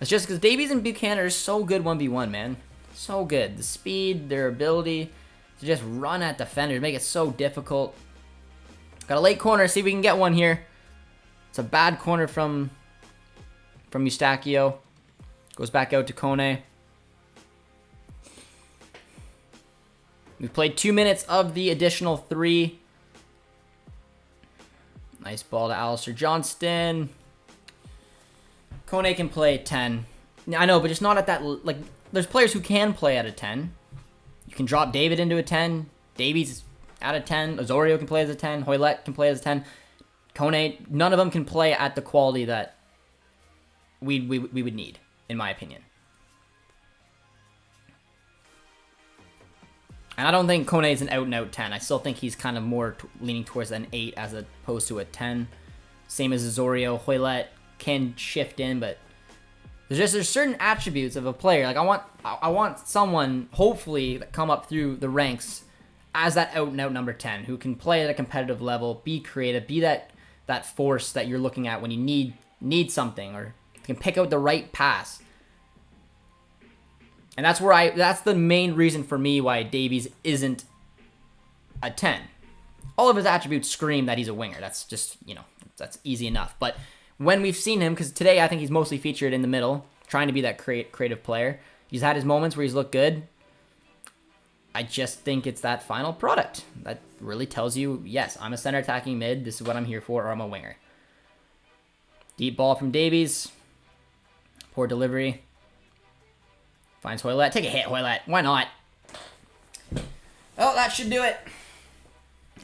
It's just because Davies and Buchanan are so good 1v1, man. So good. The speed, their ability to just run at defenders, make it so difficult. Got a late corner. See if we can get one here. It's a bad corner from Eustachio. Goes back out to Kone. We've played 2 minutes of the additional 3. Nice ball to Alistair Johnston. Kone can play 10. I know, but just not at that... Like, there's players who can play at a 10. You can drop David into a 10. Davies at a 10. Osorio can play as a 10. Hoylett can play as a 10. Kone, none of them can play at the quality that we would need, in my opinion. And I don't think Kone is an out-and-out 10. I still think he's kind of more leaning towards an 8 as opposed to a 10. Same as Osorio. Hoylett can shift in, but there's certain attributes of a player. Like I want someone, hopefully, that come up through the ranks as that out-and-out number 10 who can play at a competitive level, be creative, be that force that you're looking at when you need something, or can pick out the right pass. And that's the main reason for me why Davies isn't a 10. All of his attributes scream that he's a winger. That's just, that's easy enough. But when we've seen him, because today I think he's mostly featured in the middle, trying to be that creative player. He's had his moments where he's looked good. I just think it's that final product that really tells you, yes, I'm a center attacking mid. This is what I'm here for, or I'm a winger. Deep ball from Davies. Poor delivery. Finds Hoylett. Take a hit, Hoylett. Why not? Oh, that should do it.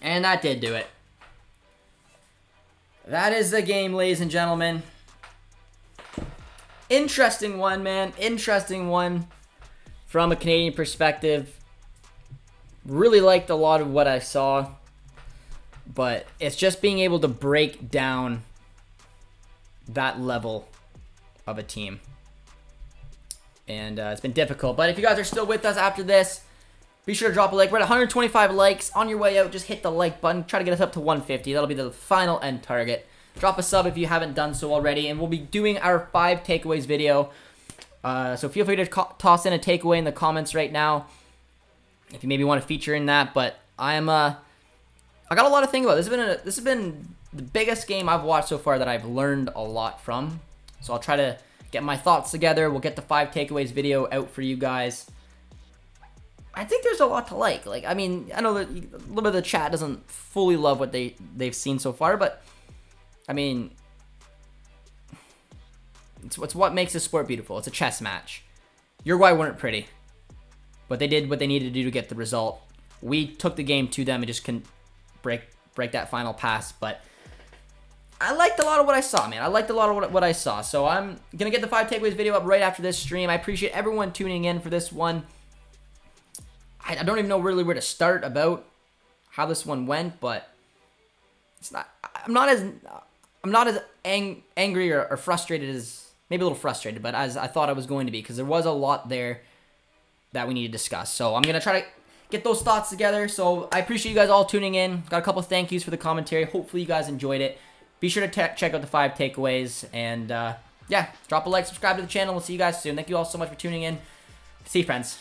And that did do it. That is the game, ladies and gentlemen. Interesting one, man. Interesting one from a Canadian perspective. Really liked a lot of what I saw. But it's just being able to break down that level of a team. And it's been difficult. But if you guys are still with us after this, be sure to drop a like. We're at 125 likes. On your way out, just hit the like button. Try to get us up to 150. That'll be the final end target. Drop a sub if you haven't done so already. And we'll be doing our 5 takeaways video. So feel free to toss in a takeaway in the comments right now, if you maybe want to feature in that. But I got a lot to think about. This has been the biggest game I've watched so far that I've learned a lot from. So I'll try to get my thoughts together. We'll get the 5 takeaways video out for you guys. I think there's a lot to like. I know that a little bit of the chat doesn't fully love what they've seen so far, but I mean, it's what makes this sport beautiful. It's a chess match. Uruguay weren't pretty, but they did what they needed to do to get the result. We took the game to them and just couldn't break that final pass, but I liked a lot of what I saw, man. I liked a lot of what I saw. So I'm going to get the 5 takeaways video up right after this stream. I appreciate everyone tuning in for this one. I don't even know really where to start about how this one went, but it's not. I'm not as angry or frustrated as, maybe a little frustrated, but as I thought I was going to be, because there was a lot there that we need to discuss. So I'm going to try to get those thoughts together. So I appreciate you guys all tuning in. Got a couple thank yous for the commentary. Hopefully you guys enjoyed it. Be sure to check out the 5 takeaways. And yeah, drop a like, subscribe to the channel. We'll see you guys soon. Thank you all so much for tuning in. See you, friends.